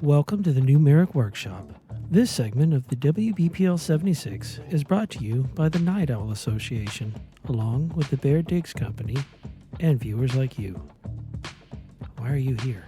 Welcome to the new Marik Workshop. This segment of the WBPL 76 is brought to you by the Night Owl Association, along with the Bear Digs Company and viewers like you. Why are you here?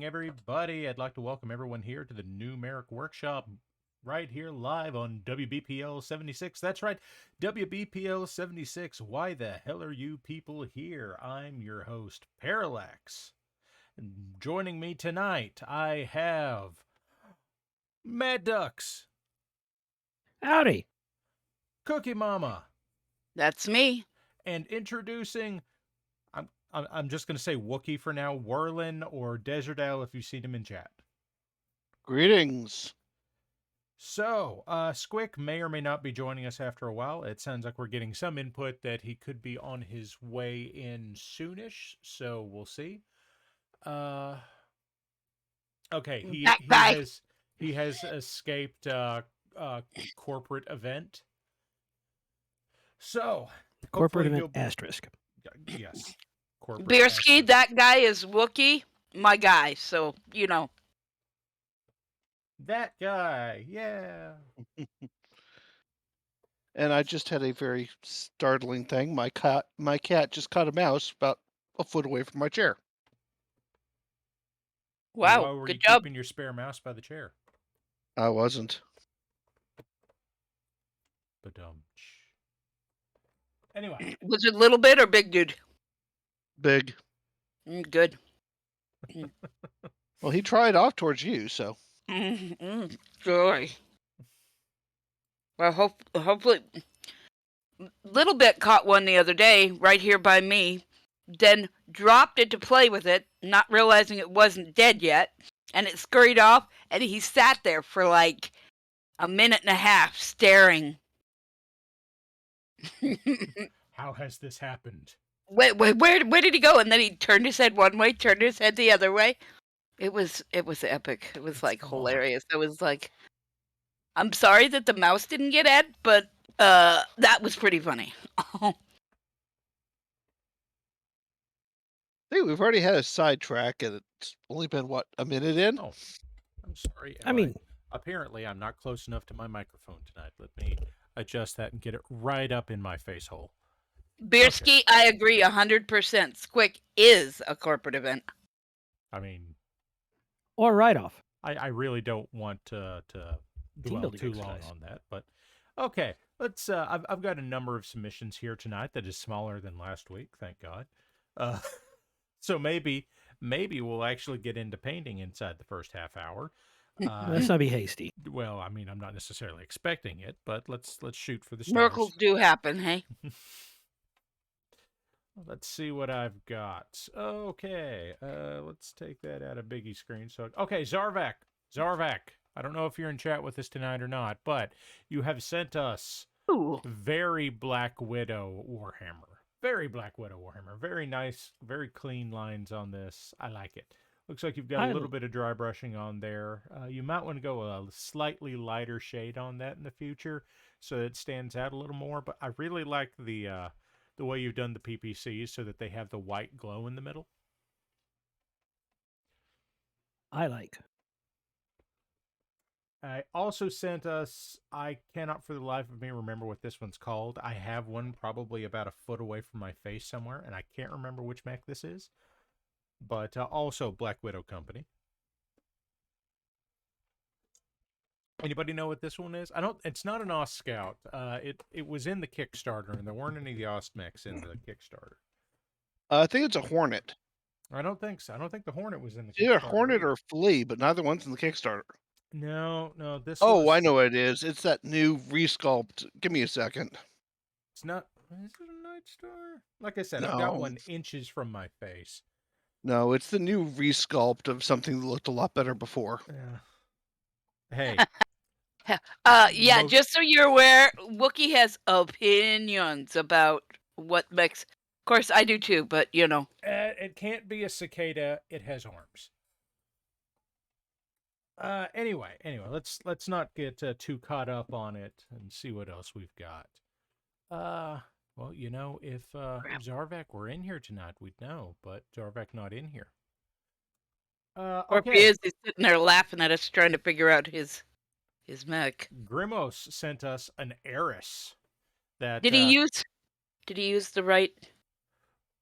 Everybody, I'd like to welcome everyone here to the new Marik Workshop right here live on WBPL 76. That's right, WBPL 76. Why the hell are you people here? I'm your host, Parallax. And joining me tonight, I have MadDucks. Howdy! Cookie Mama. That's me. And introducing... I'm just going to say Wookiee for now, Werlin or Desert Owl if you've seen him in chat. Greetings. So, Squick may or may not be joining us after a while. It sounds like we're getting some input that he could be on his way in soonish, so we'll see. Okay, he has escaped corporate event. So, corporate event asterisk. Yes. Beerski, that guy is Wookiee, my guy, so, you know. That guy, yeah. And I just had a very startling thing. My cat just caught a mouse about a foot away from my chair. Wow, why were good you job. Keeping your spare mouse by the chair? I wasn't. Anyway. Was it little bit or big dude? Big. Good. Well, he tried off towards you, so. Joy. Well, hopefully... Little bit caught one the other day, right here by me, then dropped it to play with it, not realizing it wasn't dead yet, and it scurried off, and he sat there for like a minute and a half staring. How has this happened? Wait, where did he go? And then he turned his head one way, turned his head the other way. It was epic. It was like hilarious. It was like, I'm sorry that the mouse didn't get Ed, but that was pretty funny. Hey, we've already had a sidetrack, and it's only been, what, a minute in? Oh, I'm sorry. Apparently I'm not close enough to my microphone tonight. Let me adjust that and get it right up in my face hole. Beerski, okay. I agree 100%. Squick is a corporate event. I mean... Or write-off. I really don't want to dwell too long on that, but... Okay, let's... I've got a number of submissions here tonight that is smaller than last week, thank God. So maybe we'll actually get into painting inside the first half hour. Let's not be hasty. Well, I mean, I'm not necessarily expecting it, but let's shoot for the stars. Miracles do happen, hey? Let's see what I've got. Okay, let's take that out of Biggie's screen. So, okay, Zarvak, Zarvak, I don't know if you're in chat with us tonight or not, but you have sent us Ooh. very Black Widow Warhammer. Very Black Widow Warhammer. Very nice, very clean lines on this. I like it. Looks like you've got a little bit of dry brushing on there. You might want to go a slightly lighter shade on that in the future so it stands out a little more. But I really like the way you've done the PPCs so that they have the white glow in the middle. I like. I also sent us, I cannot for the life of me remember what this one's called. I have one probably about a foot away from my face somewhere, and I can't remember which mech this is. But also Black Widow Company. Anybody know what this one is? It's not an Ost Scout. It was in the Kickstarter, and there weren't any of the Ost mechs in the Kickstarter. I think it's a Hornet. I don't think so. I don't think the Hornet was in the Either Kickstarter. Hornet or Flea, but neither one's in the Kickstarter. No, this Oh, I know what it is. It's that new resculpt. Give me a second. It's not... Is it a Night Star? Like I said, I've got one inches from my face. No, it's the new resculpt of something that looked a lot better before. Yeah. Hey. Yeah, just so you're aware, Wookiee has opinions about what makes... Of course, I do too, but you know. It can't be a cicada. It has arms. Anyway, let's not get too caught up on it and see what else we've got. Well, you know, if Zarvak were in here tonight, we'd know, but Zarvak not in here. Or if he is, he's sitting there laughing at us, trying to figure out his mech. Grimos sent us an Eris. That did he use the right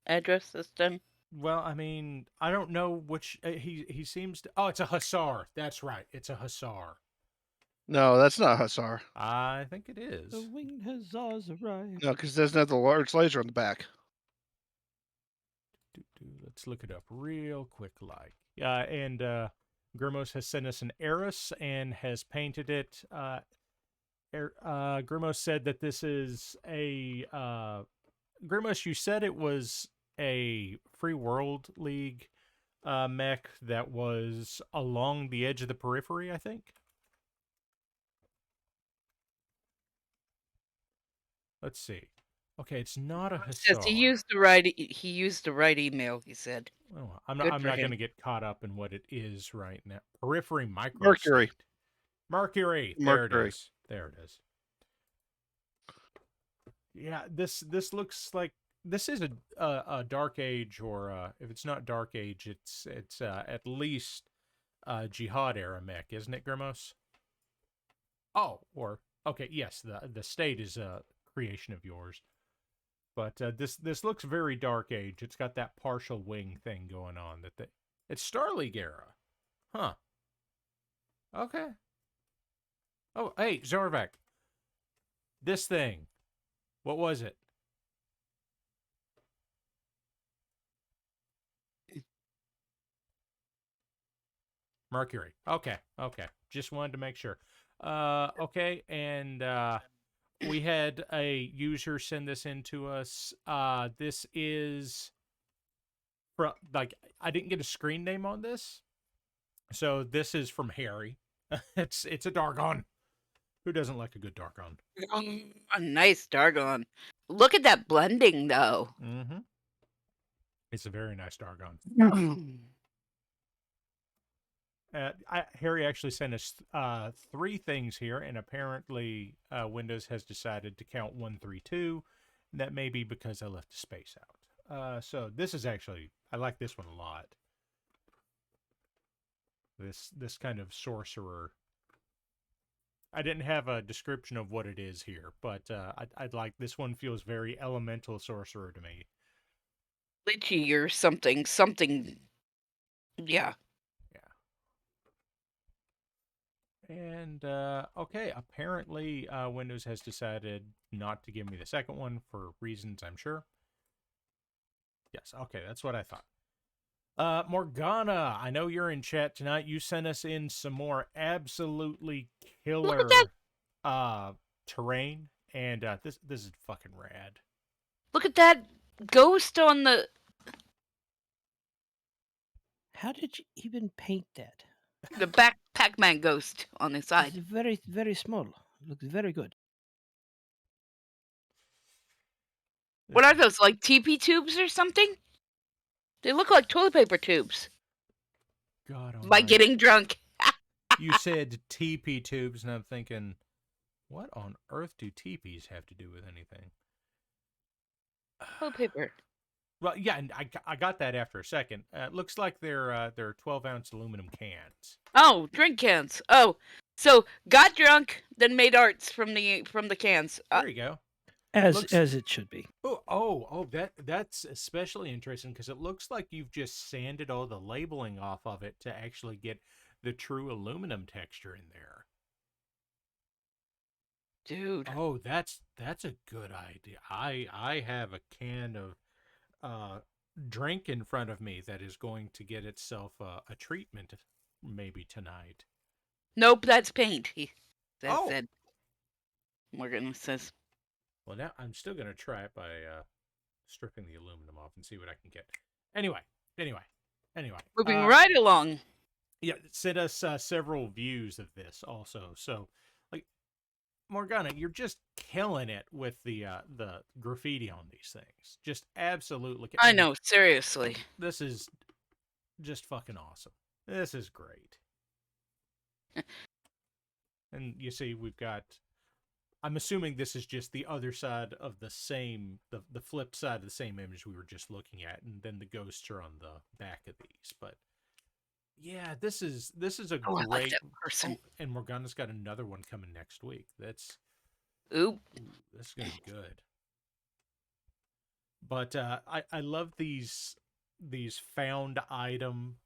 address this time? Well, I mean, I don't know which he seems to. Oh, it's a Hussar. That's right. It's a Hussar. No, that's not a Hussar. I think it is. The winged Hussars arrive. No, because it doesn't have the large laser on the back. Let's look it up real quick, like. And Grimos has sent us an Eris and has painted it. Grimos said that this is a. Grimos, you said it was a Free World League mech that was along the edge of the periphery, I think. Let's see. Okay, it's not a Hussar. Yes, he used the right email, he said. Oh, I'm not going to get caught up in what it is right now. Periphery micro. Mercury. There it is. There it is. Yeah, this looks like this is a Dark Age, or if it's not Dark Age, it's at least Jihad era mech, isn't it, Grimos? Oh, or okay, yes, the state is a creation of yours, but this looks very Dark Age. It's got that partial wing thing going on. It's Starleague era, huh? Okay. Oh, hey, Zarvak. This thing. What was it? Mercury. Okay. Just wanted to make sure. Okay, and we had a user send this in to us. This is from, like, I didn't get a screen name on this. So this is from Harry. It's a Dargon. Who doesn't like a good Dargon? A nice Dargon. Look at that blending, though. Mm-hmm. It's a very nice Dargon. Harry actually sent us 3 things here, and apparently Windows has decided to count 1, 3, 2. And that may be because I left a space out. So this is actually, I like this one a lot. This kind of sorcerer. I didn't have a description of what it is here, but I'd like, this one feels very elemental sorcerer to me. Lichy or something. Yeah. And, okay, apparently Windows has decided not to give me the second one for reasons I'm sure. Yes, okay, that's what I thought. Morgana, I know you're in chat tonight. You sent us in some more absolutely killer terrain, and this is fucking rad. Look at that ghost on the... How did you even paint that? The back Pac-Man ghost on the It's side. very, very small. Looks very good. What are those, like TP tubes or something? They look like toilet paper tubes. God By almighty. getting drunk. You said TP tubes, and I'm thinking, what on earth do teepees have to do with anything? Toilet paper. Well, yeah, and I got that after a second. Looks like they're 12-ounce aluminum cans. Oh, drink cans. Oh, so got drunk, then made arts from the cans. There you go. As Looks- it should be. Oh, that's especially interesting because it looks like you've just sanded all the labeling off of it to actually get the true aluminum texture in there. Dude. Oh, that's a good idea. I have a can of drink in front of me that is going to get itself a treatment maybe tonight. Nope, that's paint. That Oh. said. Morgan says. Well, now I'm still going to try it by stripping the aluminum off and see what I can get. Anyway. Moving right along. Yeah, sent us several views of this also. So, like, Morgana, you're just killing it with the graffiti on these things. Just absolutely. I know, seriously. This is just fucking awesome. This is great. And you see, we've got. I'm assuming this is just the other side of the same, the flip side of the same image we were just looking at, and then the ghosts are on the back of these. But yeah, this is a Oh, I great like that person. and Morgana's got another one coming next week. That's Oop. that's gonna be good. But I love these found item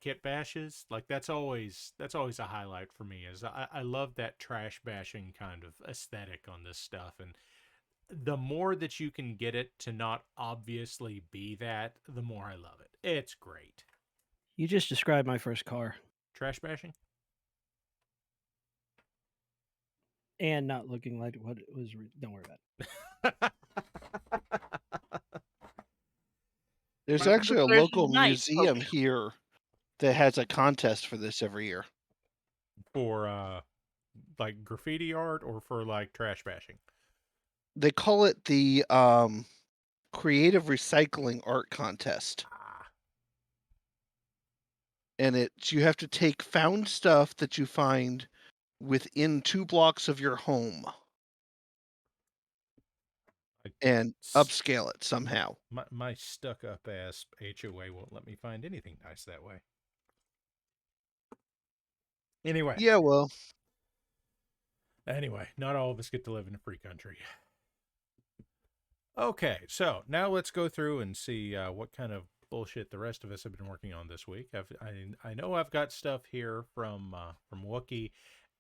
kit bashes. Like that's always a highlight for me. Is I love that trash bashing kind of aesthetic on this stuff, and the more that you can get it to not obviously be that, the more I love it. It's great. You just described my first car. Trash bashing. And not looking like what it was. Don't worry about it. There's Right, actually a Thursday local night, museum folks. here that has a contest for this every year. For like graffiti art or for like trash bashing? They call it the Creative Recycling Art Contest. And you have to take found stuff that you find within 2 blocks of your home and upscale it somehow. My stuck up ass HOA won't let me find anything nice that way. Anyway. Yeah, well. Anyway, not all of us get to live in a free country. Okay, so now let's go through and see what kind of bullshit the rest of us have been working on this week. I know I've got stuff here from Wookiee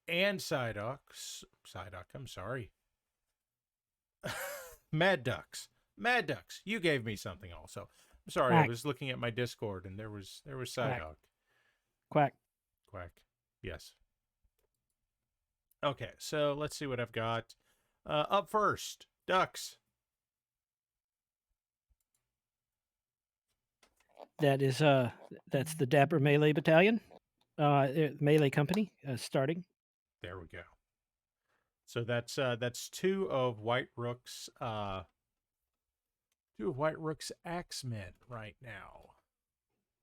and MadDucks. I'm sorry. MadDucks. MadDucks. You gave me something also. I'm sorry. Quack. I was looking at my Discord and there was Psyduck. Quack. Quack. Yes. Okay, so let's see what I've got. Up first, ducks. That is that's the Dapper Melee Battalion, Melee Company starting. There we go. So that's two of White Rook's axemen right now.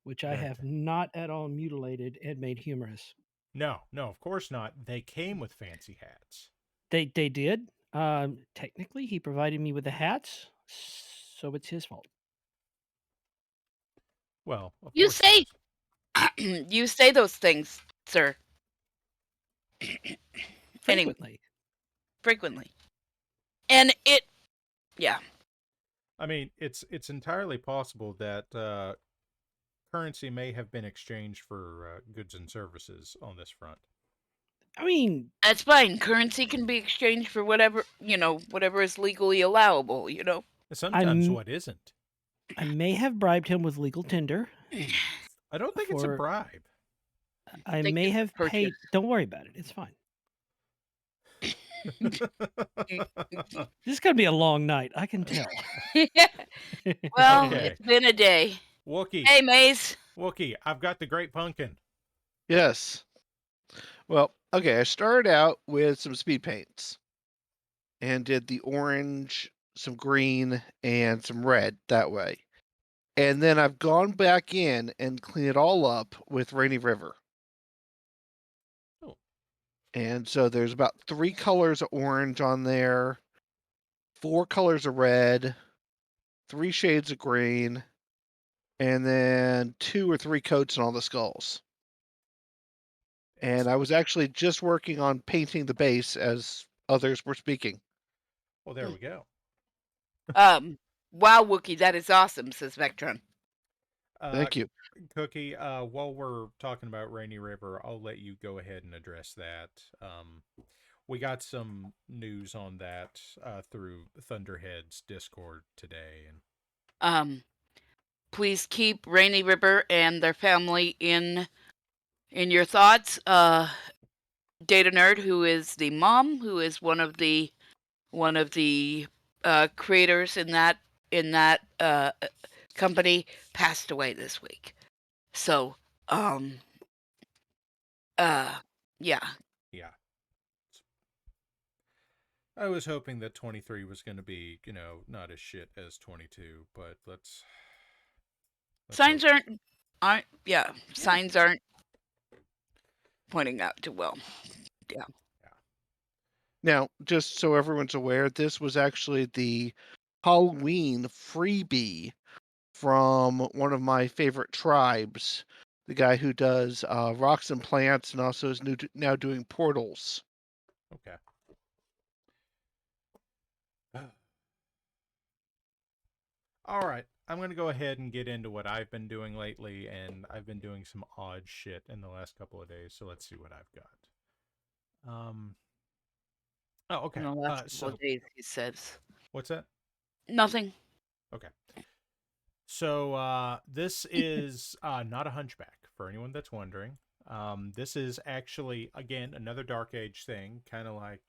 Which I have not at all mutilated and made humorous. No, of course not. They came with fancy hats. They did. Technically, he provided me with the hats, so it's his fault. Well, of You course say, it is. you say those things, sir. Frequently. Frequently. And yeah. I mean, it's entirely possible that currency may have been exchanged for goods and services on this front. I mean, That's fine. Currency can be exchanged for whatever is legally allowable, Sometimes what isn't. I may have bribed him with legal tender. I don't think it's a bribe. I Think may it's a have paid. purchase. Don't worry about it. It's fine. This is going to be a long night. I can tell. Well, Okay. it's been a day. Wookiee. Hey, Maze. Wookiee, I've got the Great Pumpkin. Yes. Well, okay, I started out with some speed paints and did the orange, some green, and some red that way. And then I've gone back in and cleaned it all up with Rainy River. Oh. And so there's about 3 colors of orange on there, 4 colors of red, 3 shades of green, and then 2 or 3 coats on all the skulls. And I was actually just working on painting the base as others were speaking. Well, there we go. Wow, Wookiee, that is awesome, says Vectron. Thank you. Cookie, while we're talking about Rainy River, I'll let you go ahead and address that. We got some news on that through Thunderhead's Discord today, and Please keep Rainy River and their family in your thoughts. Data Nerd, who is the mom, who is one of the creators in that company, passed away this week. So, yeah. yeah. I was hoping that 23 was going to be, not as shit as 22, but let's Signs hope. signs aren't pointing out too well. Yeah. Now, just so everyone's aware, this was actually the Halloween freebie from one of my favorite tribes, the guy who does rocks and plants and also is now doing portals. Okay. All right. I'm going to go ahead and get into what I've been doing lately, and I've been doing some odd shit in the last couple of days, so let's see what I've got. Oh, okay. In the last couple So of days, he says. what's that? Nothing. Okay. So this is not a hunchback, for anyone that's wondering. This is actually, again, another Dark Age thing, kind of like...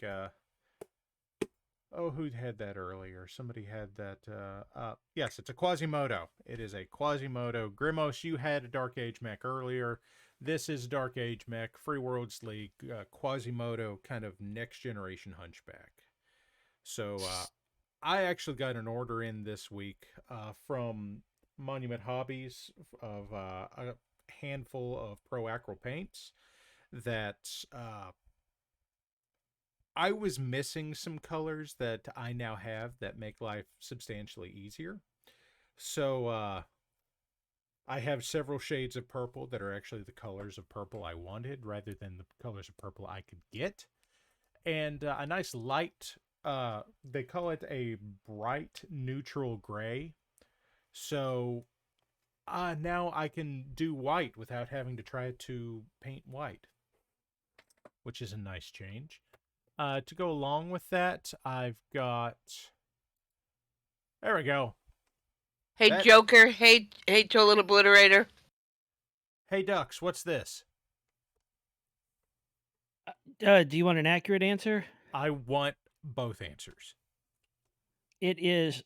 oh, who had that earlier? Somebody had that. Yes, it's a Quasimodo. It is a Quasimodo. Grimos, you had a Dark Age mech earlier. This is Dark Age mech, Free Worlds League, Quasimodo, kind of next generation hunchback. So I actually got an order in this week from Monument Hobbies of a handful of Pro Acro paints that I was missing some colors that I now have that make life substantially easier. So I have several shades of purple that are actually the colors of purple I wanted rather than the colors of purple I could get. And a nice light, they call it a bright neutral gray. So now I can do white without having to try to paint white, which is a nice change. To go along with that, I've got... There we go. Hey, Joker. Hey, Total Obliterator. Hey, Ducks, what's this? Do you want an accurate answer? I want both answers. It is.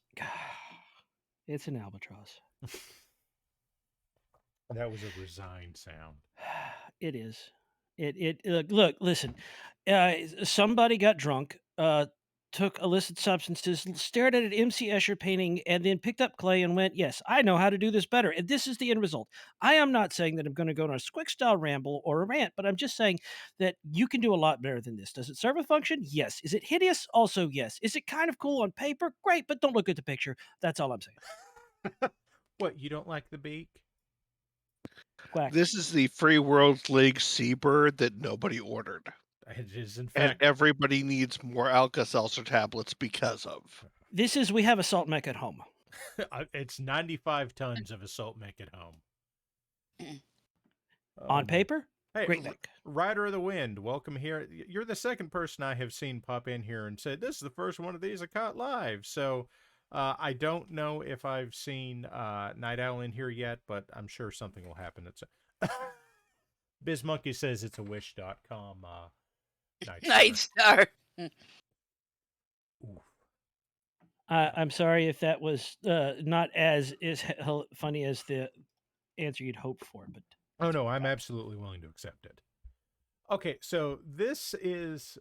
It's an albatross. That was a resigned sound. It is. Look, listen. Somebody got drunk, took illicit substances, stared at an MC Escher painting, and then picked up clay and went, "Yes, I know how to do this better." And this is the end result. I am not saying that I'm going to go on a squick style ramble or a rant, but I'm just saying that you can do a lot better than this. Does it serve a function? Yes. Is it hideous? Also, yes. Is it kind of cool on paper? Great, but don't look at the picture. That's all I'm saying. What, you don't like the beak? Quack. This is the Free World League Seabird that nobody ordered. It is, in And fact... everybody needs more Alka-Seltzer tablets because of. This is, we have a salt mech at home. It's 95 tons of assault mech at home. On paper? Hey, Great mech. Rider of the Wind, welcome here. You're the second person I have seen pop in here and said, this is the first one of these I caught live. So I don't know if I've seen Night Owl in here yet, but I'm sure something will happen. BizMonkey says it's a wish.com Night Star. I'm sorry if that was not as funny as the answer you'd hoped for, but oh no, I'm absolutely willing to accept it. Okay, so this is.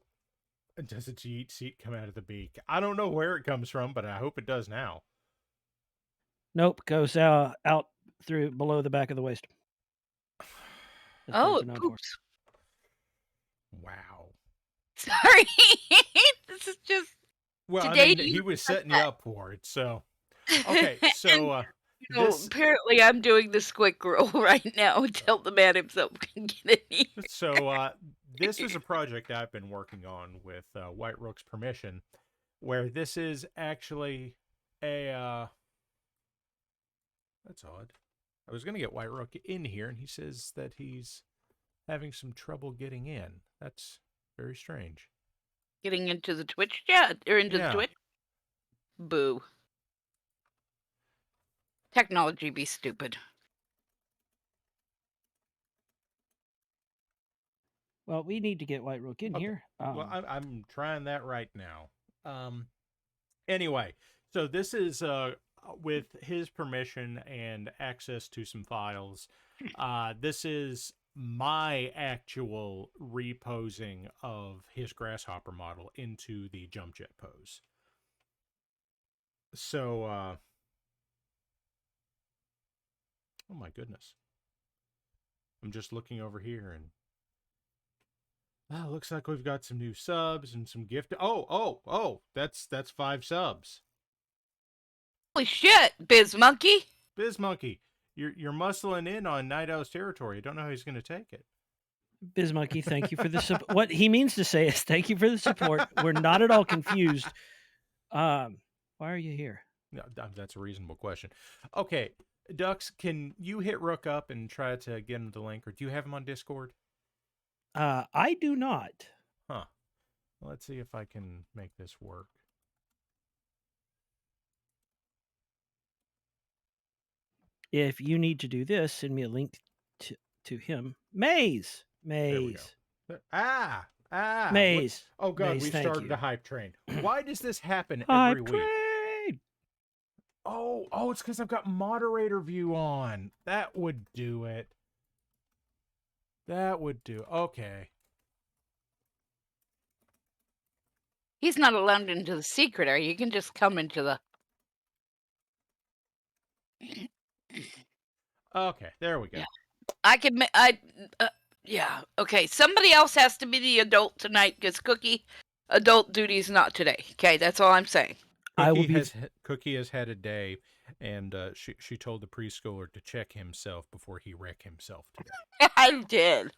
Does a Jeet seat come out of the beak? I don't know where it comes from, but I hope it does now. Nope, goes out through below the back of the waist. As Oh, birds it are known for. poops. Wow. Sorry. This is just Well, I today. mean, he was setting you up for it, so. Okay, so this. Apparently I'm doing the squick roll right now until the man himself can get in here. So this is a project I've been working on with White Rook's permission, where this is actually a. That's odd. I was gonna get White Rook in here, and he says that he's having some trouble getting in. That's very strange. Getting into the Twitch chat or into the Yeah. Twitch? Boo. Technology be stupid. Well, we need to get White Rook in Okay. here. Well, I'm trying that right now. Anyway, so this is with his permission and access to some files. This is my actual reposing of his grasshopper model into the jump jet pose. So, oh my goodness. I'm just looking over here and looks like we've got some new subs and some gift. Oh, that's 5 subs. Holy shit, Biz Monkey. Biz Monkey, you're muscling in on Night Owl's territory. I don't know how he's going to take it. Bismonkey, thank you for the support. What he means to say is thank you for the support. We're not at all confused. Why are you here? No, that's a reasonable question. Okay, Ducks, can you hit Rook up and try to get him the link, or do you have him on Discord? I do not. Huh. Well, let's see if I can make this work. If you need to do this, send me a link to him. Maze. There we go. Maze. Oh God, Maze, we thank started you. a hype train. Why does this happen Hype every week? train. Oh, it's because I've got moderator view on. That would do it. That would do. Okay. He's not allowed into the secret area. You can just come into the. Okay, there we go. Yeah. I can. Yeah. Okay. Somebody else has to be the adult tonight because Cookie adult duty's not today. Okay, that's all I'm saying. Cookie has had a day, and she told the preschooler to check himself before he wreck himself today. I did.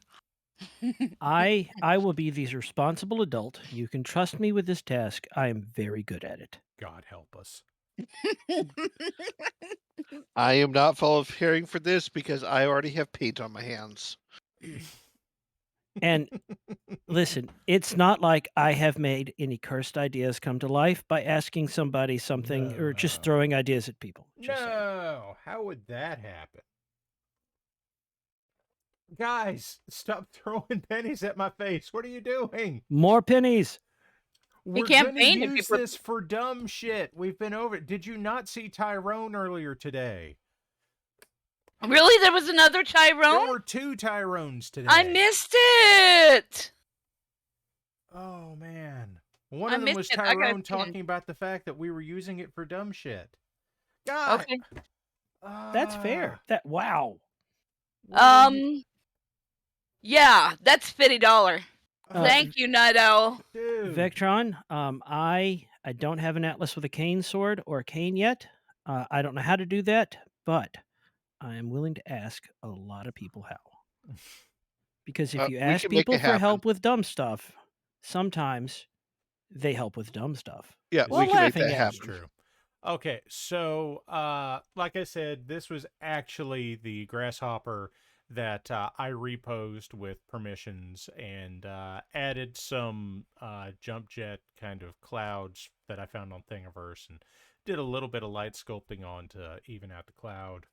I will be the responsible adult. You can trust me with this task. I am very good at it. God help us. I am not volunteering for this because I already have paint on my hands. And listen, it's not like I have made any cursed ideas come to life by asking somebody something or just throwing ideas at people. No, how would that happen? Guys, stop throwing pennies at my face. What are you doing? More pennies. We're can't gonna paint if use you this for dumb shit. We've been over it. Did you not see Tyrone earlier today? Really? There was another Tyrone? There were 2 Tyrones today. I missed it. Oh, man. One of them was Tyrone talking about the fact that we were using it for dumb shit. God. Okay. That's fair. Wow. Yeah, that's $50. Thank you, Night Owl. Dude. Vectron, I don't have an Atlas with a cane sword or a cane yet. I don't know how to do that, but I am willing to ask a lot of people how. Because if you ask people for help with dumb stuff, sometimes they help with dumb stuff. Yeah, we can make that happen. True. Okay, so like I said, this was actually the grasshopper that I reposed with permissions and added some jump jet kind of clouds that I found on Thingiverse and did a little bit of light sculpting on to even out the cloud.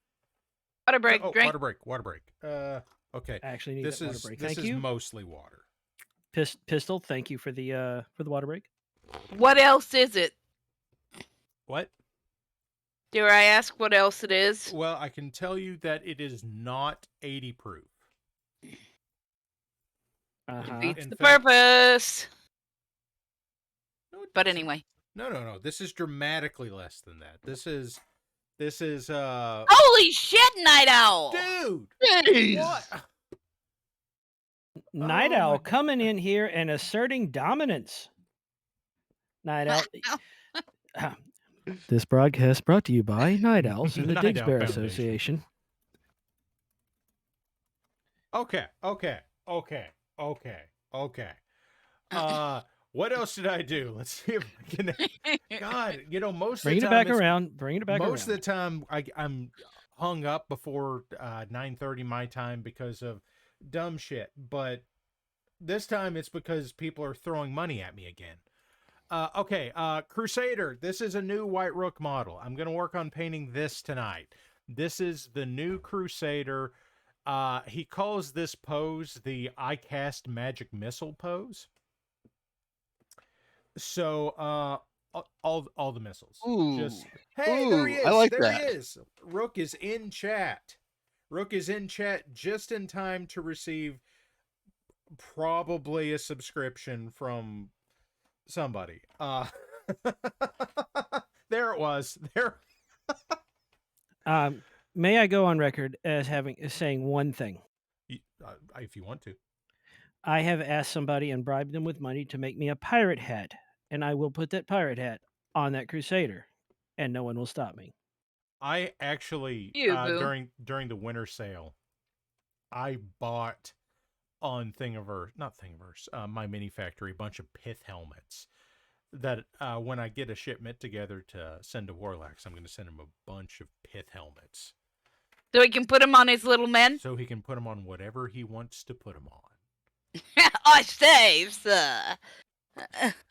Water break. Drink. Water break. Okay. I actually need that water break. This Thank is you. mostly water. Pistol, thank you for the water break. What else is it? What? Dare I ask what else it is? Well, I can tell you that it is not 80 proof. Defeats In the fact- purpose. No, it But doesn't. anyway. No. This is dramatically less than that. This is Holy shit, Night Owl! dude. Jeez. What? Night Oh Owl my coming in here and asserting dominance. Night Owl. This broadcast brought to you by Night Owls and the Night Owl Digsbear Foundation. Association. Okay. What else did I do? Let's see if I can. God, most Bringing of it the time back around. Bringing it back around. most of the time I'm hung up before 9:30 my time because of dumb shit, but this time it's because people are throwing money at me again. Okay, Crusader. This is a new White Rook model. I'm gonna work on painting this tonight. This is the new Crusader. He calls this pose the I cast magic missile pose. So, all the missiles. Ooh. Hey, there he Ooh, is. I like there that. he is. Rook is in chat. Rook is in chat just in time to receive probably a subscription from somebody. There it was. There. May I go on record as saying one thing? If you want to. I have asked somebody and bribed them with money to make me a pirate hat, and I will put that pirate hat on that Crusader, and no one will stop me. I actually Boo. during the winter sale, I bought on not Thingiverse, my mini factory, a bunch of pith helmets that when I get a shipment together to send to Warlax, I'm going to send him a bunch of pith helmets. So he can put them on his little men? So he can put them on whatever he wants to put them on. I say, sir.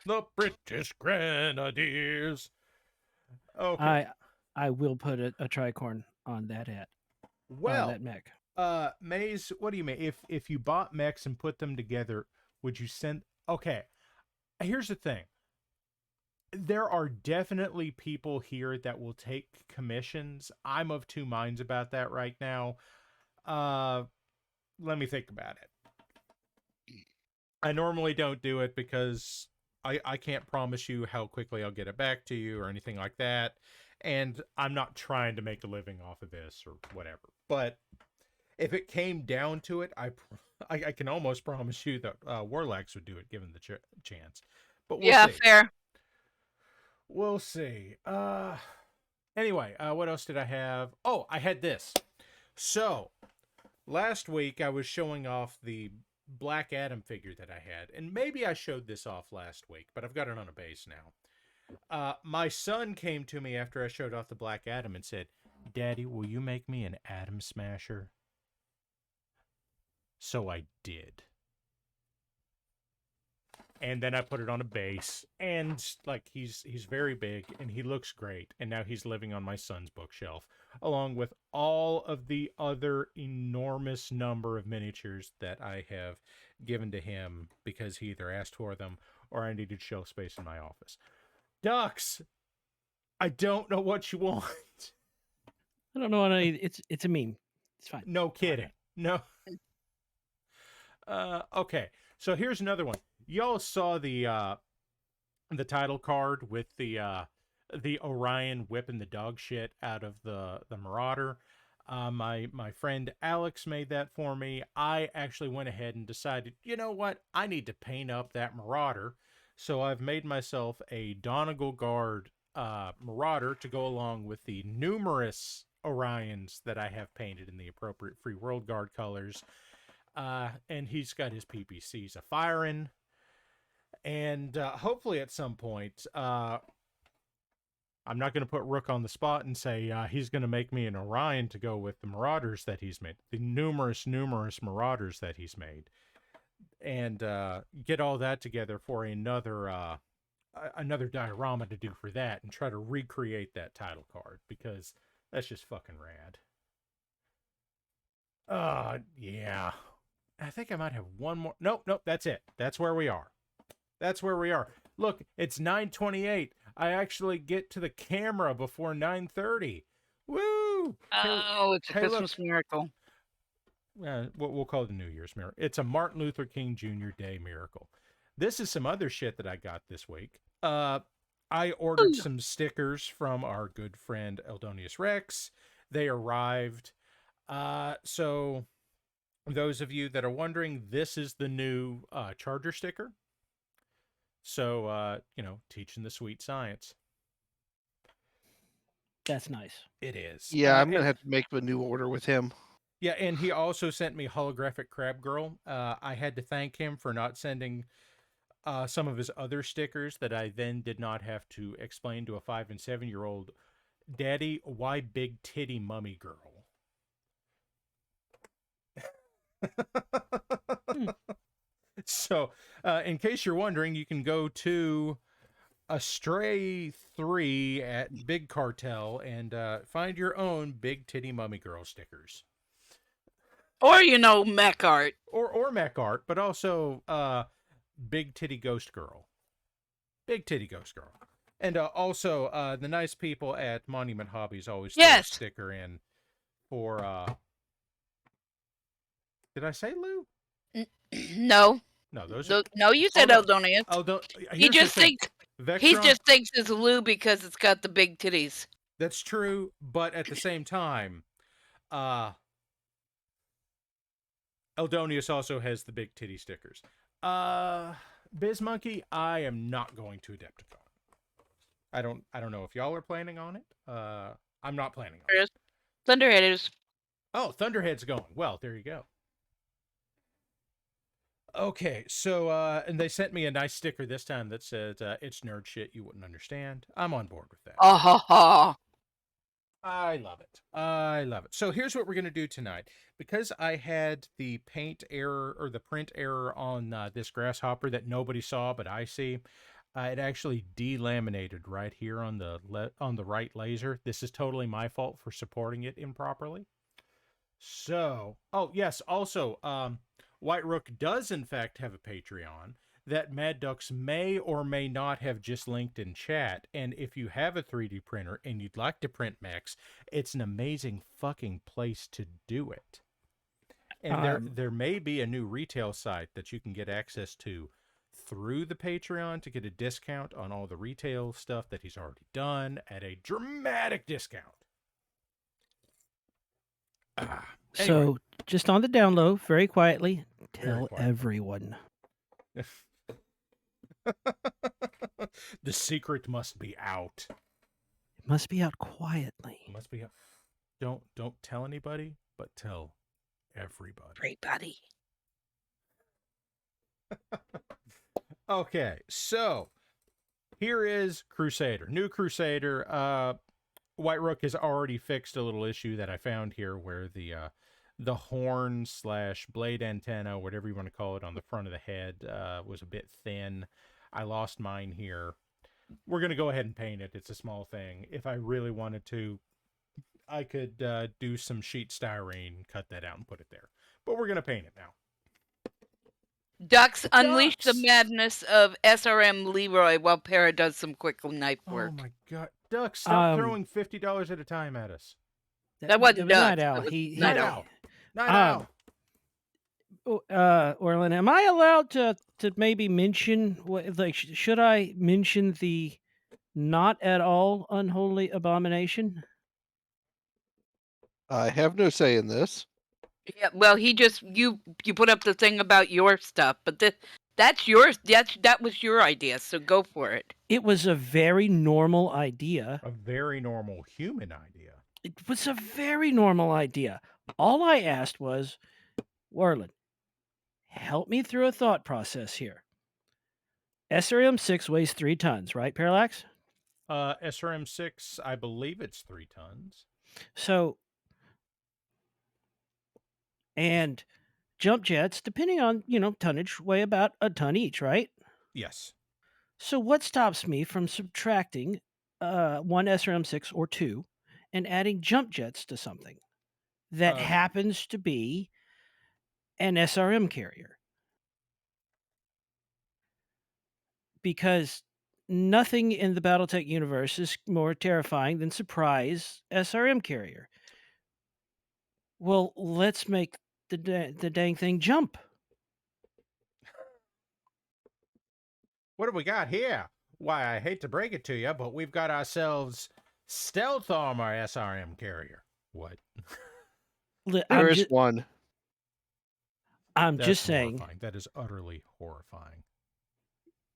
The British Grenadiers. Okay. I will put a tricorn on that hat. Well, on that mech. Maze, what do you mean? If you bought mechs and put them together, would you send? Okay, here's the thing. There are definitely people here that will take commissions. I'm of two minds about that right now. Let me think about it. I normally don't do it because I can't promise you how quickly I'll get it back to you or anything like that. And I'm not trying to make a living off of this or whatever. But if it came down to it, I can almost promise you that Warlax would do it given the chance. But we'll see. Fair. We'll see. Anyway, what else did I have? Oh, I had this. So, last week I was showing off the Black Adam figure that I had. And maybe I showed this off last week, but I've got it on a base now. My son came to me after I showed off the Black Adam and said, "Daddy, will you make me an Atom Smasher?" So I did. And then I put it on a base, and like he's very big, and he looks great. And now he's living on my son's bookshelf, along with all of the other enormous number of miniatures that I have given to him because he either asked for them or I needed shelf space in my office. Ducks, I don't know what you want. I don't know what it's a meme. It's fine. No kidding. No. Okay. So here's another one. Y'all saw the title card with the Orion whipping the dog shit out of the Marauder. My friend Alex made that for me. I actually went ahead and decided, you know what? I need to paint up that Marauder. So I've made myself a Donegal Guard Marauder to go along with the numerous Orions that I have painted in the appropriate Free World Guard colors. And he's got his PPCs a-firing. And hopefully at some point, I'm not going to put Rook on the spot and say he's going to make me an Orion to go with the Marauders that he's made. The numerous Marauders that he's made. And get all that together for another diorama to do for that and try to recreate that title card because that's just fucking rad. Yeah. I think I might have one more. Nope, that's it. That's where we are. Look, it's 9:28. I actually get to the camera before 9:30. Woo! Oh, it's a Christmas miracle. we'll call it a New Year's miracle. It's a Martin Luther King Jr. Day miracle. This is some other shit that I got this week. I ordered some stickers from our good friend Eldonius Rex. They arrived. So those of you that are wondering, this is the new Charger sticker. So, teaching the sweet science. That's nice. It is. Yeah, I'm going to have to make a new order with him. Yeah, and he also sent me Holographic Crab Girl. I had to thank him for not sending some of his other stickers that I then did not have to explain to a 5 and 7-year-old. Daddy, why big titty mummy girl? So, in case you're wondering, you can go to Astray 3 at Big Cartel and find your own big titty mummy girl stickers. Or, mech art. Or mech art, but also big titty ghost girl. Big titty ghost girl. And also, the nice people at Monument Hobbies always throw a sticker in for... Did I say Lou? No. No, those No, you said Eldonius. He just thinks it's Lou because it's got the big titties. That's true, but at the same time, Eldonius also has the big titty stickers. BizMonkey, I am not going to Adepticon. I don't know if y'all are planning on it. I'm not planning on it. Thunderhead is. Oh, Thunderhead's going. Well, there you go. Okay, so, and they sent me a nice sticker this time that said, it's nerd shit you wouldn't understand. I'm on board with that. Ha. I love it. I love it. So here's what we're going to do tonight. Because I had the paint error or the print error on this grasshopper that nobody saw but I see, it actually delaminated right here on the right laser. This is totally my fault for supporting it improperly. So, oh, yes, also, White Rook does, in fact, have a Patreon that MadDucks may or may not have just linked in chat. And if you have a 3D printer and you'd like to print mechs, it's an amazing fucking place to do it. And there may be a new retail site that you can get access to through the Patreon to get a discount on all the retail stuff that he's already done at a dramatic discount. Anyway. So, just on the down low, very quietly, tell everyone. The secret must be out. It must be out quietly. It must be out. Don't tell anybody, but tell everybody. Everybody. Okay, so here is Crusader. New Crusader. White Rook has already fixed a little issue that I found here where the horn / blade antenna, whatever you want to call it, on the front of the head was a bit thin. I lost mine here. We're going to go ahead and paint it. It's a small thing. If I really wanted to, I could do some sheet styrene, cut that out, and put it there. But we're going to paint it now. Ducks, unleash the madness of SRM Leroy while Para does some quick knife work. Oh my God. Ducks, stop throwing $50 at a time at us. That wasn't Ducks. Night Owl. Night Owl. Night Owl. Werlin, am I allowed to maybe mention, should I mention the not at all unholy abomination? I have no say in this. Yeah, well, he just you put up the thing about your stuff, but that's yours. That was your idea, so go for it. It was a very normal idea. A very normal human idea. It was a very normal idea. All I asked was, Werlin, help me through a thought process here. SRM-6 weighs 3 tons, right, Parallax? SRM-6, I believe it's 3 tons. So, and jump jets, depending on, tonnage, weigh about a ton each, right? Yes. So what stops me from subtracting one SRM-6 or 2 and adding jump jets to something that happens to be an SRM carrier? Because nothing in the Battletech universe is more terrifying than Surprise SRM carrier. Well, let's make the dang thing jump. What have we got here? Why, I hate to break it to you, but we've got ourselves stealth armor SRM carrier. What? There is one. I'm That's just saying. horrifying. That is utterly horrifying.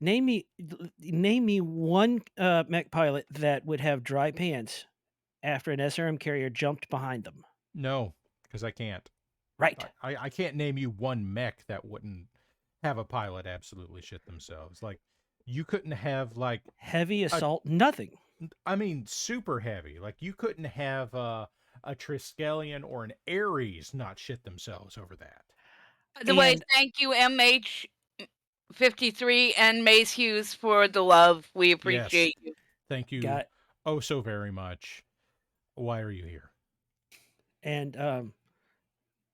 Name me one mech pilot that would have dry pants after an SRM carrier jumped behind them. No, because I can't. Right. I can't name you one mech that wouldn't have a pilot absolutely shit themselves. Like, you couldn't have, like... Heavy assault, nothing. I mean, super heavy. Like, you couldn't have a Triskelion or an Ares not shit themselves over that. By the way, thank you, MH53 and Mace Hughes, for the love. We appreciate you. Thank you so very much. Why are you here? And,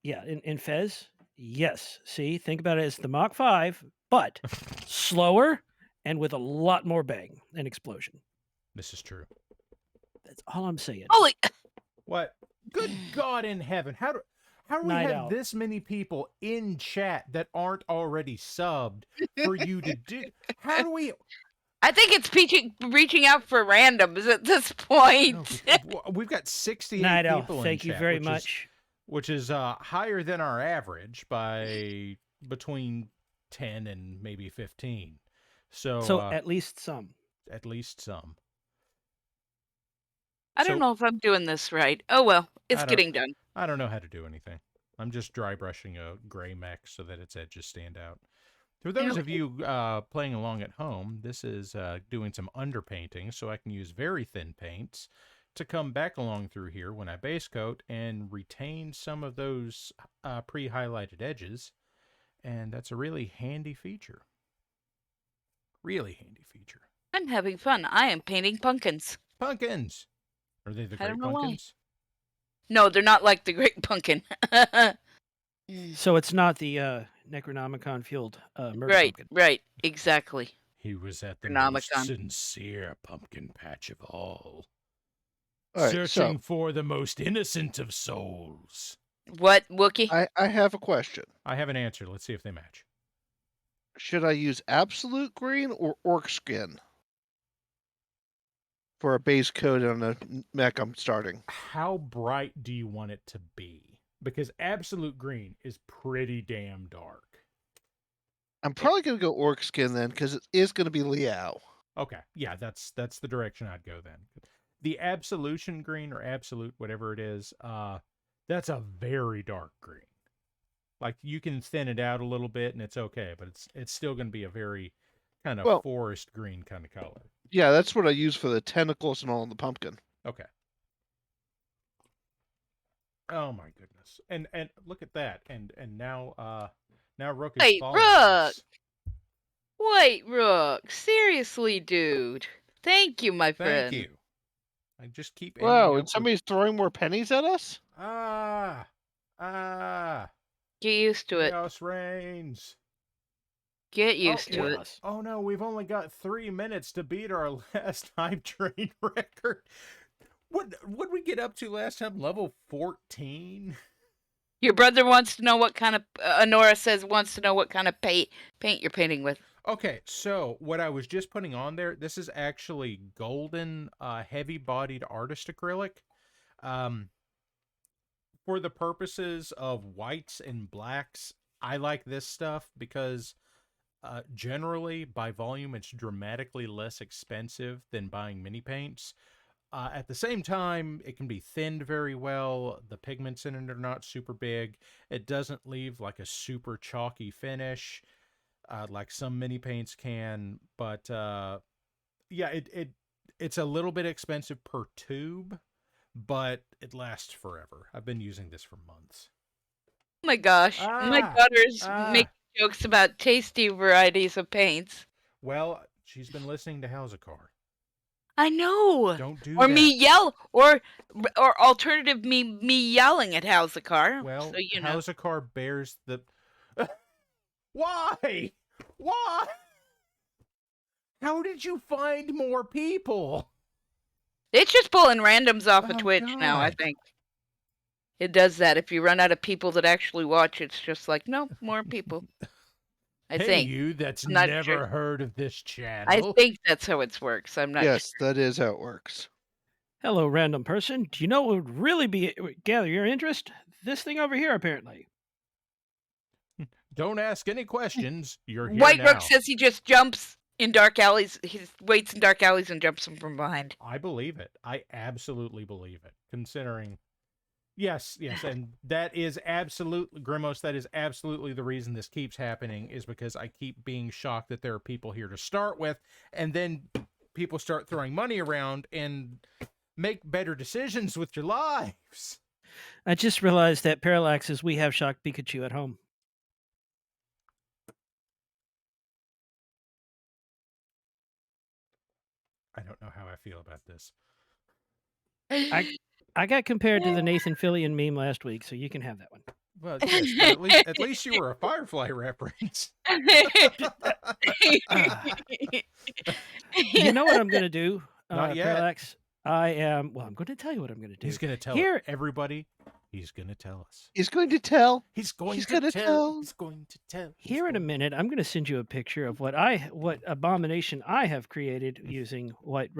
in Fez, yes. See, think about it as the Mach 5, but slower and with a lot more bang and explosion. This is true. That's all I'm saying. Holy... What? Good God in heaven. How do we have this many people in chat that aren't already subbed for you to do? How do we... I think it's reaching out for randoms at this point. No, we've got 68 Night Owl, people in thank you chat, very much. Which is higher than our average by between 10 and maybe 15. So at least some. At least some. I don't know if I'm doing this right. Oh, well, it's getting done. I don't know how to do anything. I'm just dry brushing a gray mech so that its edges stand out. For those of you playing along at home, this is doing some underpainting, so I can use very thin paints to come back along through here when I base coat and retain some of those pre-highlighted edges, and that's a really handy feature. Really handy feature. I'm having fun. I am painting pumpkins. Pumpkins! Are they the Great Pumpkins? No, they're not like the Great Pumpkin. So it's not the Necronomicon-fueled murder pumpkin. Right, exactly. He was at the most sincere pumpkin patch of all. Searching for the most innocent of souls. What, Wookiee? I have a question. I have an answer. Let's see if they match. Should I use absolute green or orc skin for a base coat on the mech I'm starting? How bright do you want it to be? Because absolute green is pretty damn dark. I'm probably going to go orc skin then, because it is going to be Liao. Okay, yeah, that's the direction I'd go then. The absolution green or absolute, whatever it is, that's a very dark green. Like, you can thin it out a little bit and it's okay, but it's still going to be a very kind of forest green kind of color. Yeah, that's what I use for the tentacles and all in the pumpkin. Okay. Oh my goodness. And look at that. And now Rook is following us. Wait, Rook. Seriously, dude. Thank you, my friend. Thank you. I just keep... Whoa, and somebody's throwing more pennies at us? Get used to it. Chaos reigns. Get used to it. Oh no, we've only got 3 minutes to beat our last hype train record. What did we get up to last time? Level 14? Your brother wants to know what kind of... Honora says wants to know what kind of paint you're painting with. Okay, so what I was just putting on there, this is actually golden, heavy-bodied artist acrylic. For the purposes of whites and blacks, I like this stuff because generally, by volume, it's dramatically less expensive than buying mini paints. At the same time, it can be thinned very well. The pigments in it are not super big. It doesn't leave like a super chalky finish like some mini paints can. But yeah, it's a little bit expensive per tube, but it lasts forever. I've been using this for months. Oh my gosh. My daughter's making jokes about tasty varieties of paints. Well, she's been listening to Housecar. I know. Don't do or that. Me yell, or alternative me yelling at Housecar. Well, so, you know. Housecar bears the... Why? Why? How did you find more people? It's just pulling randoms off of Twitch now, I think. It does that. If you run out of people that actually watch, it's just like, nope, more people. I Hey, think. you that's I'm not never sure. heard of this I channel. think that's how it works. I'm not Yes, sure. that is how it works. Hello, random person. Do you know what would really gather your interest? This thing over here, apparently. Don't ask any questions. You're here White now. Rook says he just jumps in dark alleys. He waits in dark alleys and jumps them from behind. I believe it. I absolutely believe it. Considering, yes, and that is absolutely, Grimos, that is absolutely the reason this keeps happening, is because I keep being shocked that there are people here to start with, and then people start throwing money around and make better decisions with your lives. I just realized that Parallax is We Have Shocked Pikachu at home. I don't know how I feel about this. I got compared to the Nathan Fillion meme last week, so you can have that one. Well, yes, but at least you were a Firefly reference. You know what I'm going to do, Not yet. Parallax? I'm going to tell you what I'm going to do. He's going to tell everybody. He's going to tell us. He's going to tell. He's going He's to gonna tell. tell. He's going to tell. Here in a minute, I'm going to send you a picture of what abomination I have created using one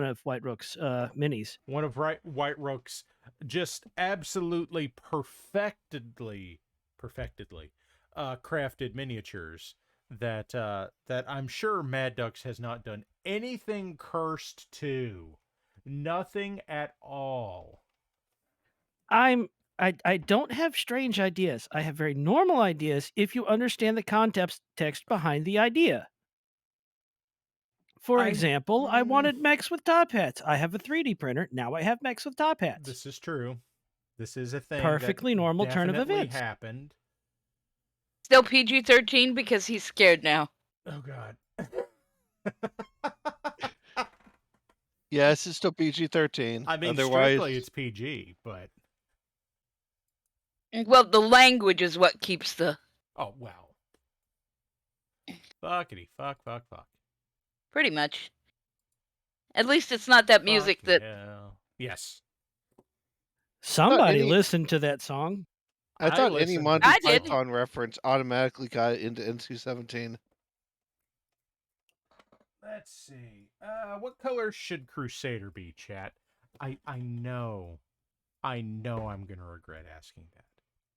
of White Rook's minis. One of White Rook's just absolutely perfectedly crafted miniatures that I'm sure MadDucks has not done anything cursed to. Nothing at all. I don't have strange ideas. I have very normal ideas if you understand the context behind the idea. For example, I wanted mechs with top hats. I have a 3D printer. Now I have mechs with top hats. This is true. This is a thing. Perfectly normal turn of events. Happened. Still PG-13 because he's scared now. Oh God. Yes, it's still PG-13. I mean, otherwise, strictly it's PG, but well, the language is what keeps the. Oh wow. Fuckity fuck. Pretty much. At least it's not that music Fucking that. hell. Yes. Somebody listened to that song. I thought any Monty I did. Python reference automatically got into NC-17. Let's see. What color should Crusader be, chat? I know I'm gonna regret asking that.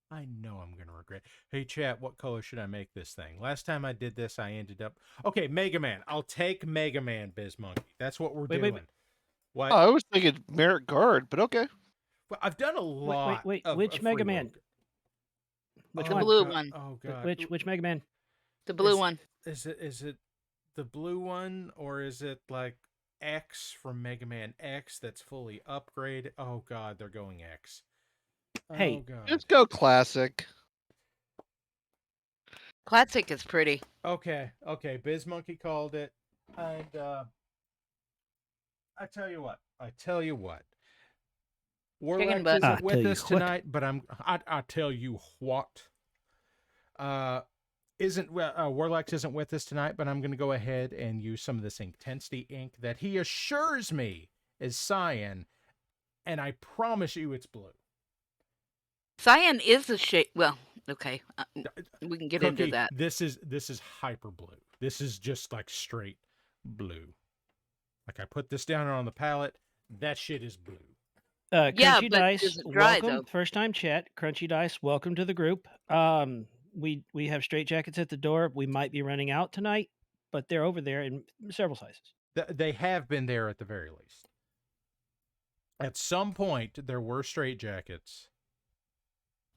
I know I'm gonna regret. Hey, chat, what color should I make this thing? Last time I did this, I ended up. Okay, Mega Man. I'll take Mega Man, Bizmonkey. That's what we're doing. Wait. What? Oh, I was thinking Marik Guard, but okay. Well, I've done a lot. Wait. Which Mega Man? Which one? The blue one. Oh God. Which Mega Man? The blue one. Is it the blue one, or is it like X from Mega Man X that's fully upgraded? Oh God, they're going X. Hey, let's go classic. Classic is pretty. Okay. Bizmonkey called it, and I tell you what. Warlax isn't with us tonight, but I tell you what. Warlax isn't with us tonight, but I'm going to go ahead and use some of this Intensity ink that he assures me is cyan, and I promise you it's blue. Cyan is a shade. Well, okay, we can get into that. This is hyper blue. This is just like straight blue. Like I put this down on the palette. That shit is blue. Crunchy Dice, dry, welcome. First time chat. Crunchy Dice, welcome to the group. We have straight jackets at the door. We might be running out tonight, but they're over there in several sizes. They have been there at the very least. At some point, there were straight jackets.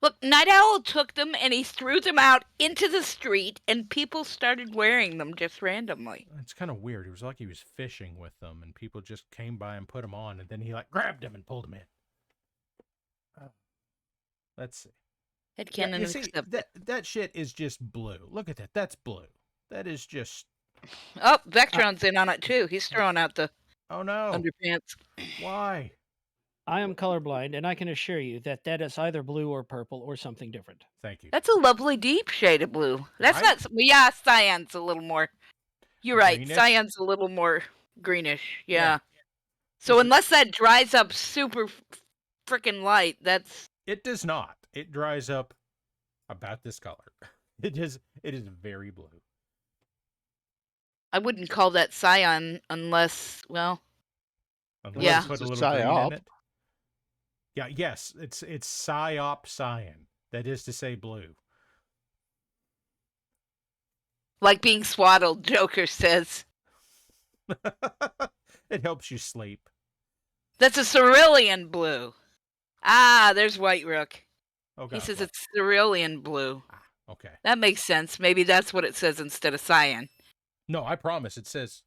Look, Night Owl took them and he threw them out into the street, and people started wearing them just randomly. It's kind of weird. It was like he was fishing with them, and people just came by and put them on, and then he like grabbed them and pulled them in. Let's see. That shit is just blue. Look at that. That's blue. That is just. Oh, Vectron's in on it too. He's throwing out the. Oh no. Underpants. Why? I am colorblind, and I can assure you that is either blue or purple or something different. Thank you. That's a lovely deep shade of blue. That's not. Yeah, cyan's a little more. You're right. Greenish? Cyan's a little more greenish. Yeah. So unless that dries up super freaking light, that's. It does not. It dries up about this color. It is very blue. I wouldn't call that cyan unless, well, Unless Yeah. you put a It's a little green psyop. in it. Yeah, yes, it's psyop cyan. That is to say blue. like being swaddled, Joker says. It helps you sleep. That's a cerulean blue. Ah, there's White Rook. Oh, He God, says what? it's cerulean blue. Ah, okay. That makes sense. Maybe that's what it says instead of cyan. No, I promise. It says.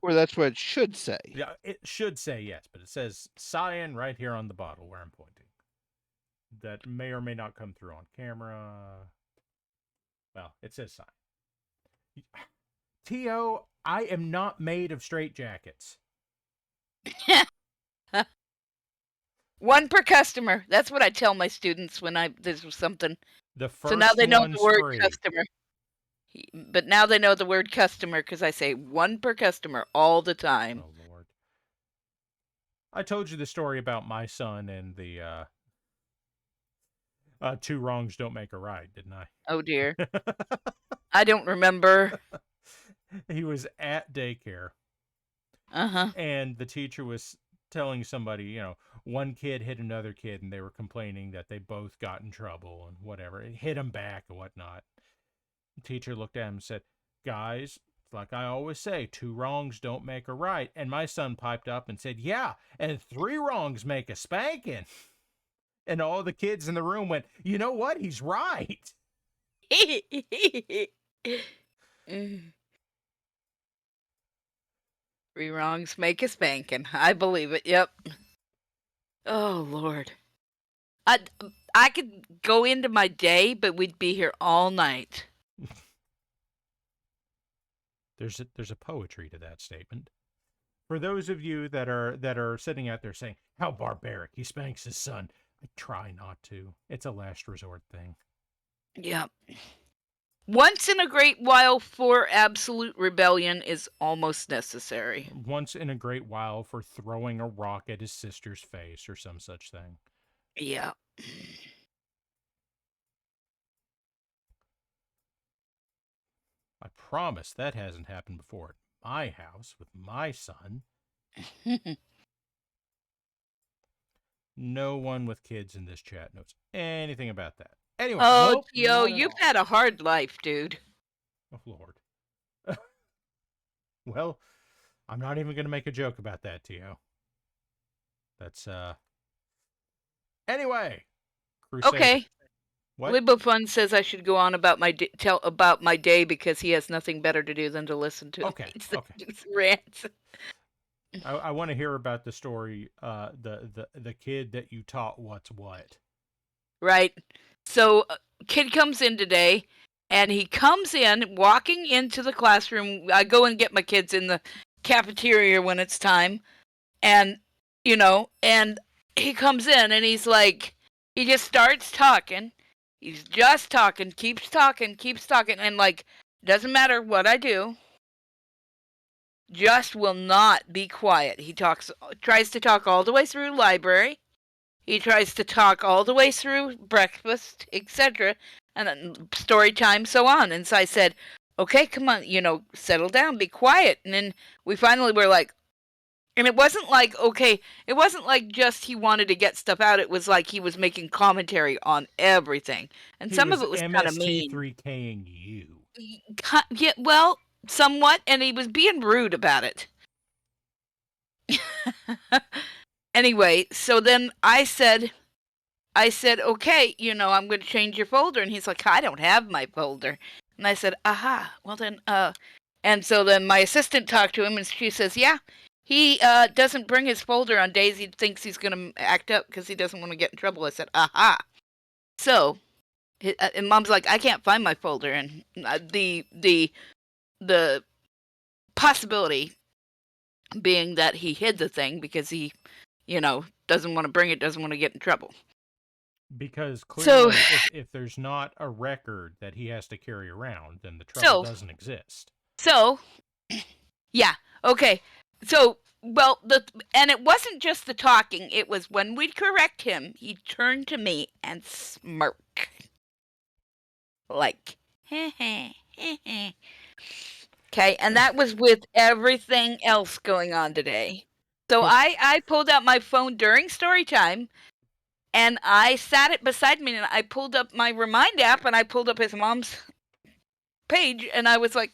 Or that's what it should say. Yeah, it should say yes, but it says cyan right here on the bottle where I'm pointing. That may or may not come through on camera. Well, it says cyan. T.O., I am not made of straitjackets. One per customer. That's what I tell my students when there's something. The first So now they know one's the word free. customer. But now they know the word customer because I say one per customer all the time. Oh, Lord. I told you the story about my son and the two wrongs don't make a right, didn't I? Oh, dear. I don't remember. He was at daycare. Uh-huh. And the teacher was telling somebody, one kid hit another kid and they were complaining that they both got in trouble and whatever. It hit them back and whatnot. The teacher looked at him and said, guys, like I always say, two wrongs don't make a right. And my son piped up and said, yeah, and three wrongs make a spanking. And all the kids in the room went, you know what? He's right. Three wrongs make a spanking. I believe it. Yep. Oh, Lord. I could go into my day, but we'd be here all night. There's a poetry to that statement. For those of you that are sitting out there saying, how barbaric, he spanks his son. I try not to. It's a last resort thing. Yep. Once in a great while for absolute rebellion is almost necessary. Once in a great while for throwing a rock at his sister's face or some such thing. Yeah. I promise that hasn't happened before at my house with my son. No one with kids in this chat knows anything about that. Anyway. Oh, nope, Tio, not at you've all. had a hard life, dude. Oh, Lord. Well, I'm not even going to make a joke about that, Tio. That's, Anyway. Crusader. Okay. What? Libofun says I should go on about tell about my day because he has nothing better to do than to listen to these rants. I want to hear about the story, the kid that you taught what's what. Right. So, kid comes in today, and he comes in, walking into the classroom. I go and get my kids in the cafeteria when it's time, and, and he comes in, and he's like, he just starts talking. He's just talking, keeps talking, and, like, doesn't matter what I do, just will not be quiet. He tries to talk all the way through library. He tries to talk all the way through breakfast, etc., and then story time, so on. And so I said, okay, come on, settle down, be quiet. And then we finally were like, and it wasn't like, okay, it wasn't like just he wanted to get stuff out. It was like he was making commentary on everything. And some of it was kind of mean. MST3K'ing you. Yeah, well, somewhat, and he was being rude about it. Anyway, so then I said, okay, I'm going to change your folder. And he's like, I don't have my folder. And I said, aha, well then, and so then my assistant talked to him and she says, yeah, he doesn't bring his folder on days he thinks he's going to act up because he doesn't want to get in trouble. I said, aha. So, and Mom's like, I can't find my folder. And the possibility being that he hid the thing because he, doesn't want to bring it, doesn't want to get in trouble. Because clearly, if there's not a record that he has to carry around, then the trouble doesn't exist. So, yeah, okay. So, well, and it wasn't just the talking. It was when we'd correct him, he'd turn to me and smirk. Like, heh heh, heh heh. Okay, and that was with everything else going on today. So I pulled out my phone during story time, and I sat it beside me, and I pulled up my Remind app, and I pulled up his mom's page, and I was like,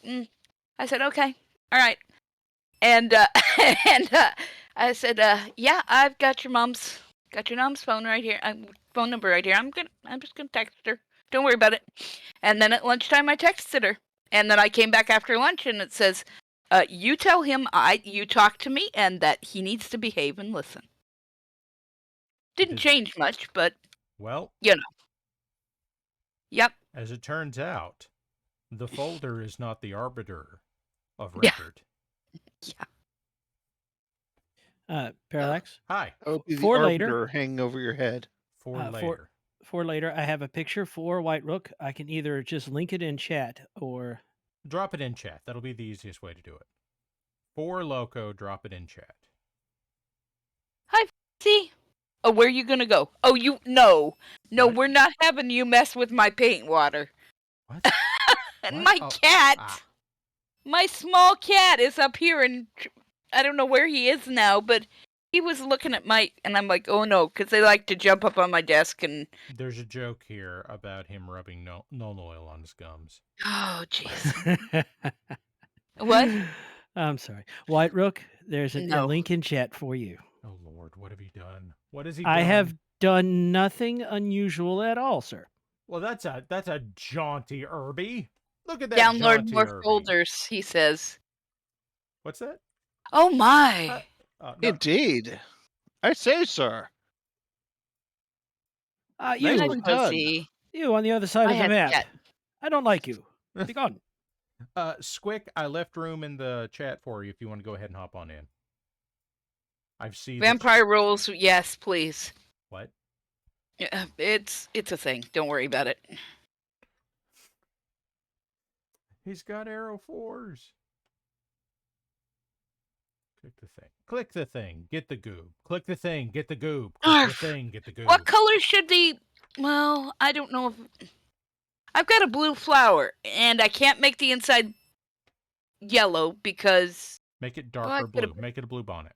I said, okay, all right. And and I said, yeah, I've got your mom's phone right here. Phone number right here. I'm just gonna text her. Don't worry about it. And then at lunchtime, I texted her. And then I came back after lunch, and it says, you tell him you talked to me, and that he needs to behave and listen. Didn't change much, but well, you know. Yep. As it turns out, the folder is not the arbiter of record. Yeah. Parallax. Hi. Oh, the For arbiter later. hanging over your head. For later. For later, I have a picture for White Rook. I can either just link it in chat or drop it in chat. That'll be the easiest way to do it. For Loco, drop it in chat. Hi, see. Oh, where are you gonna go? Oh, no, What? we're not having you mess with my paint water. What? And What? my Oh, cat, my small cat, is up here, and I don't know where he is now, but he was looking at and I'm like, oh no, because they like to jump up on my desk and. There's a joke here about him rubbing null oil on his gums. Oh, jeez. What? I'm sorry. White Rook, there's a No. link in chat for you. Oh Lord, what have you done? What has he done? I have done nothing unusual at all, sir. Well, that's a jaunty Irby. Look at that. Download jaunty more Irby. folders, he says. What's that? Oh my. No. Indeed. I say, sir. You, Nicely done. you on the other side of the map. Cat. I don't like you. Be gone. Squick, I left room in the chat for you if you want to go ahead and hop on in. I've seen Vampire rules, yes, please. What? It's a thing. Don't worry about it. He's got arrow 4s. Click the thing. Click the thing. Get the goob. Click the thing. Get the goob. Click the thing. Get the goob. What color should the... Well, I don't know if... I've got a blue flower, and I can't make the inside yellow because... Make it darker blue. Make it a blue bonnet.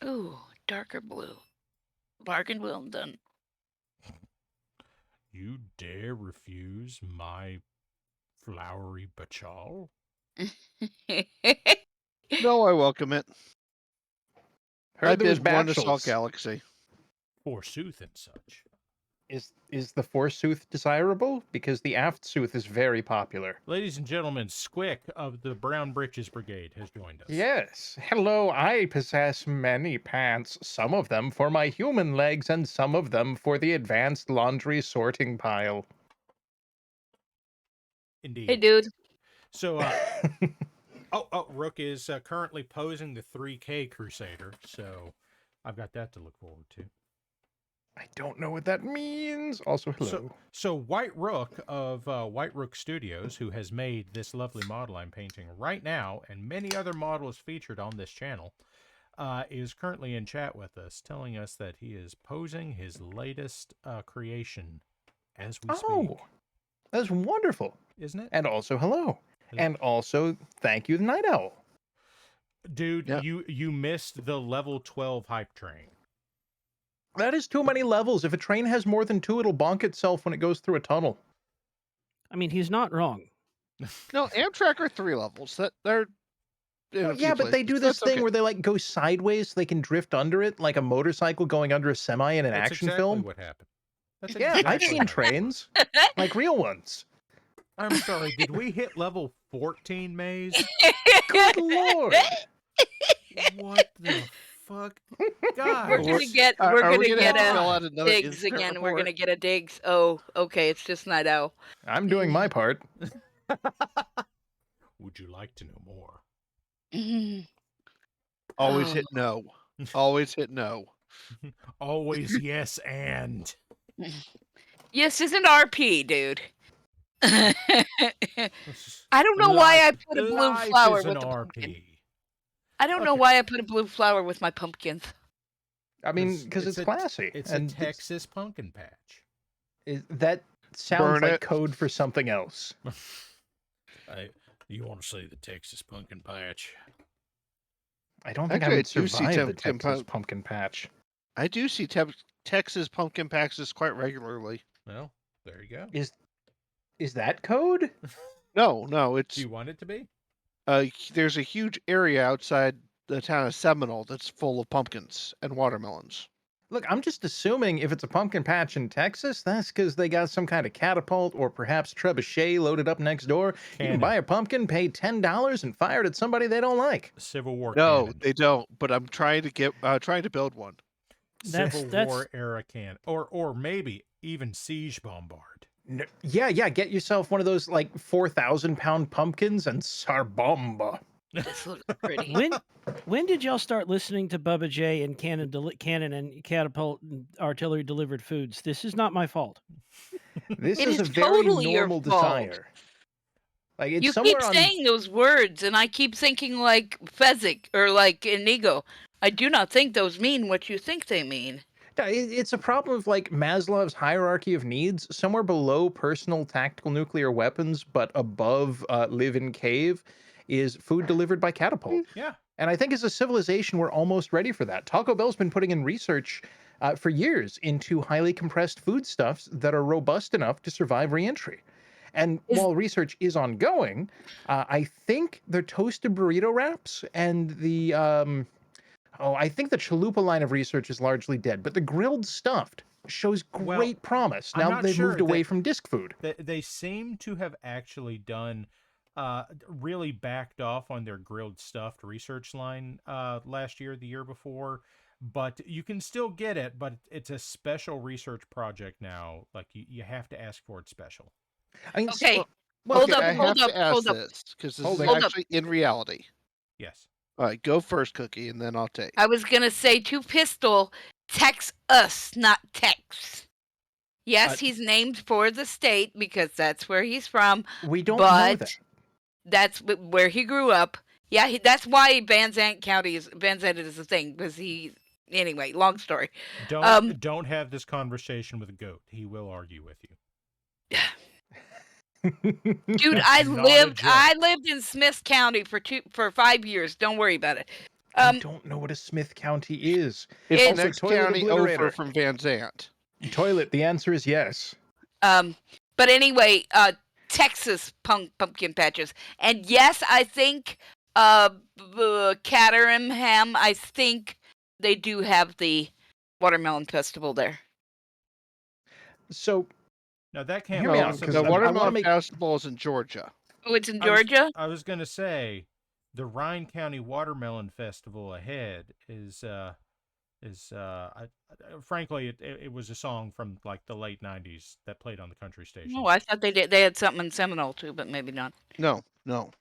Ooh, darker blue. Bargain well done. You dare refuse my flowery bachal? No, I welcome it. Heard there was one bachelors. Assault Galaxy. Forsooth and such. Is the forsooth desirable? Because the aftsooth is very popular. Ladies and gentlemen, Squick of the Brown Britches Brigade has joined us. Yes. Hello, I possess many pants, some of them for my human legs and some of them for the advanced laundry sorting pile. Indeed. Hey, dude. So, Rook is currently posing the 3K Crusader, so I've got that to look forward to. I don't know what that means. Also, hello. So White Rook of White Rook Studios, who has made this lovely model I'm painting right now, and many other models featured on this channel, is currently in chat with us, telling us that he is posing his latest creation as we speak. Oh, that's wonderful. Isn't it? And also, hello. And also, thank you, the Night Owl. Dude, Yep. you missed the level 12 hype train. That is too many levels. If a train has more than 2, it'll bonk itself when it goes through a tunnel. I mean, he's not wrong. No, Amtrak are 3 levels. They're Yeah, but they do this thing where they like go sideways so they can drift under it, like a motorcycle going under a semi in an That's action exactly film. what happened. That's Yeah, exactly I've seen what trains, like real ones. I'm sorry, did we hit level 14, Maze? Good lord! What the fuck? God. We're gonna get Are we gonna have to a fill out another digs incident again. We're report? gonna get a digs. Oh, okay. It's just Night Owl. I'm doing my part. Would you like to know more? Mhm. Always Oh. hit no. Always hit no. Always yes and. Yes, isn't RP, dude. I don't know why I put a blue Life flower is with an the pumpkin. RP. I don't know Okay. why I put a blue flower with my pumpkins. I mean, because it's a- classy. It's and a Texas pumpkin patch. that sounds Burn like it. code for something else. You want to see the Texas pumpkin patch? I don't think I Actually, I would do see survive the Texas pumpkin patch. I do see Texas pumpkin patches quite regularly. Well, there you go. Is that code? No, Do it's you want it to be? there's a huge area outside the town of Seminole that's full of pumpkins and watermelons. Look, I'm just assuming if it's a pumpkin patch in Texas, that's because they got some kind of catapult or perhaps trebuchet loaded up next door. You can Cannon. buy a pumpkin, pay $10, and fire it at somebody they don't like. Civil War No, cannon. they don't. But I'm trying to build one. Civil That's- War era cannon, or maybe even siege bombard. Yeah, get yourself one of those like 4,000-pound pumpkins and sarbomba. This looks pretty. When did y'all start listening to Bubba J and cannon and catapult and artillery delivered foods? This is not my fault. This It is a is very totally your normal fault. desire. Like it's You somewhere keep on. saying those words, and I keep thinking like Fezzik or like Inigo. I do not think those mean what you think they mean. No, it's a problem of like Maslow's hierarchy of needs. Somewhere below personal tactical nuclear weapons, but above live in cave, is food delivered by catapult. Yeah. And I think as a civilization, we're almost ready for that. Taco Bell's been putting in research for years into highly compressed foodstuffs that are robust enough to survive reentry. And while research is ongoing, I think their toasted burrito wraps and the I think the chalupa line of research is largely dead, but the grilled stuffed shows Well, great promise. I'm Now not that they've sure moved away that- from disc food. They seem to have actually done really backed off on their grilled stuffed research line last year, the year before. But you can still get it, but it's a special research project now. Like you have to ask for it special. I mean, Okay, well, hold Okay, up, I hold have up, to ask hold up. this because this Hold is it. Hold up. actually in reality. Yes. All right, go first, Cookie, and then I'll take. I was gonna say to Pistol, Tex us, not Tex. Yes, he's named for the state because that's where he's from, we don't know but that. that's where he grew up. Yeah, that's why Van Zandt is a thing because he. Anyway, long story. Don't have this conversation with a goat. He will argue with you. Dude, That's not a joke. I lived in Smith County for 5 years. Don't worry about it. I don't know what a Smith County is. It's Also, next toilet county obliterator. over from Van Zandt. Toilet. The answer is yes. But anyway, Texas pumpkin patches, and yes, I think Caterham, I think they do have the watermelon festival there. So Now that can't Hear me out, possibly. 'cause The I wanna watermelon make- festival is in Georgia. Oh, it's in Georgia. I was gonna say the Rhine County Watermelon Festival ahead is frankly it was a song from like the late '90s that played on the country station. Oh, I thought they did. They had something in Seminole too, but maybe not. No.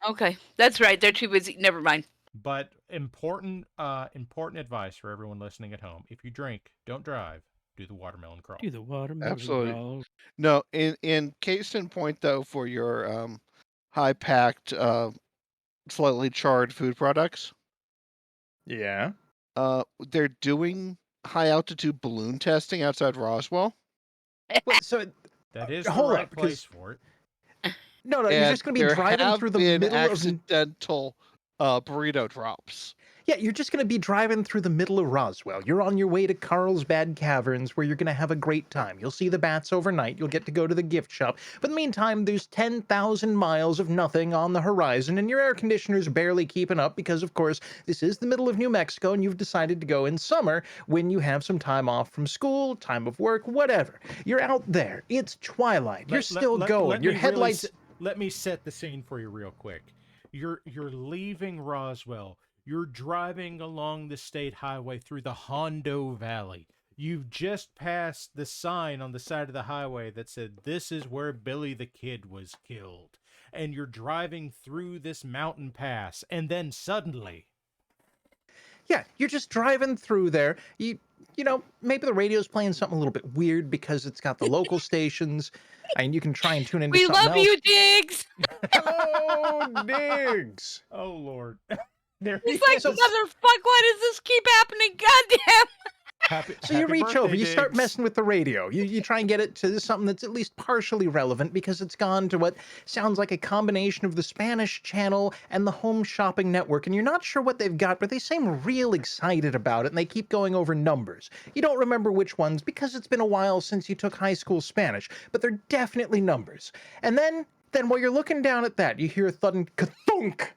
Okay, that's right. They're too busy. Never mind. But important advice for everyone listening at home: if you drink, don't drive. Do the watermelon crawl. Do the watermelon. Absolutely. crawl. No, in case in point though, for your high packed, slightly charred food products, yeah. they're doing high altitude balloon testing outside Roswell. Wait, so That is Hold the up, right because- place for it. no, you're And just going to be there driving have through the been middle of. accidental burrito drops. Yeah, you're just going to be driving through the middle of Roswell. You're on your way to Carlsbad Caverns where you're going to have a great time. You'll see the bats overnight. You'll get to go to the gift shop. But in the meantime, there's 10,000 miles of nothing on the horizon, and your air conditioner's barely keeping up because, of course, this is the middle of New Mexico, and you've decided to go in summer when you have some time off from school, time of work, whatever. You're out there. It's twilight. You're still going. Your headlights. Let me set the scene for you real quick. You're leaving Roswell. You're driving along the state highway through the Hondo Valley. You've just passed the sign on the side of the highway that said, "This is where Billy the Kid was killed." And you're driving through this mountain pass, and then suddenly... Yeah, you're just driving through there. You know, maybe the radio's playing something a little bit weird because it's got the local stations, and you can try and tune into We something love else. you, Diggs. Hello, Diggs. Oh, Lord. He's like, motherfucker, why does this keep happening? Goddamn. So you reach over, you start messing with the radio. You try and get it to something that's at least partially relevant because it's gone to what sounds like a combination of the Spanish channel and the Home Shopping Network. And you're not sure what they've got, but they seem real excited about it and they keep going over numbers. You don't remember which ones because it's been a while since you took high school Spanish, but they're definitely numbers. And then while you're looking down at that, you hear a thud and ka-thunk,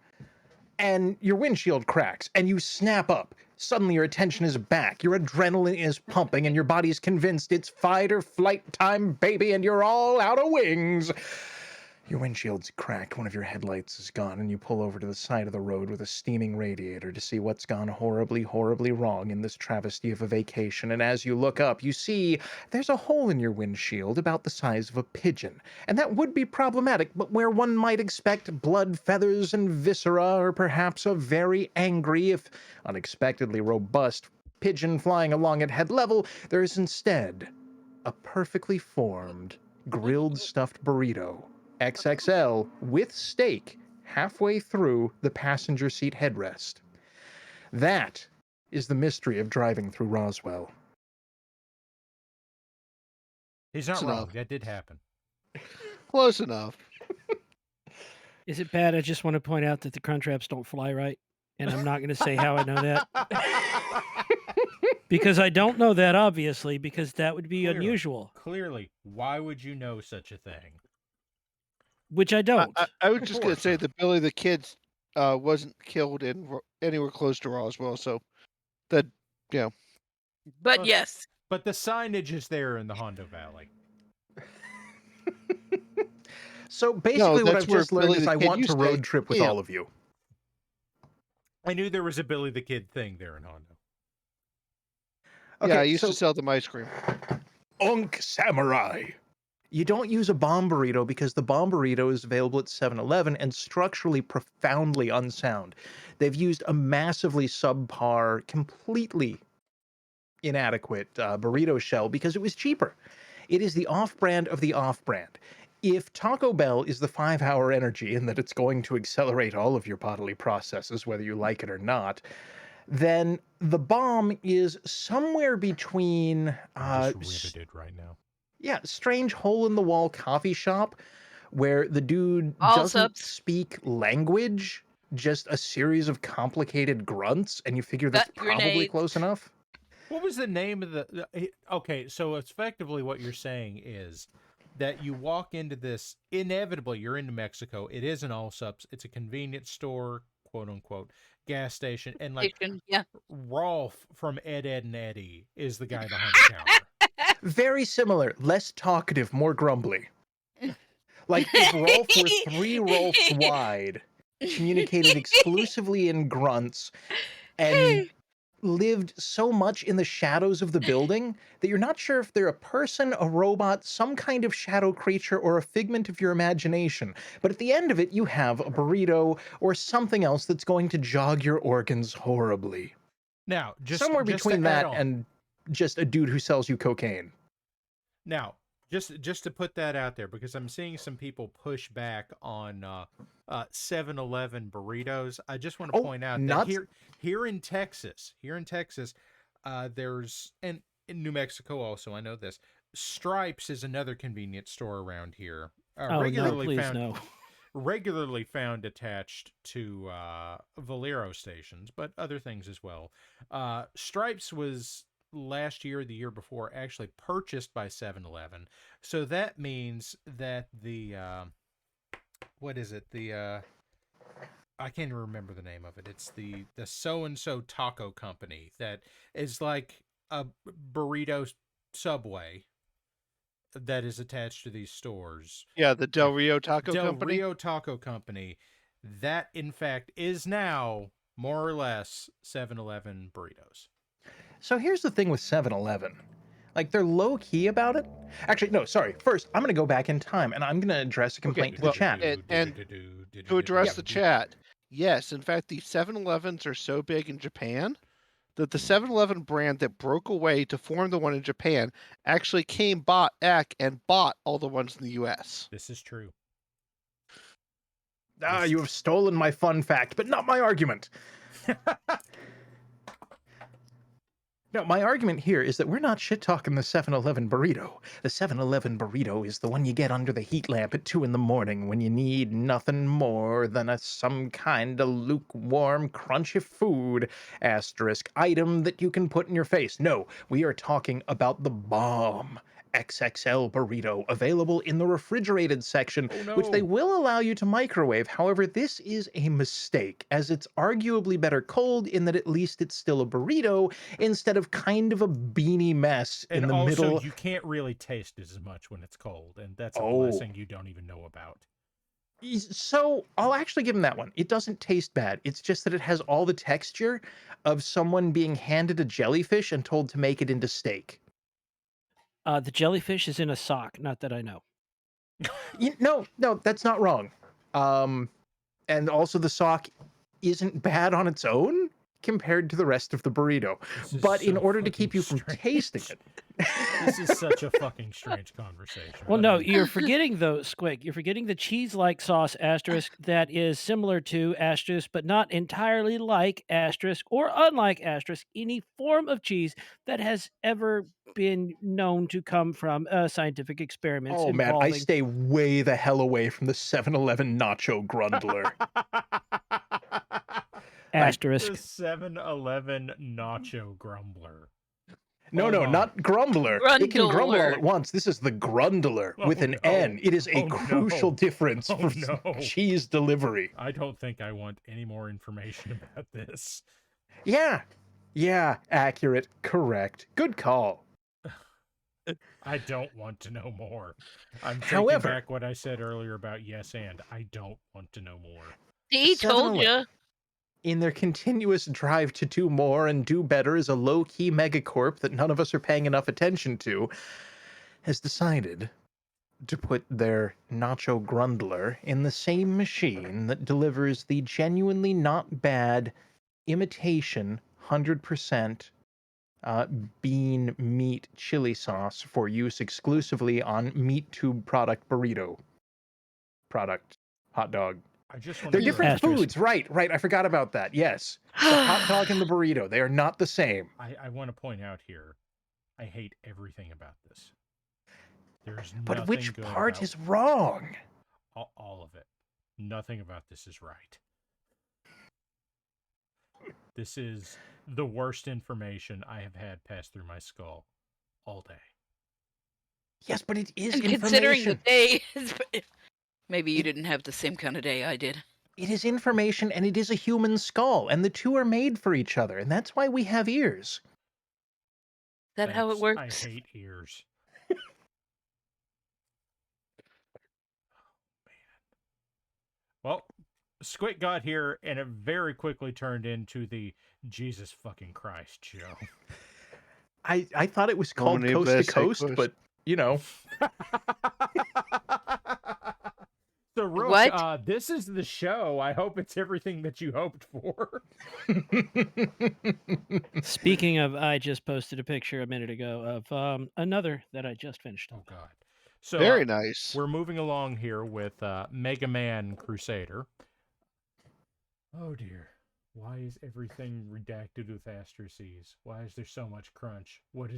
and your windshield cracks and you snap up. Suddenly your attention is back, your adrenaline is pumping, and your body's convinced it's fight or flight time, baby, and you're all out of wings. Your windshield's cracked, one of your headlights is gone, and you pull over to the side of the road with a steaming radiator to see what's gone horribly, horribly wrong in this travesty of a vacation. And as you look up, you see there's a hole in your windshield about the size of a pigeon. And that would be problematic, but where one might expect blood, feathers, and viscera, or perhaps a very angry, if unexpectedly robust, pigeon flying along at head level, there is instead a perfectly formed, grilled stuffed burrito. XXL with steak halfway through the passenger seat headrest. That is the mystery of driving through Roswell. He's not wrong. That did happen. Close enough. Is it bad? I just want to point out that the Crunchwraps don't fly right, and I'm not going to say how I know that. Because I don't know that, obviously, because that would be unusual. Clearly. Why would you know such a thing? Which I don't. I was just going to say that Billy the Kid wasn't killed anywhere close to Roswell, so that, But yes. But the signage is there in the Hondo Valley. So basically what I've just learned is I want to road trip with all of you. I knew there was a Billy the Kid thing there in Hondo. Okay, yeah, I used to sell them ice cream. Unk Samurai. You don't use a bomb burrito because the bomb burrito is available at 7-Eleven and structurally profoundly unsound. They've used a massively subpar, completely inadequate burrito shell because it was cheaper. It is the off-brand of the off-brand. If Taco Bell is the 5-hour energy in that it's going to accelerate all of your bodily processes, whether you like it or not, then the bomb is somewhere between... I'm just riveted right now. Yeah, strange hole-in-the-wall coffee shop where the dude doesn't speak language, just a series of complicated grunts, and you figure that's probably close enough. What was the name of the... Okay, so effectively what you're saying is that you walk into this, inevitably you're into Mexico, it is an Allsups, it's a convenience store, quote-unquote, gas station, and like Rolf from Ed, Edd and Eddy is the guy behind the counter. Very similar, less talkative, more grumbly. Like if Rolf were 3 Rolfs wide, communicated exclusively in grunts, and lived so much in the shadows of the building that you're not sure if they're a person, a robot, some kind of shadow creature, or a figment of your imagination. But at the end of it, you have a burrito or something else that's going to jog your organs horribly. Now, somewhere between that and just a dude who sells you cocaine. Now, just to put that out there, because I'm seeing some people push back on 7-Eleven burritos. I just want to point out that here in Texas, there's, and in New Mexico also, I know this, Stripes is another convenience store around here. Regularly found attached to Valero stations, but other things as well. Stripes was last year or the year before actually purchased by 7-Eleven. So that means that the what is it? The I can't even remember the name of it. It's the so-and-so taco company that is like a burrito Subway that is attached to these stores. Yeah, the Del Rio Taco Company. Del Rio Taco Company. That, in fact, is now more or less 7-Eleven burritos. So here's the thing with 7-Eleven. Like, they're low-key about it. Actually, no, sorry. First, I'm going to go back in time, and I'm going to address a complaint to the chat. And to address the chat, yes, in fact, the 7-Elevens are so big in Japan that the 7-Eleven brand that broke away to form the one in Japan actually came back and bought all the ones in the U.S. This is true. You have stolen my fun fact, but not my argument. No, my argument here is that we're not shit-talking the 7-Eleven burrito. The 7-Eleven burrito is the one you get under the heat lamp at 2 in the morning when you need nothing more than some kind of lukewarm, crunchy food, asterisk, item that you can put in your face. No, we are talking about the bomb XXL burrito, available in the refrigerated section, Oh which they no! will allow you to microwave. However, this is a mistake, as it's arguably better cold in that at least it's still a burrito instead of kind of a beanie mess And in the also, middle. you can't really taste it as much when it's cold, and that's a Oh, blessing you don't even know about. so I'll actually give him that one. It doesn't taste bad. It's just that it has all the texture of someone being handed a jellyfish and told to make it into steak. The jellyfish is in a sock. Not that I know. No, that's not wrong. And also the sock isn't bad on its own compared to the rest of the burrito. This is But in so order to fucking keep you from strange. tasting it, This is such a fucking strange conversation. Well, but no, I'm- you're forgetting though, Squig. You're forgetting the cheese-like sauce asterisk that is similar to asterisk, but not entirely like asterisk or unlike asterisk any form of cheese that has ever been known to come from scientific experiments oh man, I involving stay way the hell away from the 7-Eleven nacho grundler. asterisk. The 7-Eleven nacho grumbler. No, Oh no, my. not grumbler. It can grumble all Grundler. at once. This is the grundler with Oh, an no. N. It is a Oh, no. crucial difference Oh, for no. cheese delivery. I don't think I want any more information about this. Yeah, accurate, correct. Good call. I don't want to know more. I'm taking However- back what I said earlier about yes and. I don't want to know more. See, told 7-Eleven. you. In their continuous drive to do more and do better as a low-key megacorp that none of us are paying enough attention to, has decided to put their nacho grundler in the same machine that delivers the genuinely not bad imitation 100% bean meat chili sauce for use exclusively on meat tube product hot dog. I just want They're to different Asterisk. foods, right? I forgot about that. Yes, the hot dog and the burrito, they are not the same. I want to point out here, I hate everything about this. There's But nothing which good part about is wrong? all of it. Nothing about this is right. This is the worst information I have had pass through my skull all day. Yes, but it is And considering the information. day, maybe you didn't have the same kind of day I did. It is information, and it is a human skull, and the two are made for each other, and that's why we have ears. Is that how it That's- works? I hate ears. Well, Squid got here, and it very quickly turned into the Jesus fucking Christ show. I thought it was called Only Coast to blessed Coast, coast. but you know. So, Rook, What? this is the show. I hope it's everything that you hoped for. Speaking of, I just posted a picture a minute ago of another that I just finished. Oh, God. So, Very nice. we're moving along here with Mega Man Crusader. Oh, dear. Why is everything redacted with asterisks? Why is there so much crunch? What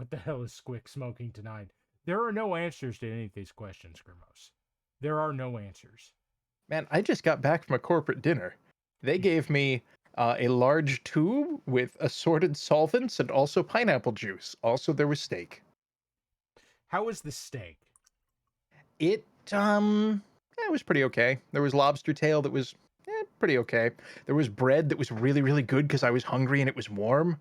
the hell is Squick smoking tonight? There are no answers to any of these questions, Grimos. There are no answers. Man, I just got back from a corporate dinner. They gave me a large tube with assorted solvents and also pineapple juice. Also, there was steak. How is the steak? It was pretty okay. There was lobster tail that was pretty okay. There was bread that was really, really good because I was hungry and it was warm.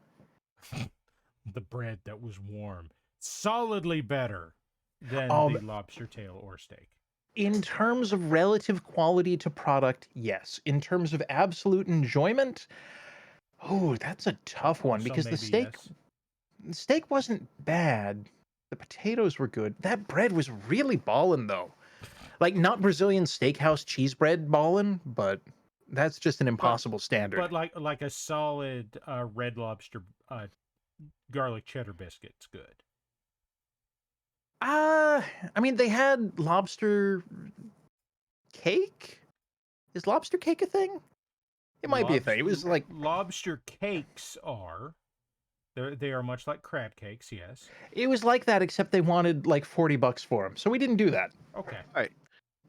The bread that was warm. Solidly better than the lobster tail or steak. In terms of relative quality to product, yes. In terms of absolute enjoyment, oh, that's a tough one So because the maybe steak wasn't bad. The potatoes were good. That bread was really ballin' though. Like not Brazilian steakhouse cheese bread ballin', but that's just an impossible standard. But like a solid Red Lobster garlic cheddar biscuit's good. I mean, they had lobster cake. Is lobster cake a thing? It might be a thing. It was like lobster cakes are. They are much like crab cakes, yes. it was like that, except they wanted like $40 for them, so we didn't do that. Okay.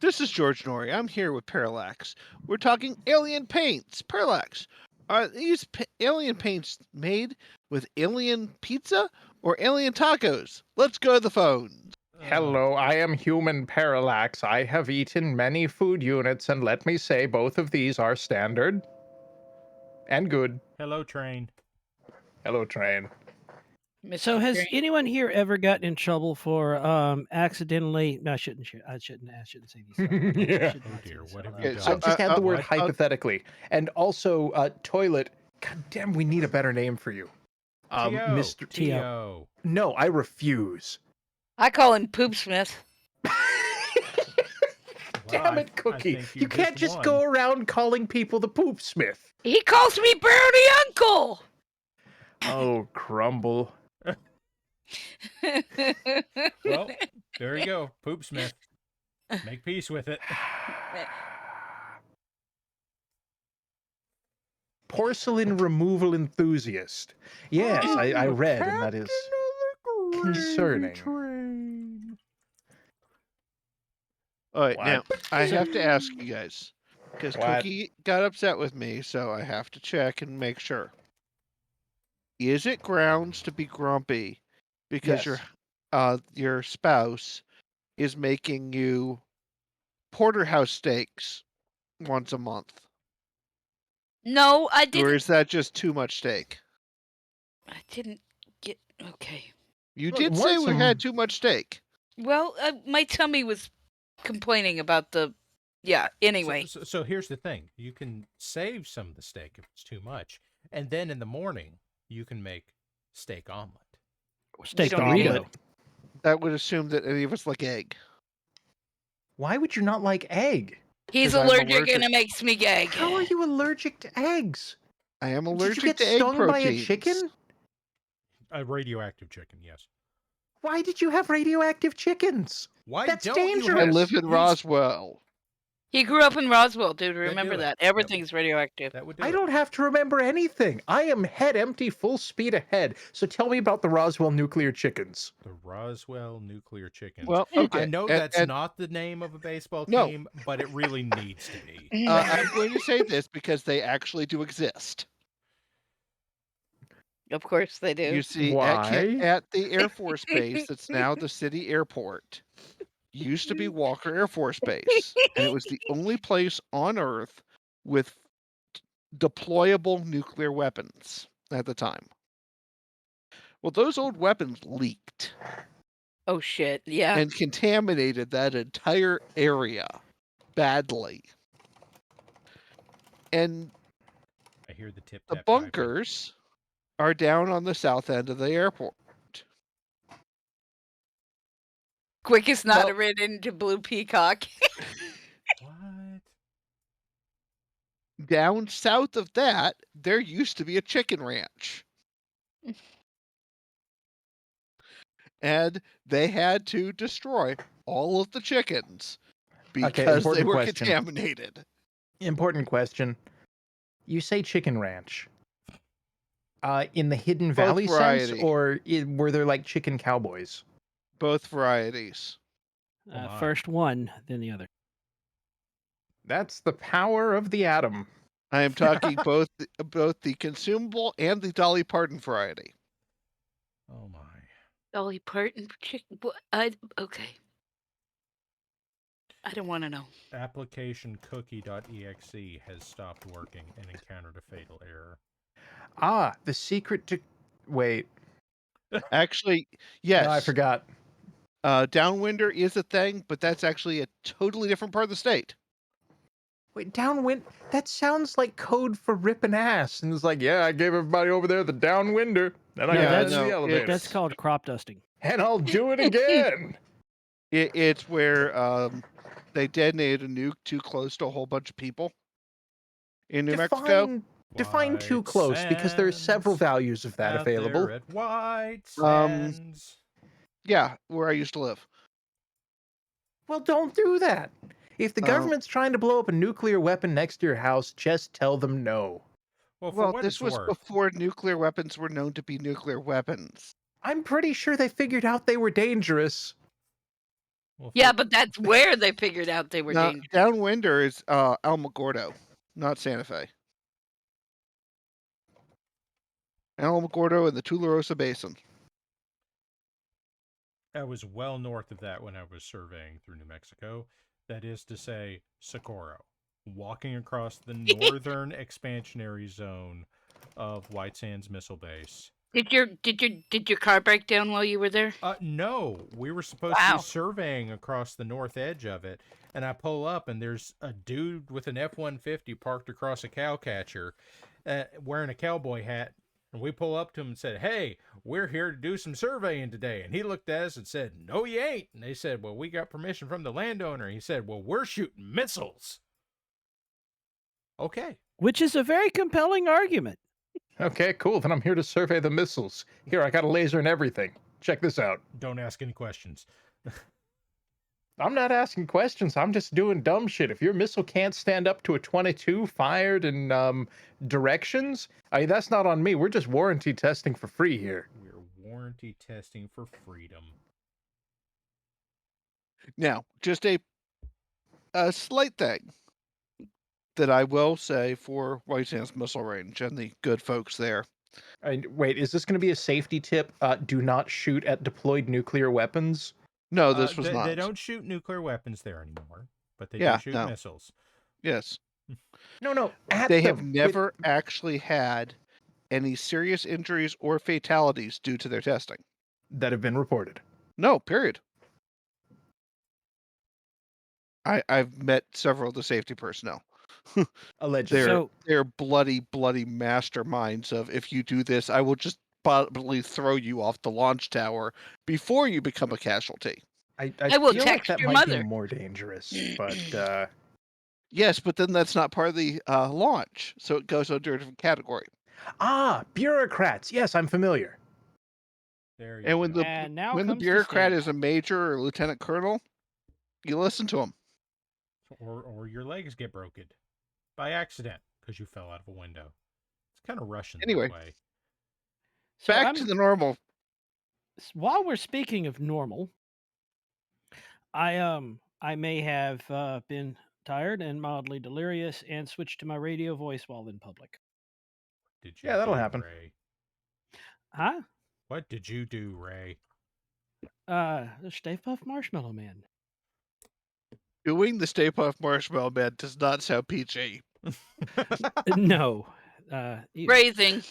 This is George Norrie. I'm here with Parallax. We're talking alien paints. Parallax, are these alien paints made with alien pizza or alien tacos? Let's go to the phones. Hello, I am Human Parallax. I have eaten many food units, and let me say, both of these are standard and good. Hello, train. Hello, train. So has Green. anyone here ever gotten in trouble for accidentally? No, I shouldn't say these. Yeah. Oh dear, what have Okay, you so done? I just had the word what? hypothetically, and also toilet. God damn, we need a better name for you, T.O. Mr. T.O. No, I refuse. I call him Poopsmith. Damn it, Cookie! think You can't just go around calling people the Poopsmith. He calls me Brownie Uncle. Oh, crumble. Well, there you go. Poopsmith. Make peace with it. Porcelain removal enthusiast. Yes, I read, and that is concerning. All right, What? now I have to ask you guys because What? Cookie got upset with me, so I have to check and make sure. Is it grounds to be grumpy because Yes. your spouse is making you porterhouse steaks once a month, No, I or didn't. is that just too much steak? I didn't get. Okay. You Look, did say once we a had m- too much steak. Well, my tummy was complaining about the. Yeah. Anyway. So here's the thing. You can save some of the steak if it's too much. And then in the morning, you can make steak omelet. Steak don't burrito. do it. That would assume that any of us like egg. Why would you not like egg? He's 'Cause I'm allergic, allergic. and it makes me gag. How are you allergic to eggs? I am Did allergic you get to egg stung by a proteins. chicken? A radioactive chicken, yes. Why did you have radioactive chickens? Why That's don't you dangerous. I have live in these- Roswell. He grew up in Roswell, dude. do Remember it. that. Everything's radioactive. That would do I it. don't have to remember anything. I am head empty, full speed ahead. So tell me about the Roswell nuclear chickens. The Roswell nuclear chickens. Well, okay. I know and- that's and, not the name of a baseball No. team, but it really needs to be. I'm going to say this because they actually do exist. Of course they do. You see, Why? at the Air Force Base that's now the city airport, used to be Walker Air Force Base, and it was the only place on Earth with deployable nuclear weapons at the time. Well, those old weapons leaked Oh shit. Yeah. and contaminated that entire area badly. And I hear the tip. the bunkers are down on the south end of the airport. Quickest not Well- rid into Blue Peacock. What? Down south of that, there used to be a chicken ranch. And they had to destroy all of the chickens because they important were question. contaminated. Important question. You say chicken ranch. In the Hidden Both Valley sense, variety. or were there like chicken cowboys? Both varieties. Oh my. First one, then the other. That's the power of the atom. I am talking both the consumable and the Dolly Parton variety. Oh my. Dolly Parton chicken. Okay. I don't want to know. Application cookie.exe has stopped working and encountered a fatal error. Ah, the secret to... Wait. Actually, yes. No, I forgot. Downwinder is a thing, but that's actually a totally different part of the state. Wait, downwind? That sounds like code for ripping ass. And it's like, yeah, I gave everybody over there the downwinder. Then I Yeah, got that's- into the no, elevator. That's called crop dusting. And I'll do it again. It's where they detonated a nuke too close to a whole bunch of people in New Mexico. Define too White close, because there are several Sands, values of that out available. there at White Um, Sands. Yeah, where I used to live. Well, don't do that. If the government's trying to blow up a nuclear weapon next to your house, just tell them no. Well, for Well, what this it's was worth, before nuclear weapons were known to be nuclear weapons. I'm pretty sure they figured out they were dangerous. well, Yeah, for- but that's where they figured out they were Now, dangerous. downwinder is Alamogordo, not Santa Fe. Alamogordo in the Tularosa Basin. I was well north of that when I was surveying through New Mexico. That is to say, Socorro, walking across the northern expansionary zone of White Sands Missile Base. Did your car break down while you were there? No, we were supposed to Wow. be surveying across the north edge of it, and I pull up, and there's a dude with an F-150 parked across a cow catcher, wearing a cowboy hat. And we pull up to him and said, "Hey, we're here to do some surveying today." And he looked at us and said, "No, you ain't." And they said, "Well, we got permission from the landowner." He said, "Well, we're shooting missiles." Okay. Which is a very compelling argument. Okay, cool. Then I'm here to survey the missiles. Here, I got a laser and everything. Check this out. Don't ask any questions. I'm not asking questions. I'm just doing dumb shit. If your missile can't stand up to a 22 fired in directions, that's not on me. We're just warranty testing for free here. We're warranty testing for freedom. Now, just a slight thing that I will say for White Sands Missile Range and the good folks there. Wait, is this going to be a safety tip? Do not shoot at deployed nuclear weapons. No, this was they, not. They don't shoot nuclear weapons there anymore, but they Yeah, do shoot no. missiles. Yes. No. They have never actually had any serious injuries or fatalities due to their testing. That have been reported. No, period. I've met several of the safety personnel. Allegedly. They're bloody masterminds of, if you do this, I will just probably throw you off the launch tower before you become a casualty. I will feel like text that your might mother. be more dangerous, but Yes, but then that's not part of the launch, so it goes under a different category. Bureaucrats. Yes, I'm familiar. There you And when go. the bureaucrat is a major or lieutenant colonel, you listen to him. Or your legs get broken by accident because you fell out of a window. It's kind of Russian Anyway. that way. So Back to the normal. While we're speaking of normal, I may have been tired and mildly delirious and switched to my radio voice while in public. Did you Yeah, that'll do, happen. Ray? Huh? What did you do, Ray? The Stay Puft Marshmallow Man. Doing the Stay Puft Marshmallow Man does not sound PG. No. Phrasing.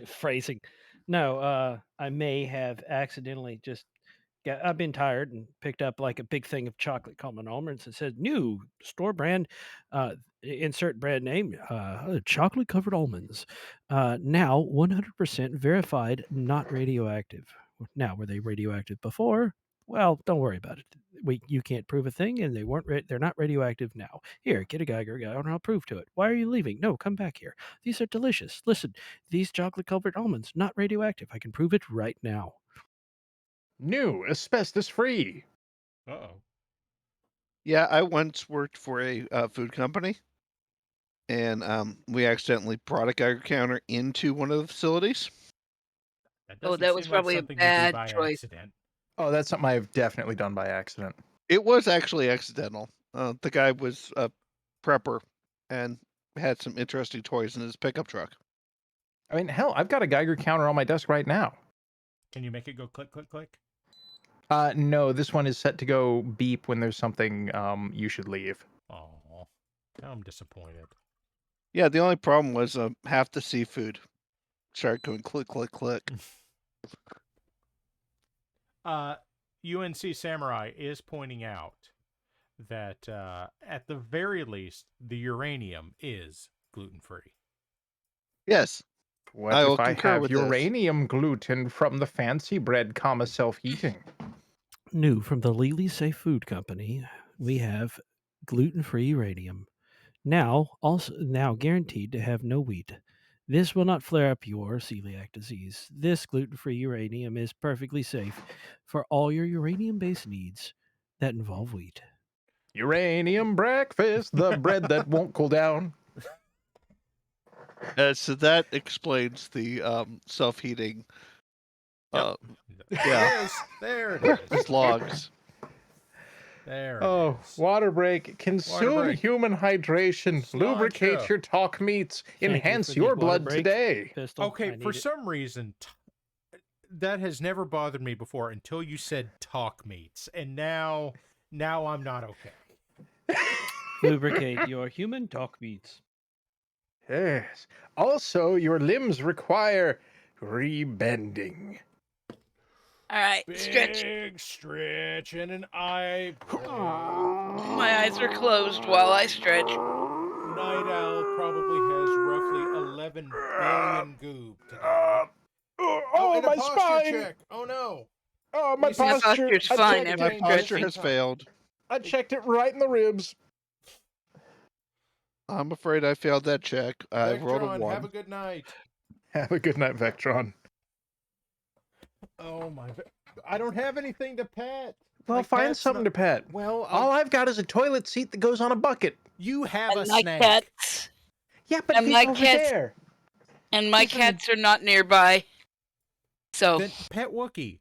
Phrasing. No, I may have accidentally I've been tired and picked up like a big thing of chocolate caramel almonds and said new store brand, insert brand name, chocolate covered almonds. Now 100% verified, not radioactive. Now, were they radioactive before? Well, don't worry about it. You can't prove a thing, and they're not radioactive now. Here, get a Geiger guy, and I'll prove to it. Why are you leaving? No, come back here. These are delicious. Listen, these chocolate covered almonds, not radioactive. I can prove it right now. New, asbestos free. Uh-oh. Yeah, I once worked for a food company, and we accidentally brought a Geiger counter into one of the facilities. That was probably a bad choice. Accident. Oh, that's something I've definitely done by accident. It was actually accidental. The guy was a prepper and had some interesting toys in his pickup truck. I mean, hell, I've got a Geiger counter on my desk right now. Can you make it go click, click, click? No, this one is set to go beep when there's something you should leave. Oh, now I'm disappointed. Yeah, the only problem was half the seafood started going click, click, click. UNC Samurai is pointing out that at the very least, the uranium is gluten-free. Yes. What I will if I concur have with this. uranium gluten from the fancy bread, self-heating? New from the Lely Safe Food Company, we have gluten-free uranium. Now guaranteed to have no wheat. This will not flare up your celiac disease. This gluten-free uranium is perfectly safe for all your uranium-based needs that involve wheat. Uranium breakfast, the bread that won't cool down. So that explains the self-heating. Yep. Yeah, There it is. logs. There it Oh, is. water break. Consume break. human hydration. Cilantro. Lubricate your talk meats. Thank you Enhance for the your water blood break, today. Pistol. I Okay, need for it. some reason, that has never bothered me before until you said talk meats, and now I'm not okay. Lubricate your human talk meats. Yes. Also, your limbs require rebending. All right, stretch. Big stretch and an eye. My eyes are closed while I stretch. Night Owl probably has roughly 11 billion goob today. Oh, and a my posture spine! check. Oh no. Oh, my You see, my posture! posture's I fine checked- after My posture stretching. has failed. I checked it right in the ribs. I'm afraid I failed that check. I rolled a Vectron, 1. have a good night. Have a good night, Vectron. Oh my. I don't have anything to pet. Well, My find cat's something not- to pet. Well, All I've got is a toilet seat that goes on a bucket. you have a And my snake. cats. Yeah, but And he's my over cats- there. And my Listen. cats are not nearby. So Then pet Wookiee.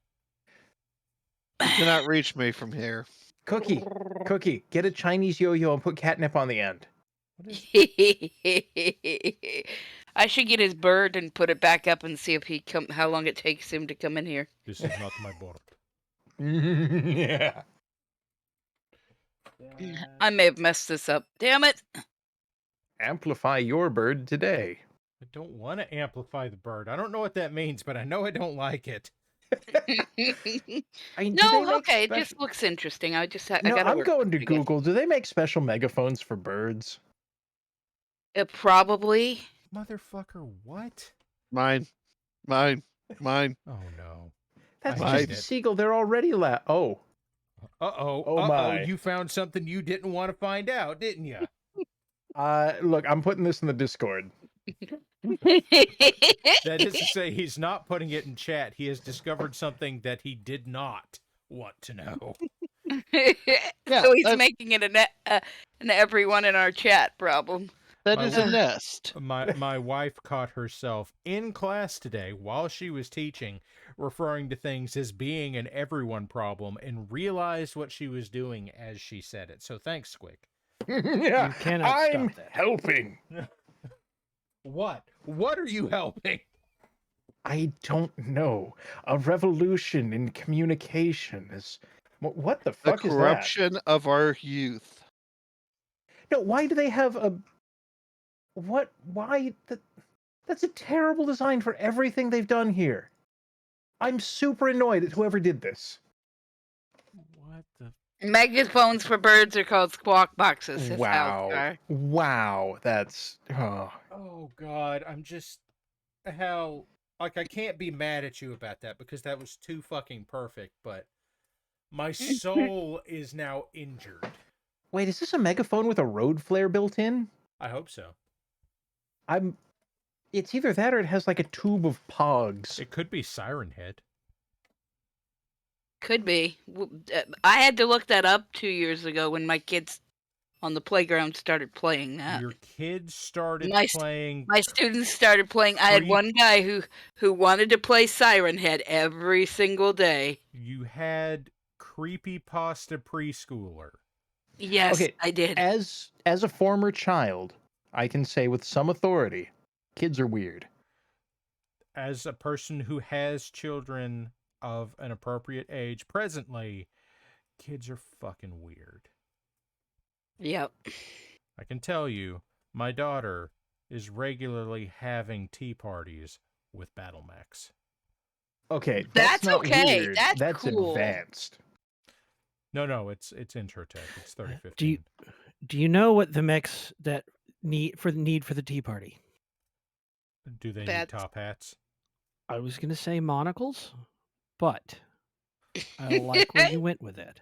You cannot reach me from here. Cookie, get a Chinese yo-yo and put catnip on the end. I should get his bird and put it back up and see if he how long it takes him to come in here. This is not my bird. Yeah. I may have messed this up. Damn it. Amplify your bird today. I don't want to amplify the bird. I don't know what that means, but I know I don't like it. I mean, do they No, make okay, it special- just looks interesting. I just I No, gotta I'm work going with to it again. Google. Do they make special megaphones for birds? Probably. Motherfucker, what? Mine. Oh no. That's I just hate a it. seagull. They're already Oh. Uh-oh. Oh, uh-oh. my. You found something you didn't want to find out, didn't you? Look, I'm putting this in the Discord. That is to say, he's not putting it in chat. He has discovered something that he did not want to know. Yeah, So he's that's- making it an everyone in our chat problem. That My is a wife- nest. My wife caught herself in class today while she was teaching, referring to things as being an everyone problem, and realized what she was doing as she said it. So thanks, Squick. Yeah, You cannot I'm stop that. helping. What? What are you helping? I don't know. A revolution in communication is. What the The fuck is that? corruption of our youth. No, why do they have a. What? Why? That's a terrible design for everything they've done here. I'm super annoyed at whoever did this. What the? Megaphones for birds are called squawk boxes. That's how they Wow. are. Wow. That's. Oh. Oh God, I'm just how like I can't be mad at you about that because that was too fucking perfect, but my soul is now injured. Wait, is this a megaphone with a road flare built in? I hope so. It's either that or it has like a tube of pogs. It could be Siren Head. Could be. I had to look that up 2 years ago when my kids on the playground started playing that. Your kids started My playing. My students started playing. I had Creep. one guy who wanted to play Siren Head every single day. You had creepypasta preschooler. Yes, Okay, I did. As a former child, I can say with some authority, kids are weird. As a person who has children of an appropriate age presently, kids are fucking weird. Yep. I can tell you, my daughter is regularly having tea parties with battle mechs. Okay, That's not okay, weird. that's cool. Advanced. No, it's intro tech. It's 3015. Do you know what the mechs that need for the tea party? Do they need That's- top hats? I was gonna say monocles, but I like where you went with it.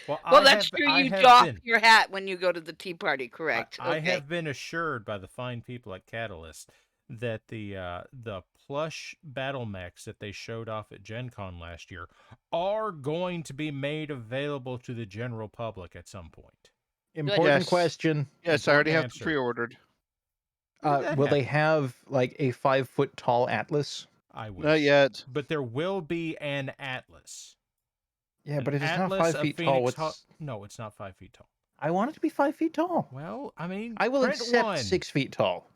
Well, Well, that's true. I You have doff been- your hat when you go to the tea party, correct? I Okay. have been assured by the fine people at Catalyst that the plush battle mechs that they showed off at Gen Con last year are going to be made available to the general public at some point. Important Yes. question. Yes, I already have answer. them pre-ordered. Where did that Will they happen? have like a 5-foot tall Atlas? I wish. Not yet. But there will be an Atlas. Yeah, An but it is not Atlas 5 of feet tall. Phoenix What's... Ho- No, it's not 5 feet tall. I want it to be 5 feet tall. Well, I mean, I will print accept one. 6 feet tall.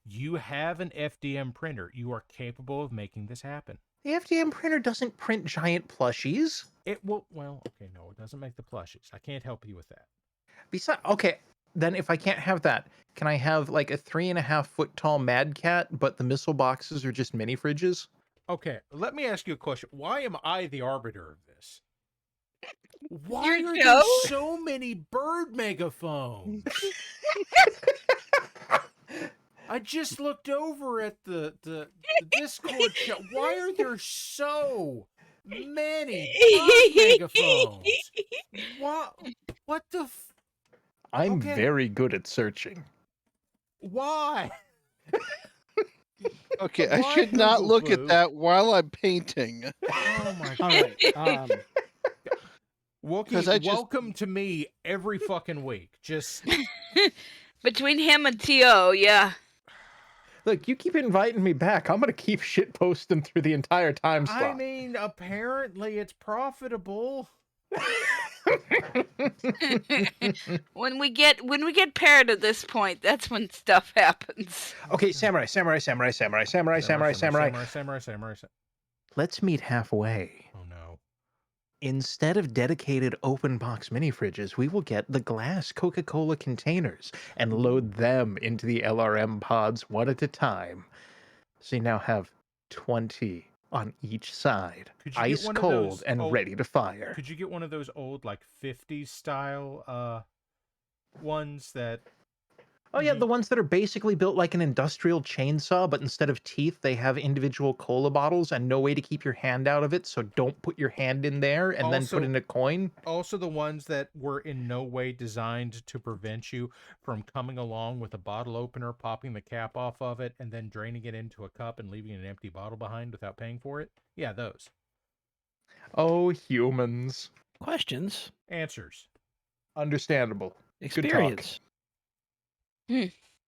You have an FDM printer. You are capable of making this happen. The FDM printer doesn't print giant plushies. It will. Well, okay, no, it doesn't make the plushies. I can't help you with that. Besides, okay, then if I can't have that, can I have like a 3.5 foot tall Mad Cat, but the missile boxes are just mini fridges? Okay, let me ask you a question. Why am I the arbiter of this? Why You're are Joe? there so many bird megaphones? I just looked over at the Discord chat. Why are there so many bird megaphones? What the I'm Okay. very good at searching. why? Okay, I Why should not Google look Boo? at that while I'm painting. Oh my All god. right. Wookiee, I just- welcome to me every fucking week. Just Between him and T.O., yeah. Look, you keep inviting me back. I'm gonna keep shit posting through the entire time slot. I mean, apparently it's profitable. When we get paired at this point, that's when stuff happens. Okay, samurai. Samurai. Let's meet halfway. Oh no. Instead of dedicated open box mini fridges, we will get the glass Coca-Cola containers and load them into the LRM pods one at a time. So you now have 20 on each side, Could you get ice one of cold those and old- ready to fire. Could you get one of those old like 50s style ones that Oh yeah, Mhm. the ones that are basically built like an industrial chainsaw, but instead of teeth, they have individual cola bottles and no way to keep your hand out of it, so don't put your hand in there and then put Also- in a coin. also the ones that were in no way designed to prevent you from coming along with a bottle opener, popping the cap off of it, and then draining it into a cup and leaving an empty bottle behind without paying for it? Yeah, those. Oh, humans. Questions, Answers. Understandable. experience.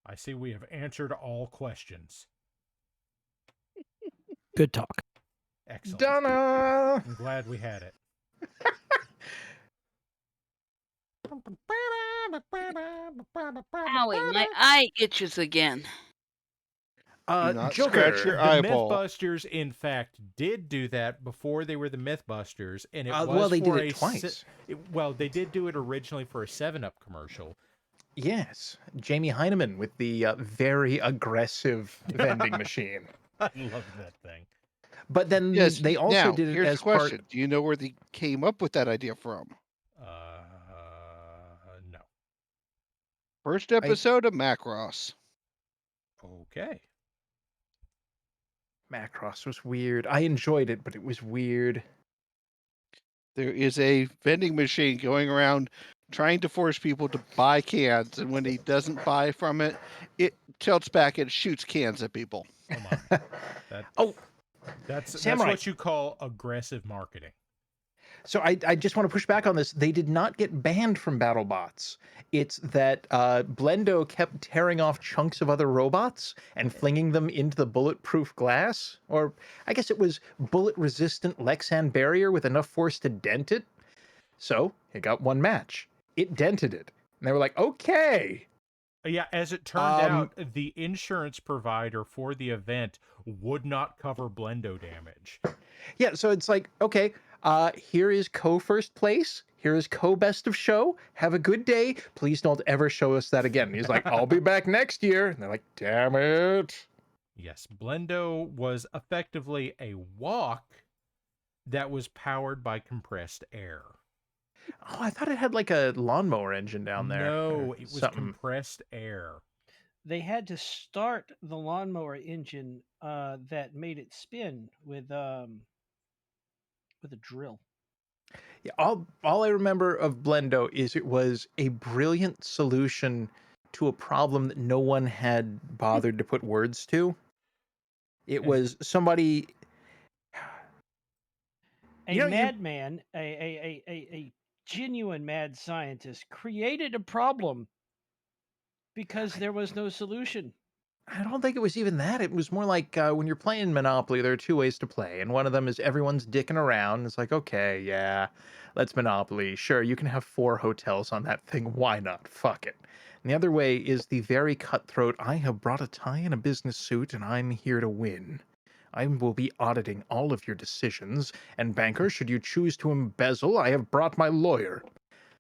I see we have answered all questions. Good talk. Excellent. Donna! I'm glad we had it. Owie, my eye itches again. Do not Joker. scratch your The eyeball. Mythbusters, in fact, did do that before they were the Mythbusters, and it was well, they for did it a twice. they did do it originally for a 7-Up commercial. Yes, Jamie Heineman with the very aggressive vending machine. I love that thing. But then Yes. they also now, did it here's as the question: part. do you know where they came up with that idea from? No. First episode of Macross. Okay. Macross was weird. I enjoyed it, but it was weird. There is a vending machine going around trying to force people to buy cans, and when he doesn't buy from it, it tilts back and shoots cans at people. Oh my. Oh, That's Samurai. what you call aggressive marketing. So I just want to push back on this. They did not get banned from BattleBots. It's that Blendo kept tearing off chunks of other robots and flinging them into the bulletproof glass. Or I guess it was bullet-resistant Lexan barrier with enough force to dent it. So it got one match. It dented it. And they were like, okay. Yeah, as it turned out, the insurance provider for the event would not cover Blendo damage. Yeah, so it's like, okay, here is co-first place. Here is co-best of show. Have a good day. Please don't ever show us that again. And he's like, I'll be back next year. And they're like, damn it. Yes, Blendo was effectively a walk that was powered by compressed air. Oh, I thought it had like a lawnmower engine down there. No, or it was something. compressed air. They had to start the lawnmower engine that made it spin with a drill. Yeah, all I remember of Blendo is it was a brilliant solution to a problem that no one had bothered to put words to. It was somebody. A You know, you- madman, a genuine mad scientist, created a problem because there was no solution. I don't think it was even that. It was more like when you're playing Monopoly, there are two ways to play, and one of them is everyone's dicking around. It's like, okay, yeah, let's Monopoly. Sure, you can have 4 hotels on that thing. Why not? Fuck it. And the other way is the very cutthroat. I have brought a tie and a business suit, and I'm here to win. I will be auditing all of your decisions. And banker, should you choose to embezzle, I have brought my lawyer.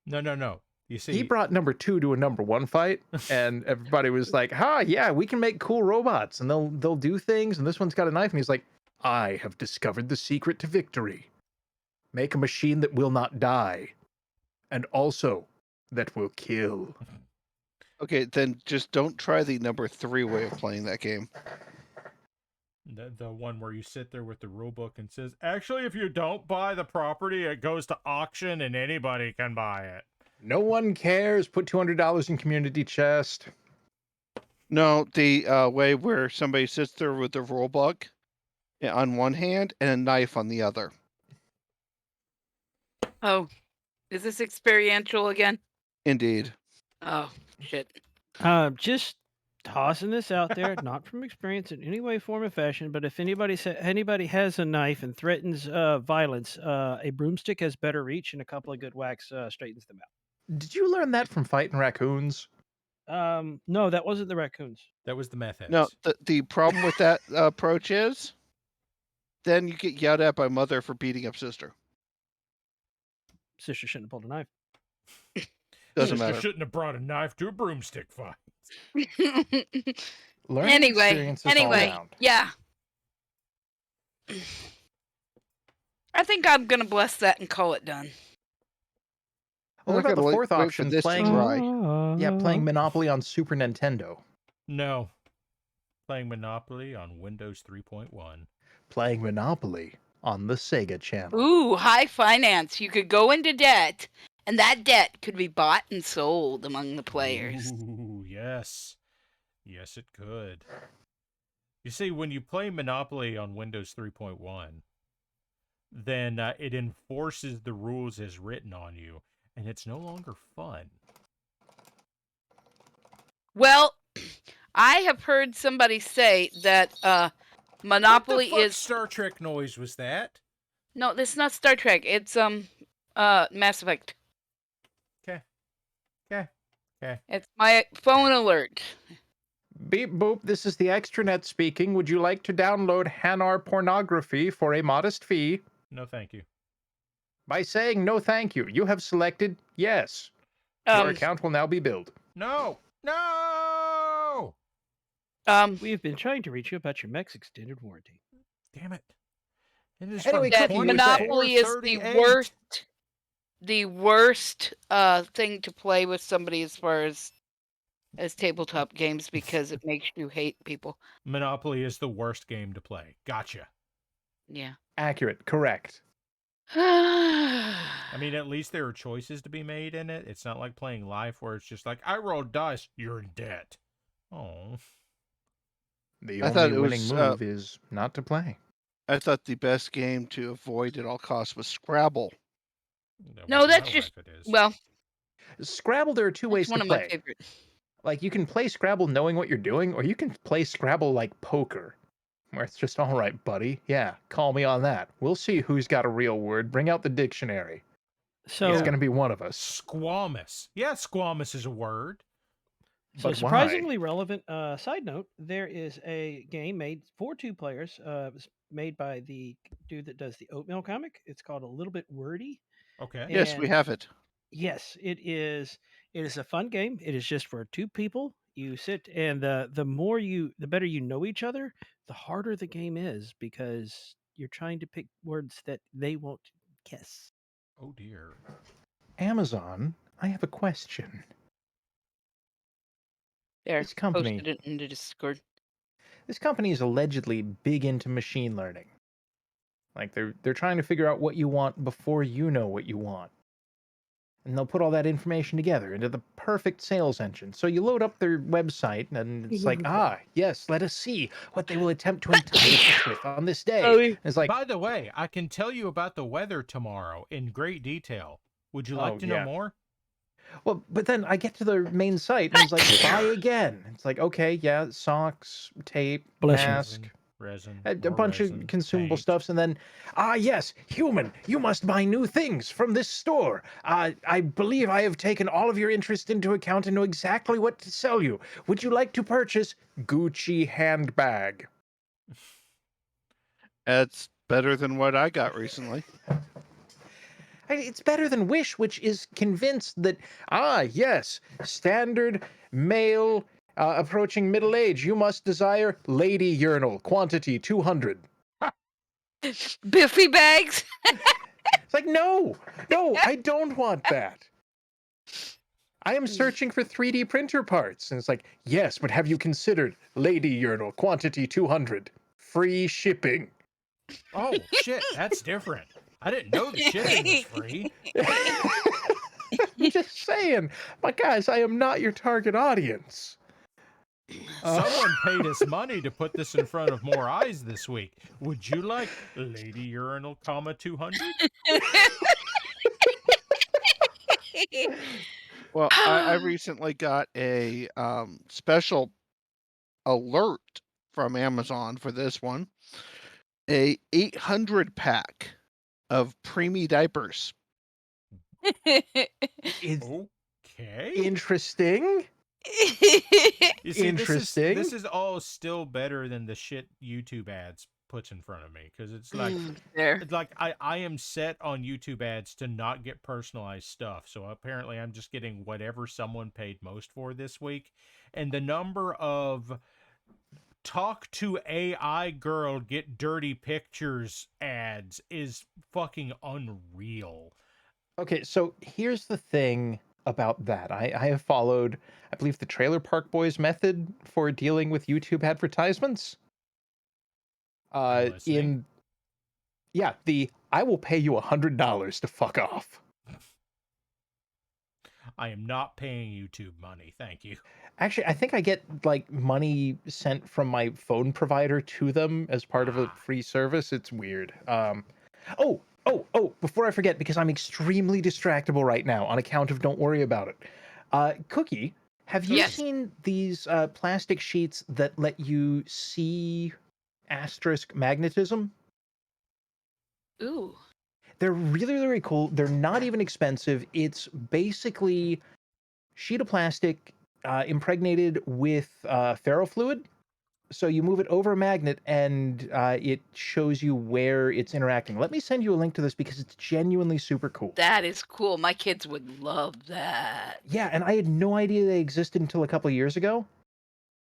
No. You see, He brought number 2 to a number 1 fight, and everybody was like, yeah, we can make cool robots, and they'll do things, and this one's got a knife, and he's like, I have discovered the secret to victory. Make a machine that will not die, and also that will kill. Okay, then just don't try the number 3 way of playing that game. the one where you sit there with the rule book and says, actually, if you don't buy the property, it goes to auction and anybody can buy it. No one cares. Put $200 in community chest. No, the way where somebody sits there with the rule book on one hand and a knife on the other. Oh, is this experiential again? Indeed. Oh, shit. Just tossing this out there, not from experience in any way, form, or fashion, but if anybody has a knife and threatens violence, a broomstick has better reach, and a couple of good whacks straightens them Did you learn that from fighting raccoons? out. No, that wasn't the raccoons. That was the meth heads. No, the problem with that approach is then you get yelled at by mother for beating up sister. Sister shouldn't have pulled a knife. Doesn't Sister matter. shouldn't have brought a knife to a broomstick fight. Learning Anyway, experiences all around. yeah. I think I'm gonna bless that and call it done. Well, what about the Wait- fourth wait for option? this to Playing, dry. playing Monopoly on Super Nintendo. No. Playing Monopoly on Windows 3.1. Playing Monopoly on the Sega Channel. Ooh, high finance. You could go into debt, and that debt could be bought and sold among the players. Ooh, yes. Yes, it could. You see, when you play Monopoly on Windows 3.1, then it enforces the rules as written on you, and it's no longer fun. Well, I have heard somebody say that Monopoly What the fuck is Star Trek noise was that? no, this is not Star Trek. It's Mass Effect. Okay. It's my phone alert. Beep boop, this is the extranet speaking. Would you like to download Hanar pornography for a modest fee? No, thank you. By saying no thank you, you have selected yes. Your account will now be billed. No! We've been trying to reach you about your Mech's extended warranty. Damn it. It is Anyway, from that Cookie, you were Monopoly is the 2438. worst. The worst thing to play with somebody as far as tabletop games because it makes you hate people. Monopoly is the worst game to play. Gotcha. Yeah. Accurate, correct. I mean, at least there are choices to be made in it. It's not like playing Life where it's just like, I rolled dice, you're in debt. Oh. The I thought only it winning was, move is not to play. I thought the best game to avoid at all costs was Scrabble. No, that's my just life it is. well, Scrabble, there are two ways it's one to of my play. favorite. Like, you can play Scrabble knowing what you're doing, or you can play Scrabble like poker, where it's just, all right, buddy, yeah, call me on that. We'll see who's got a real word. Bring out the dictionary. So It's going to be one of us. Squamous. Yeah, squamous is a word. So But why? surprisingly relevant side note, there is a game made for 2 players. It was made by the dude that does the Oatmeal comic. It's called A Little Bit Wordy. Okay. Yes, we And have it. yes, it is. It is a fun game. It is just for 2 people. You sit, and the better you know each other, the harder the game is because you're trying to pick words that they won't guess. Oh, dear. Amazon, I have a question. There, This company- posted it in the Discord. This company is allegedly big into machine learning. Like, they're trying to figure out what you want before you know what you want. and they'll put all that information together into the perfect sales engine. So you load up their website, and it's like, yes, let us see what they will attempt to entice us with on this day. Oh, And it's like, By the way, I can tell you about the weather tomorrow in great detail. Would you like Oh, to know yeah. more? well, but then I get to the main site, and it's like, buy again. It's like, okay, yeah, socks, tape, Bless you. mask, Resin, a more bunch resin, of consumable paint. stuffs, and then, yes, human, you must buy new things from this store. I believe I have taken all of your interest into account and know exactly what to sell you. Would you like to purchase Gucci handbag? That's better than what I got recently. It's better than Wish, which is convinced that, yes, standard male approaching middle age, you must desire lady urinal, quantity 200. Biffy bags. It's like, no, I don't want that. I am searching for 3D printer parts. And it's like, yes, but have you considered lady urinal, quantity 200, free shipping? Oh, shit, that's different. I didn't know the shipping was free. I'm just saying, but guys, I am not your target audience. Someone paid us money to put this in front of more eyes this week. Would you like lady urinal, 200? Well, I recently got a special alert from Amazon for this one. A 800 pack of preemie diapers. It's Okay. interesting. You see, Interesting. This is all still better than the shit YouTube ads puts in front of me, because it's like there. it's like I am set on YouTube ads to not get personalized stuff. So apparently I'm just getting whatever someone paid most for this week. And the number of talk to AI girl, get dirty pictures ads is fucking unreal. Okay, so here's the thing about that. I have followed, I believe, the Trailer Park Boys method for dealing with YouTube advertisements. I'm listening. I will pay you $100 to fuck off. I am not paying YouTube money, thank you. Actually, I think I get like money sent from my phone provider to them as part of a free service. It's weird. Oh, before I forget, because I'm extremely distractible right now on account of Don't Worry About It. Cookie, have you Yes. seen these plastic sheets that let you see asterisk magnetism? Ooh. They're really, really cool. They're not even expensive. It's basically sheet of plastic impregnated with ferrofluid. So you move it over a magnet and it shows you where it's interacting. Let me send you a link to this because it's genuinely super cool. That is cool. My kids would love that. Yeah, and I had no idea they existed until a couple of years ago.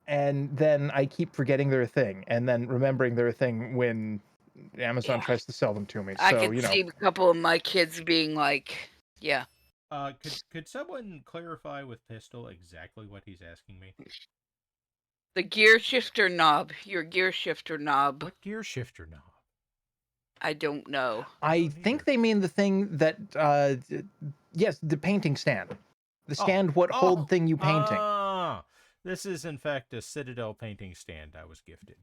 And then I keep forgetting they're a thing and then remembering they're a thing when Amazon tries to sell them to me. I So, could you know. see a couple of my kids being like, yeah. Could someone clarify with Pistol exactly what he's asking me? The gear shifter knob. Your gear shifter knob. What gear shifter knob? I don't know. I think they mean the thing that, yes, the painting stand. The stand what hold thing you painting. This is in fact a Citadel painting stand I was gifted.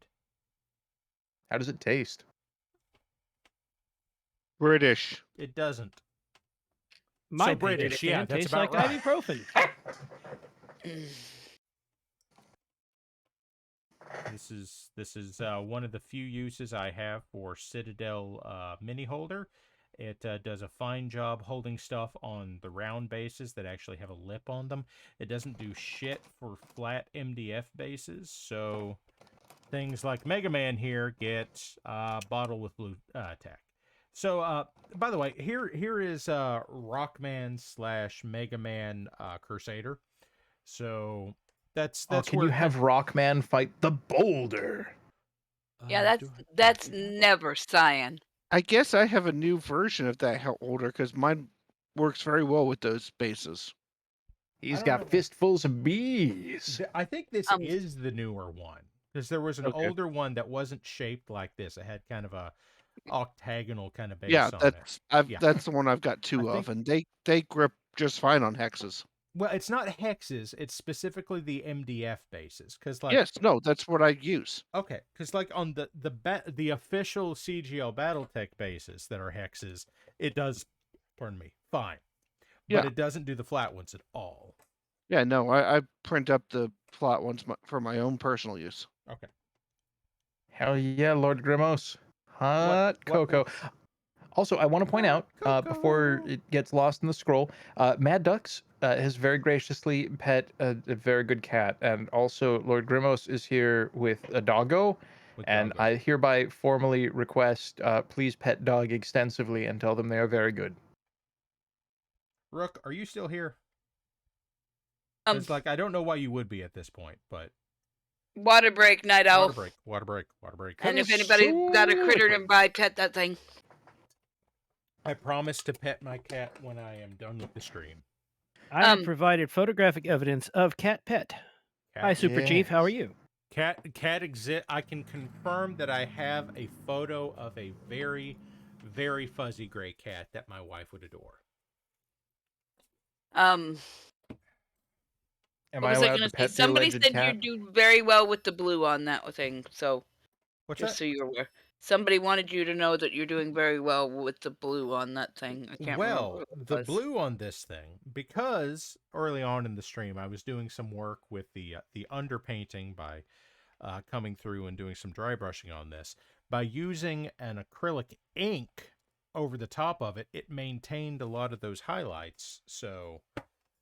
How does it taste? British. It doesn't. My So British, yeah, that's tastes about like right. ibuprofen. This is one of the few uses I have for Citadel mini holder. It does a fine job holding stuff on the round bases that actually have a lip on them. It doesn't do shit for flat MDF bases, so things like Mega Man here get bottle with blue tack. So, by the way, here is Rockman / Mega Man Crusader. So that's can where you have Rockman fight the boulder? Yeah, that's never cyan. I guess I have a new version of that holder because mine works very well with those bases. He's got fistfuls of bees. I think this is the newer one, because there was an older one that wasn't shaped like this. It had kind of a octagonal kind of base on it. That's the one I've got two of, and they grip just fine on hexes. Well, it's not hexes. It's specifically the MDF bases, because like Yes, no, that's what I use. okay, because like on the official CGL BattleTech bases that are hexes, it does, pardon me, fine, but Yeah. it doesn't do the flat ones at all. Yeah, no, I print up the flat ones for my own personal use. Okay. Hell yeah, Lord Grimos. Hot What- cocoa. Also, I want to point out before Cocoa. it gets lost in the scroll, MadDucks has very graciously pet a very good cat, and also Lord Grimos is here with a doggo, With and doggo. I hereby formally request please pet dog extensively and tell them they are very good. Rook, are you still here? Because like I don't know why you would be at this point, but Water break, night owl. water break. And if anybody's got a critter nearby, pet that thing. I promise to pet my cat when I am done with the stream. I have provided photographic evidence of cat pet. Hi, Super Chief. How are you? Cat exist. I can confirm that I have a photo of a very, very fuzzy gray cat that my wife would adore. Am What I was I allowed gonna to say? pet the Somebody alleged said cat? you do very well with the blue on that thing. So What's just that? so you're aware, somebody wanted you to know that you're doing very well with the blue on that thing. I can't remember. Well, What it the was. blue on this thing, because early on in the stream I was doing some work with the underpainting by coming through and doing some dry brushing on this. By using an acrylic ink over the top of it, it maintained a lot of those highlights. So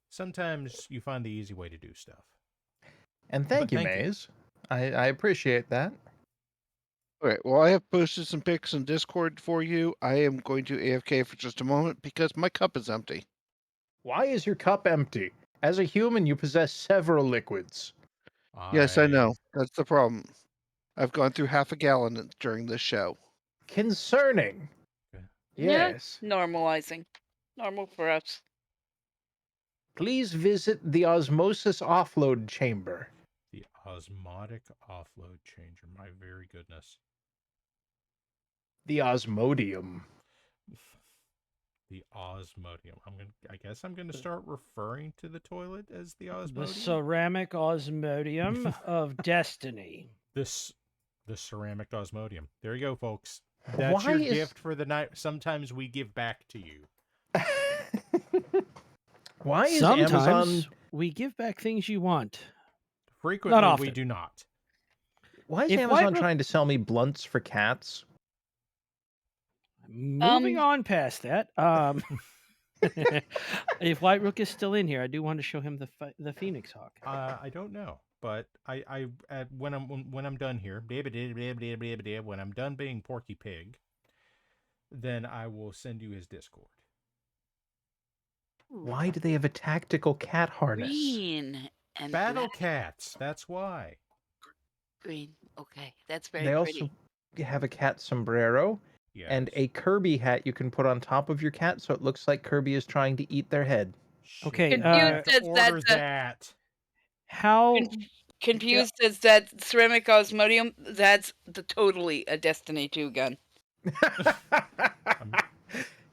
sometimes you find the easy way to do stuff. And thank you, thank you. Maze. I appreciate that. All right, well, I have posted some pics in Discord for you. I am going to AFK for just a moment because my cup is empty. Why is your cup empty? As a human, you possess several liquids. Yes, I know. That's the problem. I've gone through half a gallon during this show. Concerning. Yeah. Yes. Normalizing. Normal for us. Please visit the osmosis offload chamber. The osmotic offload changer. My very goodness. The osmodium. The osmodium. I guess I'm gonna start referring to the toilet as the osmodium. The ceramic osmodium of destiny. The ceramic osmodium. There you go, folks. That's your gift for the night. Sometimes we give back to you. Why is Sometimes Amazon... we give back things you want. Frequently, Not often. we do not. Why is If Amazon White- trying to sell me blunts for cats? Moving on past that, if White Rook is still in here, I do want to show him the Phoenix Hawk. I don't know, but I when I'm done here, when I'm done being Porky Pig, then I will send you his Discord. Why do they have a tactical cat harness? Green and Battle black. cats. That's why. Green. Okay, that's very They pretty. also have a cat sombrero and Yes. a Kirby hat you can put on top of your cat so it looks like Kirby is trying to eat their head. Okay, Confused says order that's that. How Confused says that ceramic osmodium. That's totally a Destiny 2 gun.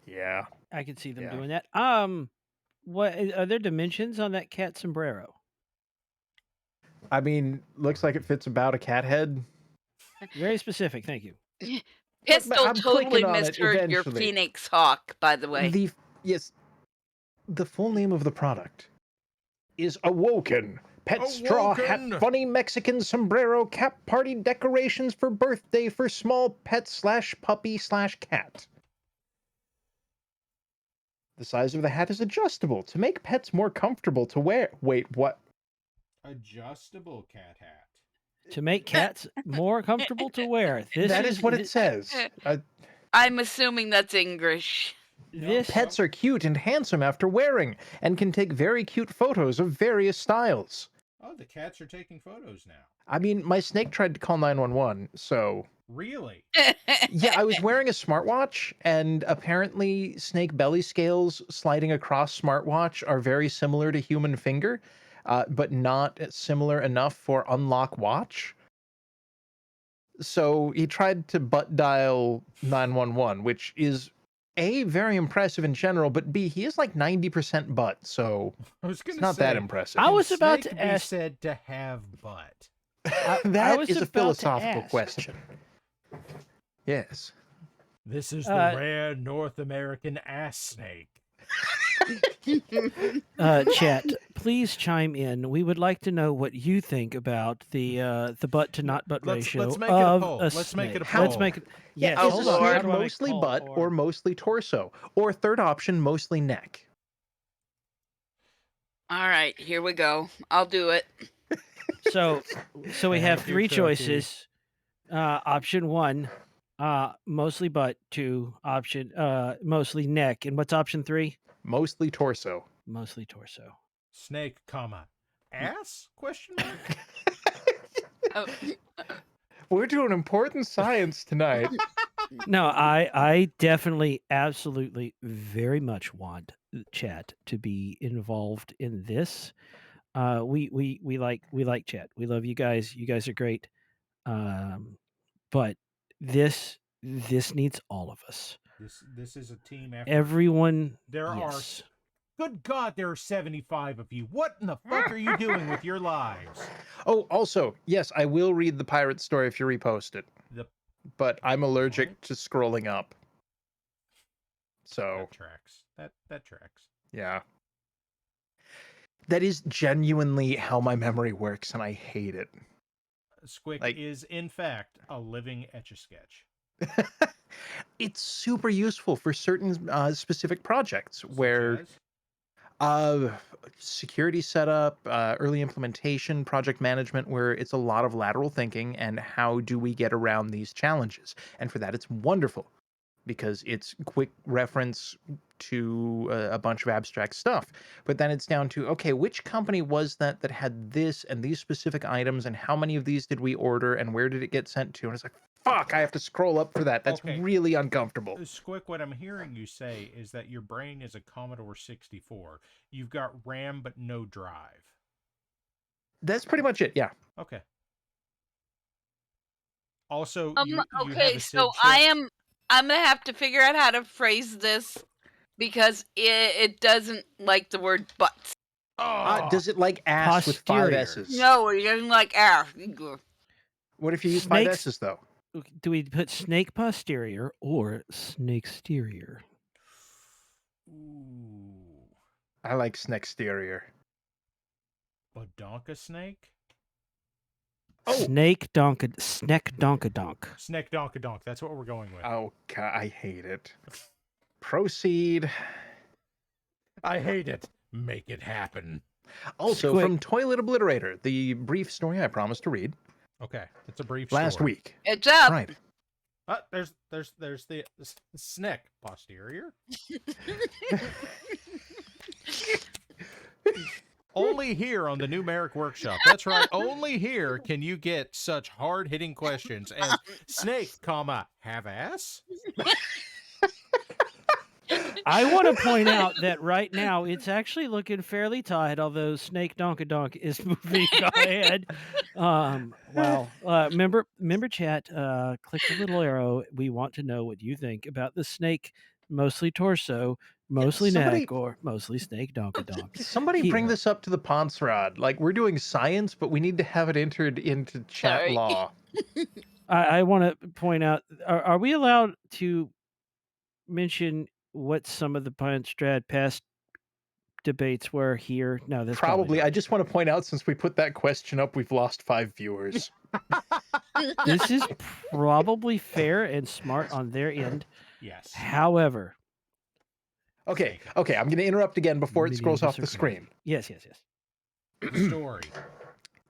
Yeah. I can see them Yeah. doing that. What are there dimensions on that cat sombrero? I mean, looks like it fits about a cat head. Very specific, thank you. Pistol I'm totally clicking on it misheard your eventually. Phoenix Hawk, by the way. The full name of the product is Awoken. Pet straw hat, Awoken! funny Mexican sombrero, cap party decorations for birthday for small pet / puppy / cat. The size of the hat is adjustable to make pets more comfortable to wear. Wait, what? Adjustable cat hat. To make cats more comfortable to wear. That is what it says. I'm assuming that's English. This Pets are cute and handsome after wearing, and can take very cute photos of various styles. Oh, the cats are taking photos now. I mean, my snake tried to call 911, so... Really? Yeah, I was wearing a smartwatch, and apparently snake belly scales sliding across smartwatch are very similar to human finger, but not similar enough for unlock watch. So he tried to butt dial 911, which is Very impressive in general, but B, he is like 90% butt, so I was it's gonna not say, that impressive. I can was about Snake to be ask- said to have butt. That was is a about to philosophical ask. question. Yes. This is the Uh, rare North American ass snake. Chat, please chime in. We would like to know what you think about the butt to not butt ratio let's make it a of poll. a Let's make it a snake. Let's poll. make it. Yeah, Yes, is Oh, a hold on. Lord. How snake do I make mostly poll butt or mostly torso? Or third option, mostly neck? All right, here we go. I'll do it. So we have Thank you, three Cookie. choices. Option 1, mostly butt. 2, option mostly neck. And what's option 3? Mostly torso. Mostly torso. Snake, comma, ass? Question mark. Oh, We're doing important science tonight. No, I definitely, absolutely, very much want chat to be involved in this. We like chat. We love you guys. You guys are great. But this needs all of us. This is a team effort. Everyone. There yes. Good God, there are 75 of you. What in the fuck are you doing with your lives? Oh, also, yes, I will read the pirate story if you repost it. But I'm allergic What? to scrolling up. So, That tracks. That tracks. yeah. That is genuinely how my memory works, and I hate it. Squick Like- is, in fact, a living Etch-a-Sketch. It's super useful for certain specific projects where Such as? security setup, early implementation, project management, where it's a lot of lateral thinking and how do we get around these challenges. And for that, it's wonderful because it's quick reference to a bunch of abstract stuff. But then it's down to, okay, which company was that had this and these specific items and how many of these did we order and where did it get sent to? And it's like, fuck, I have to scroll up for that. That's Okay. really uncomfortable. Squick, what I'm hearing you say is that your brain is a Commodore 64. You've got RAM but no drive. That's pretty much it, yeah. Okay. Also, you have okay, a so SID chip. I'm gonna have to figure out how to phrase this because it doesn't like the word butts. Does it like ass with 5 Posterior. S's? No, it doesn't like ass. What if you use 5 Snakes- S's though? Do we put snake posterior or snake exterior? Ooh. I like exterior. Badonka snake? Oh. Snake donka snack donka. Snake donkadonk. That's what we're going with. Oh, God, I hate it. Proceed. I hate it. Make it happen. Also, Squick. from Toilet Obliterator, the brief story I promised to read Okay, it's a brief last story. week. It's up. Right. There's the snake posterior. Only here on the new Marik Workshop. That's right. Only here can you get such hard-hitting questions as snake, comma, have ass? I want to point out that right now it's actually looking fairly tight, although Snake Donk is moving ahead. Wow. Remember chat, click the little arrow. We want to know what you think about the snake, mostly torso, mostly somebody- neck, or mostly Snake Donk. Somebody bring Here. this up to the Ponce Rod. Like, we're doing science, but we need to have it entered into chat Sorry. law. I want to point out, are we allowed to mention what some of the Strad past debates were here? No, that's Probably. not. I just want to point out, since we put that question up, we've lost 5 viewers. This is probably fair and smart on their end. Yes. However, Okay, I'm going to interrupt again before it many scrolls of off us the are screen. Yes. The story.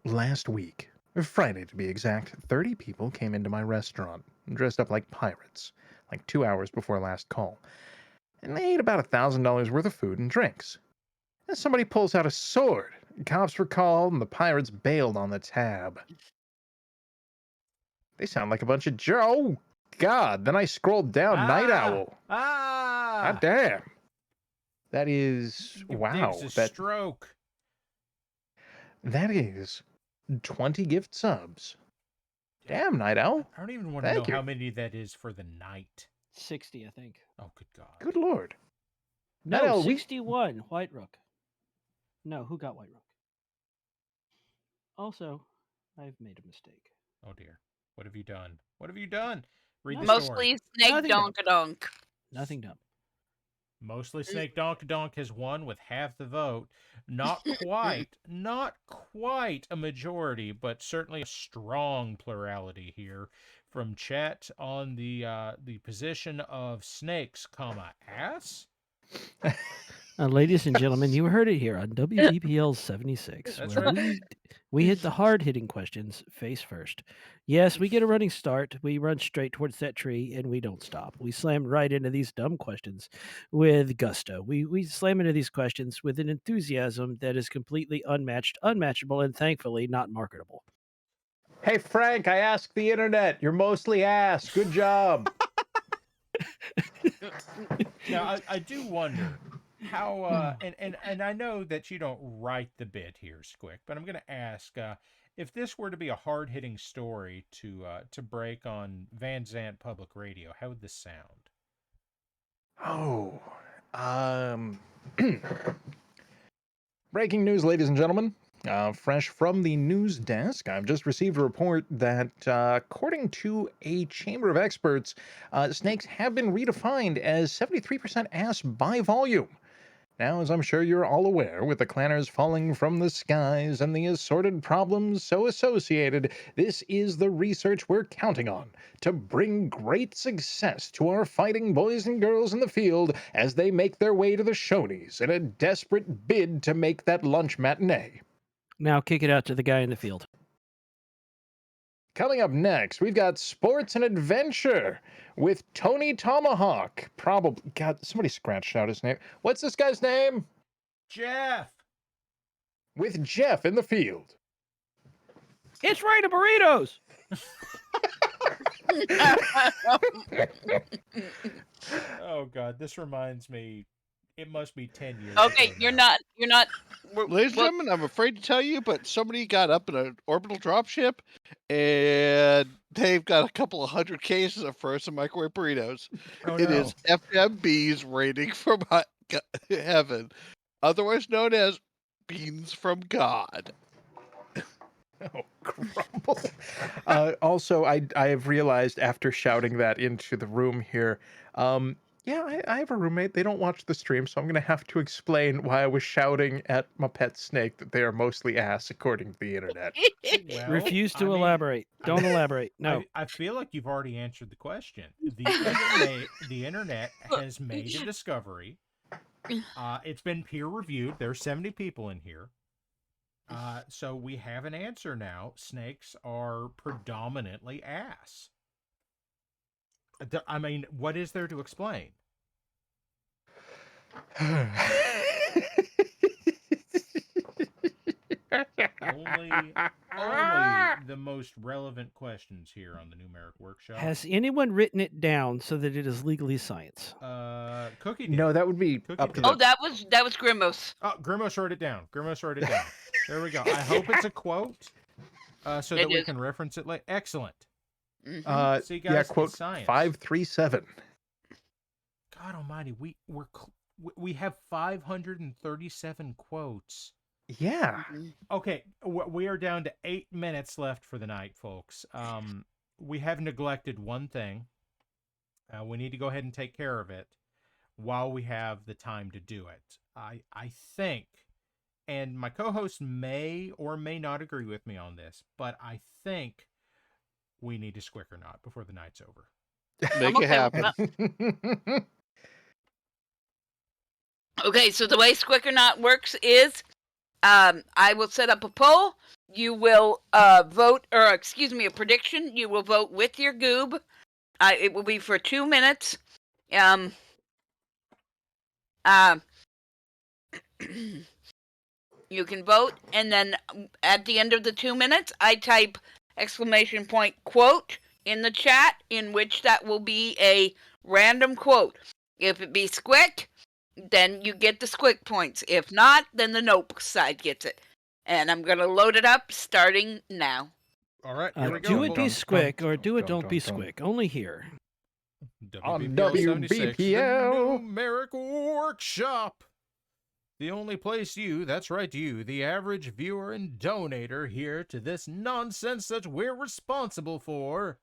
Last week, Friday to be exact, 30 people came into my restaurant, dressed up like pirates, like 2 hours before last call. And they ate about $1,000 worth of food and drinks. And somebody pulls out a sword. Cops were called, and the pirates bailed on the tab. They sound like a bunch of Oh, God. Then I scrolled down. Night Owl. God damn. That is... Give wow. Diggs a stroke. That is 20 gift subs. Damn, Night Owl. I don't even want to Thank know you. how many that is for the night. 60, I think. Oh, good God. Good lord. No, No, we- 61, White Rook. No, who got White Rook? Also, I've made a mistake. Oh dear. What have you done? What have you done? Read the Nothing. story. Mostly Snake Nothing dumb. Donk-a-donk. Nothing dumb. Mostly Snake Donk has won with half the vote. Not quite a majority, but certainly a strong plurality here from chat on the position of snakes, ass. Ladies and gentlemen, you heard it here on WBPL 76, That's where right. we hit the hard-hitting questions face first. Yes, we get a running start. We run straight towards that tree, and we don't stop. We slam right into these dumb questions with gusto. We slam into these questions with an enthusiasm that is completely unmatchable, and thankfully not marketable. Hey, Frank, I asked the internet. You're mostly ass. Good job. Now, I do wonder how, and I know that you don't write the bit here, Squick, but I'm going to ask if this were to be a hard-hitting story to break on Van Zant Public Radio, how would this sound? Oh, breaking news, ladies and gentlemen. Fresh from the news desk, I've just received a report that, according to a chamber of experts, snakes have been redefined as 73% ass by volume. Now, as I'm sure you're all aware, with the clanners falling from the skies and the assorted problems so associated, this is the research we're counting on to bring great success to our fighting boys and girls in the field as they make their way to the shonies in a desperate bid to make that lunch matinee. Now kick it out to the guy in the field. Coming up next, we've got sports and adventure with Tony Tomahawk. Probably, God, somebody scratched out his name. What's this guy's name? Jeff! With Jeff in the field. It's raining burritos! Oh, God, this reminds me, it must be 10 years Okay, ago you're now. not. Ladies and gentlemen, I'm afraid to tell you, but somebody got up in an orbital dropship, and they've got a couple of 100 cases of frozen microwave burritos. Oh, It no. is FMB's raining from heaven, otherwise known as beans from God. Oh, crumble. Also, I have realized after shouting that into the room here, yeah, I have a roommate. They don't watch the stream, so I'm going to have to explain why I was shouting at my pet snake that they are mostly ass, according to the internet. Well, Refuse I to mean, elaborate. Don't elaborate. No. I feel like you've already answered the question. The internet has made a discovery. It's been peer reviewed. There's 70 people in here. So we have an answer now. Snakes are predominantly ass. I mean, what is there to explain? Only the most relevant questions here on the Numeric Workshop. Has anyone written it down so that it is legally science? Cookie did. No, that would be Cookie up to did. Oh, the... that was Grimos. Oh, Grimos wrote it down. There we go. I hope it's a quote so that It we is. can reference it later. Excellent. Mhm. See, guys, yeah, it's quote science. 537. God almighty, we have 537 quotes. Yeah. Mhm. Okay, we are down to 8 minutes left for the night, folks. We have neglected one thing. We need to go ahead and take care of it while we have the time to do it. I think, and my co-host may or may not agree with me on this, but I think we need to squick or not before the night's over. Make I'm it okay with happen. Okay, so the way Squickernaut works is, I will set up a poll. You will vote, or excuse me, a prediction. You will vote with your goob. It will be for 2 minutes. You can vote, and then at the end of the 2 minutes, I type ! Quote in the chat, in which that will be a random quote. If it be Squick, then you get the Squick points. If not, then the Nope side gets it. And I'm going to load it up starting now. All right, here we go. Do it Hold be on. squick or do it Dun, don't be dun, dun. squick. Only here. On WBPL 76, the WBPL. Numeric Workshop. The only place that's right, you, the average viewer and donator here to this nonsense that we're responsible for,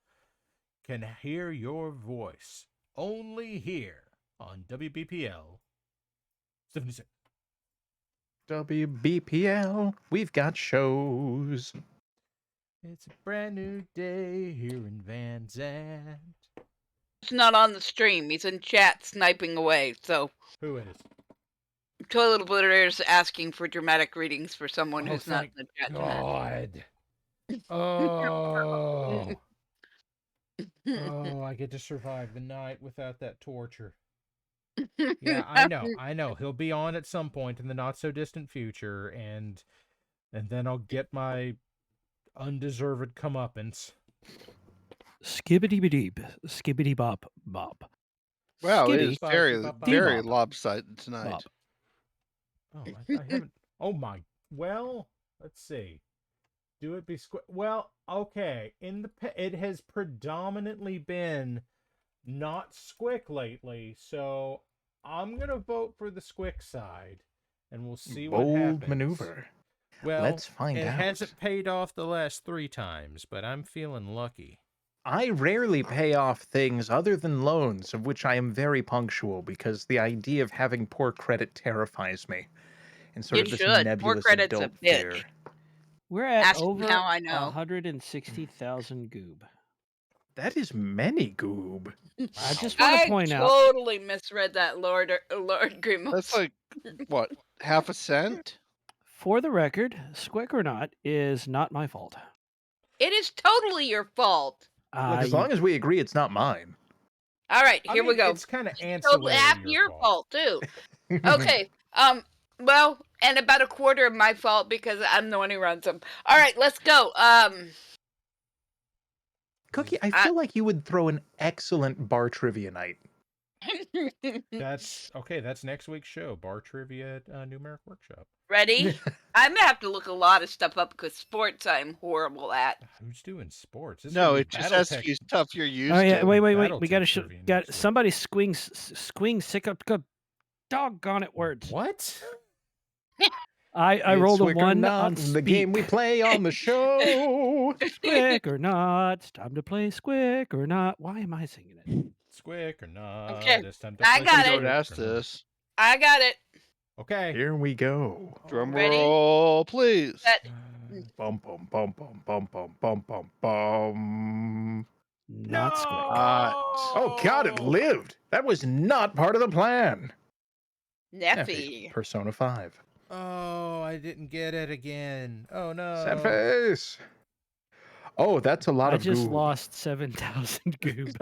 can hear your voice only here on WBPL 76. WBPL, we've got shows. It's a brand new day here in Van Zandt. He's not on the stream. He's in chat sniping away. So Who is? Toilet Obliterator's asking for dramatic readings for someone Oh, who's not in thank the chat tonight. God. Oh. Oh, I get to survive the night without that torture. Yeah, I know. He'll be on at some point in the not so distant future, and then I'll get my undeserved comeuppance. Skibbity-bedeep, skibbity-bop, bop. Wow, it Skitty, is very, Bop, very bop, lopsided tonight. bop. Oh, I haven't. Oh my. Well, let's see. Do it be squick? Well, okay. It has predominantly been not squick lately, so I'm gonna vote for the squick side, and we'll see what happens. Bold maneuver. Well, Let's find it out. hasn't paid off the last 3 times, but I'm feeling lucky. I rarely pay off things other than loans, of which I am very punctual because the idea of having poor credit terrifies me. And sort You of this should. Poor nebulous credit's a adult bitch. fear. We're at Ask me over how I know. 160,000 goob. That is many goob. I just want to point out. totally misread that, Lord Grimos. That's like, what, half a cent? For the record, squick or not is not my fault. It is totally your fault. Look, as long as we agree it's not mine. All right, I here we mean, go. It's kind of Totally ancillary half your fault too. Okay. Well, and about a quarter of my fault because I'm the one who runs them. All right, let's go. Cookie, I feel like you would throw an excellent bar trivia night. That's okay. That's next week's show, bar trivia at Numeric Workshop. Ready? I'm gonna have to look a lot of stuff up because sports I'm horrible at. Who's doing sports? This is No, gonna be it just has to Battletech. be stuff you're used Oh yeah, to. wait. We Battletech got to trivia got next week. somebody squing sick up. Doggone it, words. What? I rolled a Squick or 1 not, on the game we speak. play on the show. Squick or not, it's time to play squick or not. Why am I singing it? Squick or not? Okay, It's time to I play got squick it. Don't or ask not. this. I got it. Okay. Here we go. Drum Ready? roll, please. Set. Bum bum bum bum bum bum bum bum bum. Not squick. Oh God, it lived. That was not part of the plan. Neffy. Persona 5. Oh, I didn't get it again. Oh no. Sad face. Oh, that's a lot I of just goo. lost 7,000 goob.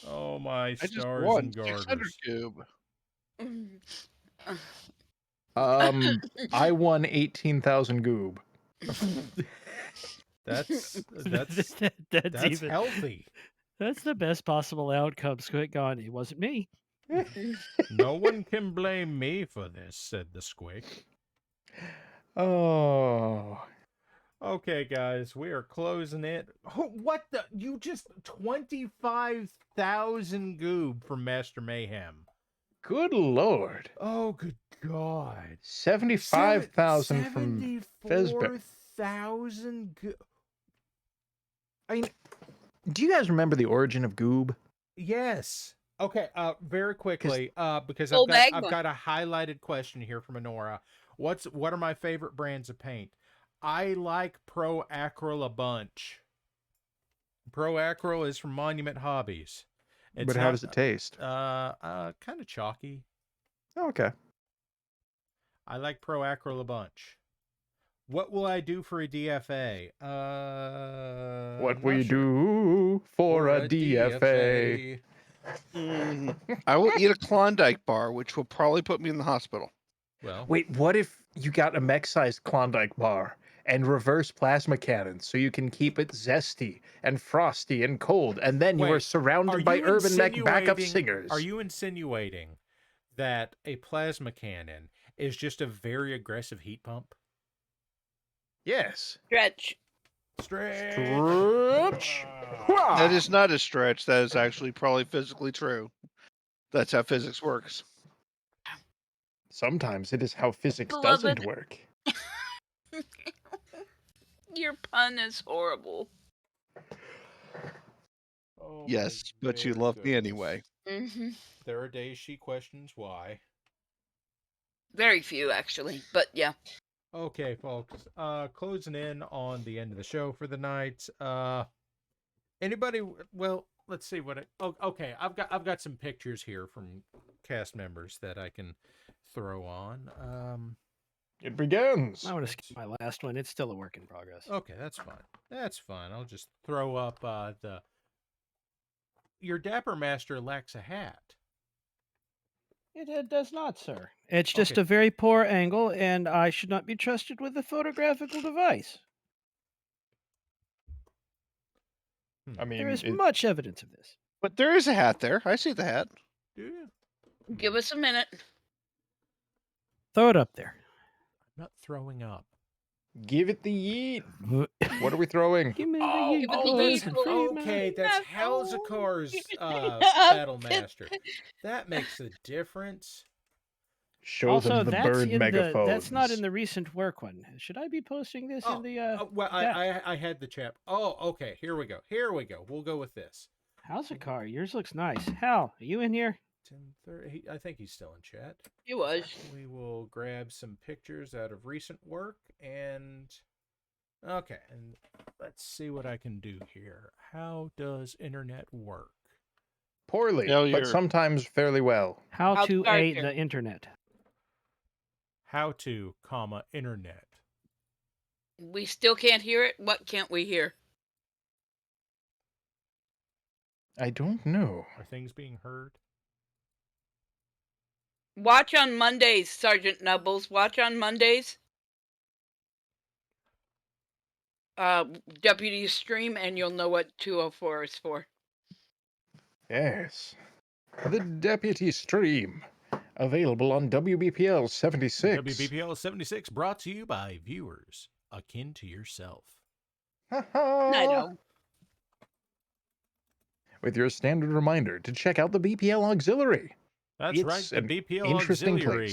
Oh my I just stars won and 600 garters. cube. I won 18,000 goob. That's that's even healthy. That's the best possible outcome. Squick gone. It wasn't me. No one can blame me for this, said the squick. Oh. Okay, guys, we are closing it. Oh, what the? You just 25,000 goob from Master Mayhem. Good Lord. Oh, good God. 75,000 from Fezbear. 74,000 goob. I mean, do you guys remember the origin of goob? Yes. Okay, very quickly, because Old I've Magma. got a highlighted question here from Honora. What are my favorite brands of paint? I like Pro Acryl a bunch. Pro Acryl is from Monument Hobbies. But how does it taste? Kind of chalky. Oh, okay. I like Pro Acryl a bunch. What will I do for a DFA? What will you do for a DFA? I will eat a Klondike bar, which will probably put me in the hospital. Well, Wait, what if you got a mech-sized Klondike bar and reverse plasma cannons so you can keep it zesty and frosty and cold, and then you are Wait, surrounded by urban mech backup singers? Are you insinuating that a plasma cannon is just a very aggressive heat pump? Yes. Stretch. Stretch. That is not a stretch. That is actually probably physically true. That's how physics works. Sometimes it is how physics Beloved. doesn't work. Your pun is horrible. Oh, Yes, my but you bare love me goodness. anyway. Mm-hmm. There are days she questions why. Very few, actually, but yeah. Okay, folks. Closing in on the end of the show for the night. Anybody? Well, let's see what. Okay, I've got some pictures here from cast members that I can throw on. It begins. I want to skip my last one. It's still a work in progress. Okay, that's fine. That's fine. I'll just throw up the. Your Dapper Master lacks a hat. It does not, sir. It's just Okay. a very poor angle, and I should not be trusted with a photographical device. I mean, There is much evidence of this. But there is a hat there. I see the hat. Do you? Give us a minute. Throw it up there. I'm not throwing up. give it the yeet. What are we throwing? Give me the Oh, yeet, Give it the boys, yeet, and boys. free Okay, my- that's Halzakar's Battle Master. That makes a difference. Show Also, them the that's bird in megaphones. that's not in the recent work one. Should I be posting this in the well, chat? I had the chap. Oh, okay. Here we go. We'll go with this. How's the car? Yours looks nice. Hal, are you in here? 10:30. I think he's still in chat. He was. We will grab some pictures out of recent work and okay, and let's see what I can do here. How does internet work? Poorly, Failure. but sometimes fairly well. How I'll to start a there. the internet. How to, comma, internet. We still can't hear it. What can't we hear? I don't know. Are things being heard? Watch on Mondays, Sergeant Nubbles. Watch on Mondays. Deputy stream, and you'll know what 204 is for. Yes. The Deputy Stream. Available on WBPL 76. WBPL 76 brought to you by viewers akin to yourself. I know. With your standard reminder to check out the BPL Auxiliary. That's It's right, the an BPL interesting Auxiliary.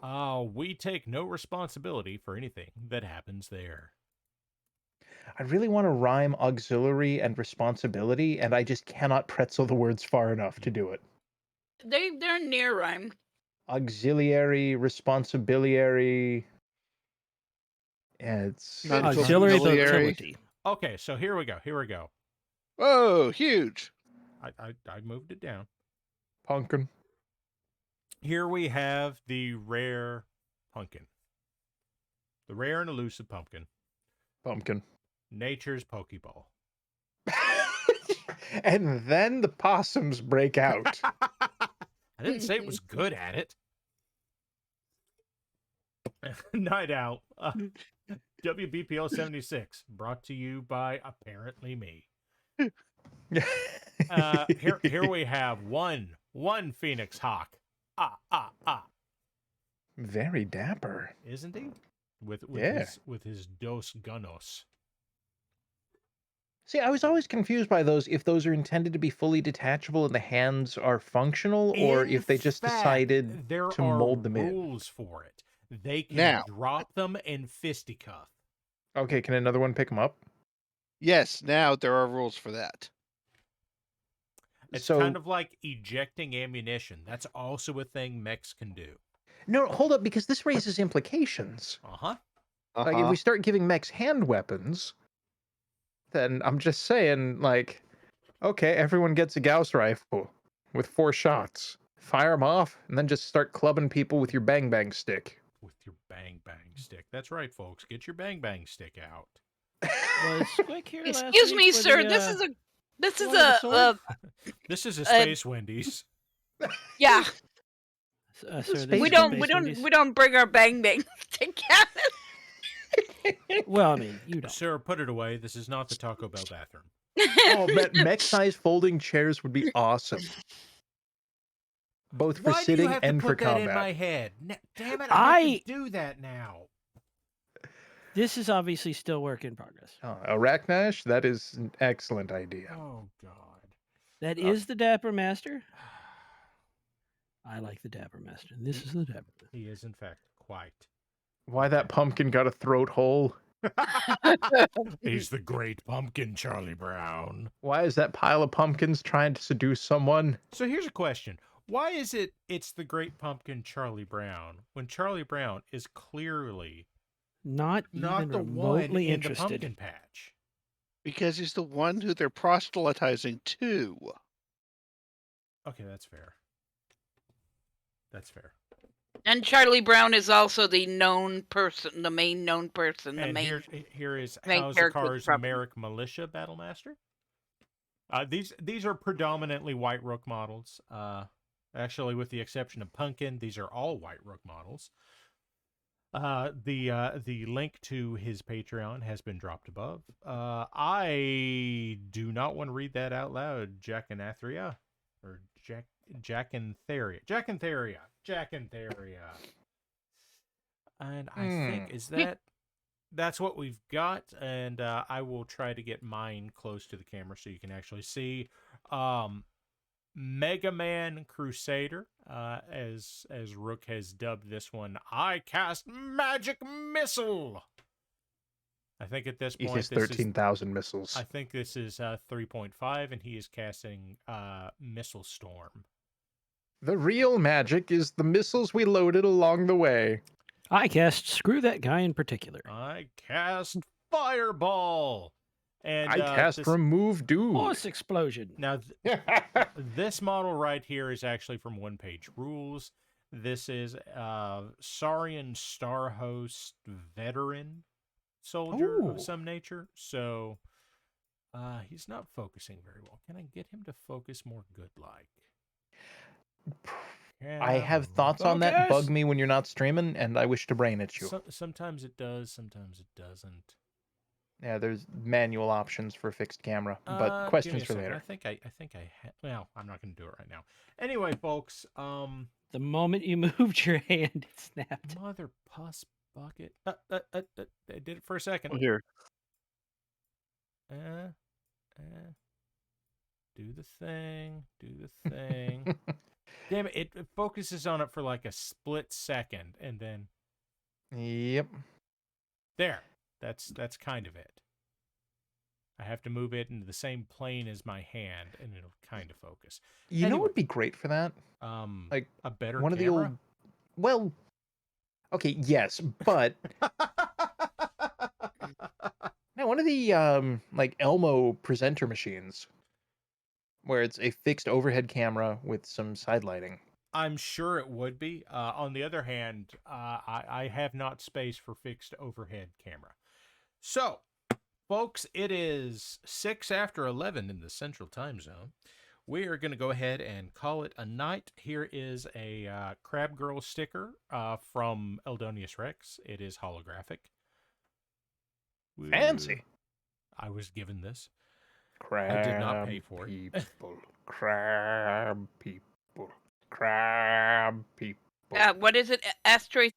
place. We take no responsibility for anything that happens there. I really want to rhyme auxiliary and responsibility, and I just cannot pretzel the words far enough to do it. They're near rhyme. Auxiliary, responsibiliary. Yeah, it's Mental Auxiliary auxiliary. utility. Okay, so here we go. Whoa, huge. I moved it down. pumpkin. Here we have the rare pumpkin. The rare and elusive pumpkin. Pumpkin. Nature's Pokeball. And then the possums break out. I didn't say it was good at it. Night out. WBPL 76, brought to you by apparently me. Here we have one Phoenix Hawk. Very dapper. Isn't he? With Yeah. his dos gunos. See, I was always confused by those, if those are intended to be fully detachable and the hands are functional, or In if they just fact, decided there to are mold them in. rules for it. They can Now. drop them and fisticuff. Okay, can another one pick them up? Yes, now there are rules for that. It's So- kind of like ejecting ammunition. That's also a thing mechs can do. No, hold up, because this raises implications. Uh-huh. Like, if we start giving mechs hand weapons, then I'm just saying, like, okay, everyone gets a Gauss rifle with 4 shots. Fire them off, and then just start clubbing people with your bang bang stick. With your bang bang stick. That's right, folks. Get your bang bang stick out. Was Squick here last Excuse week me, for sir. the, This is a War of the Sword? This is a Space Wendy's. yeah. sir, Space this We is don't Space we don't Wendy's. we don't bring our bang bang together. Well, I mean, you don't. Sir, put it away. This is not the Taco Bell bathroom. Oh, mech-sized folding chairs would be awesome. Both for Why do sitting you have to and put for that combat. in my head? Damn it, I have to do that now. This is obviously still work in progress. Arachnash, that is an excellent idea. Oh God. That is the Dapper Master. I like the Dapper Master. This is the Dapper Master. He is in fact quite. Why that pumpkin got a throat hole? He's the great pumpkin, Charlie Brown. Why is that pile of pumpkins trying to seduce someone? So here's a question. Why is it's the great pumpkin, Charlie Brown, when Charlie Brown is clearly Not not even the one remotely in interested. the pumpkin patch? Because he's the one who they're proselytizing to. Okay, that's fair. That's fair. And Charlie Brown is also the known person, the main known person, the And main. here is main House of character of the Cards property. Marik Militia Battlemaster. These are predominantly white rook models. Actually, with the exception of Pumpkin, these are all white rook models. The link to his Patreon has been dropped above. I do not want to read that out loud. Jackantheria or Jackantheria. And I think that's what we've got, and I will try to get mine close to the camera so you can actually see. Mega Man Crusader, as Rook has dubbed this one, I cast magic missile. I think at this He point, has 13,000 missiles. I think this is 3.5, and he is casting Missile Storm. The real magic is the missiles we loaded along the way. I cast Screw That Guy in particular. I cast Fireball. And I cast Remove Dude. Force Explosion. Now, this model right here is actually from One Page Rules. This is Saurian Star Host veteran soldier of some nature. So he's not focusing very well. Can I get him to focus more good-like? I have thoughts on that. Bug me when you're not streaming, and I wish to brain at you. Sometimes it does, sometimes it doesn't. Yeah, there's manual options for fixed camera, but questions for later. I think well, I'm not going to do it right now. Anyway, folks, The moment you moved your hand, it snapped. Mother puss bucket. I did it for a second. Well, here. Do the thing. Damn it, it focuses on it for like a split second, and then Yep. there. That's kind of it. I have to move it into the same plane as my hand, and it'll kind of focus. You know what would be great for that? Like a better one of the camera? old. Well, okay, yes, but no, one of the like Elmo presenter machines, where it's a fixed overhead camera with some side lighting. I'm sure it would be. On the other hand, I have not space for fixed overhead camera. So, folks, it is 6 after 11 in the Central Time Zone. We are going to go ahead and call it a night. Here is a Crab Girl sticker from Eldonius Rex. It is holographic. Fancy. I was given this. Crab I did not pay for it. people. Crab people. Crab people. What is it? Astray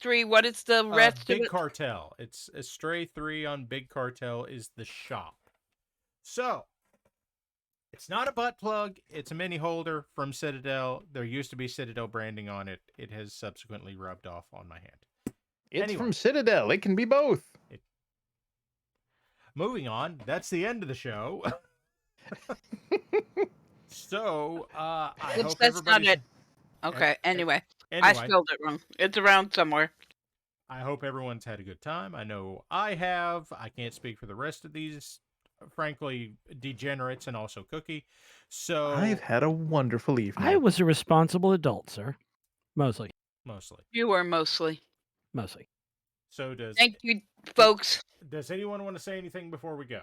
3. What is the rest of Big it? Cartel. It's Astray 3 on Big Cartel is the shop. So, it's not a butt plug. It's a mini holder from Citadel. There used to be Citadel branding on it. It has subsequently rubbed off on my hand. It's from Citadel. It can be both. Moving on. That's the end of the show. So, I hope That's not everybody... it. Okay, anyway. I spelled it wrong. It's around somewhere. I hope everyone's had a good time. I know I have. I can't speak for the rest of these, frankly, degenerates and also Cookie. So I've had a wonderful evening. I was a responsible adult, sir. Mostly. You were mostly. So does... Thank you, folks. Does anyone want to say anything before we go?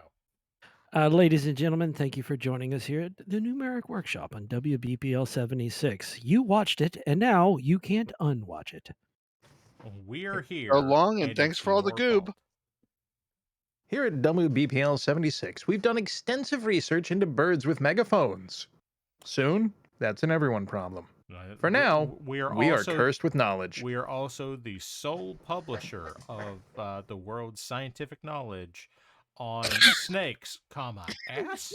Ladies and gentlemen, thank you for joining us here at the Numeric Workshop on WBPL 76. You watched it, and now you can't unwatch it. We're here. So long, and thanks for all the goob. Fault. Here at WBPL 76, we've done extensive research into birds with megaphones. Soon, that's an everyone problem. For now, we are we are also cursed with knowledge. we are also the sole publisher of the world's scientific knowledge on snakes, ass.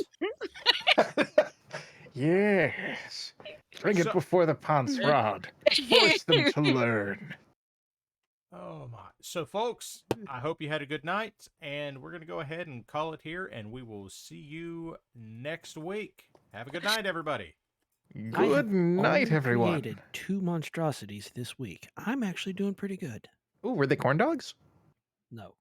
Yes. Bring So- it before the Ponce Rod. Force them to learn. Oh my! So, folks, I hope you had a good night, and we're gonna go ahead and call it here, and we will see you next week. Have a good night, everybody. I have Good night, only everyone. created 2 monstrosities this week. I'm actually doing pretty good. Ooh, were they corn dogs? No.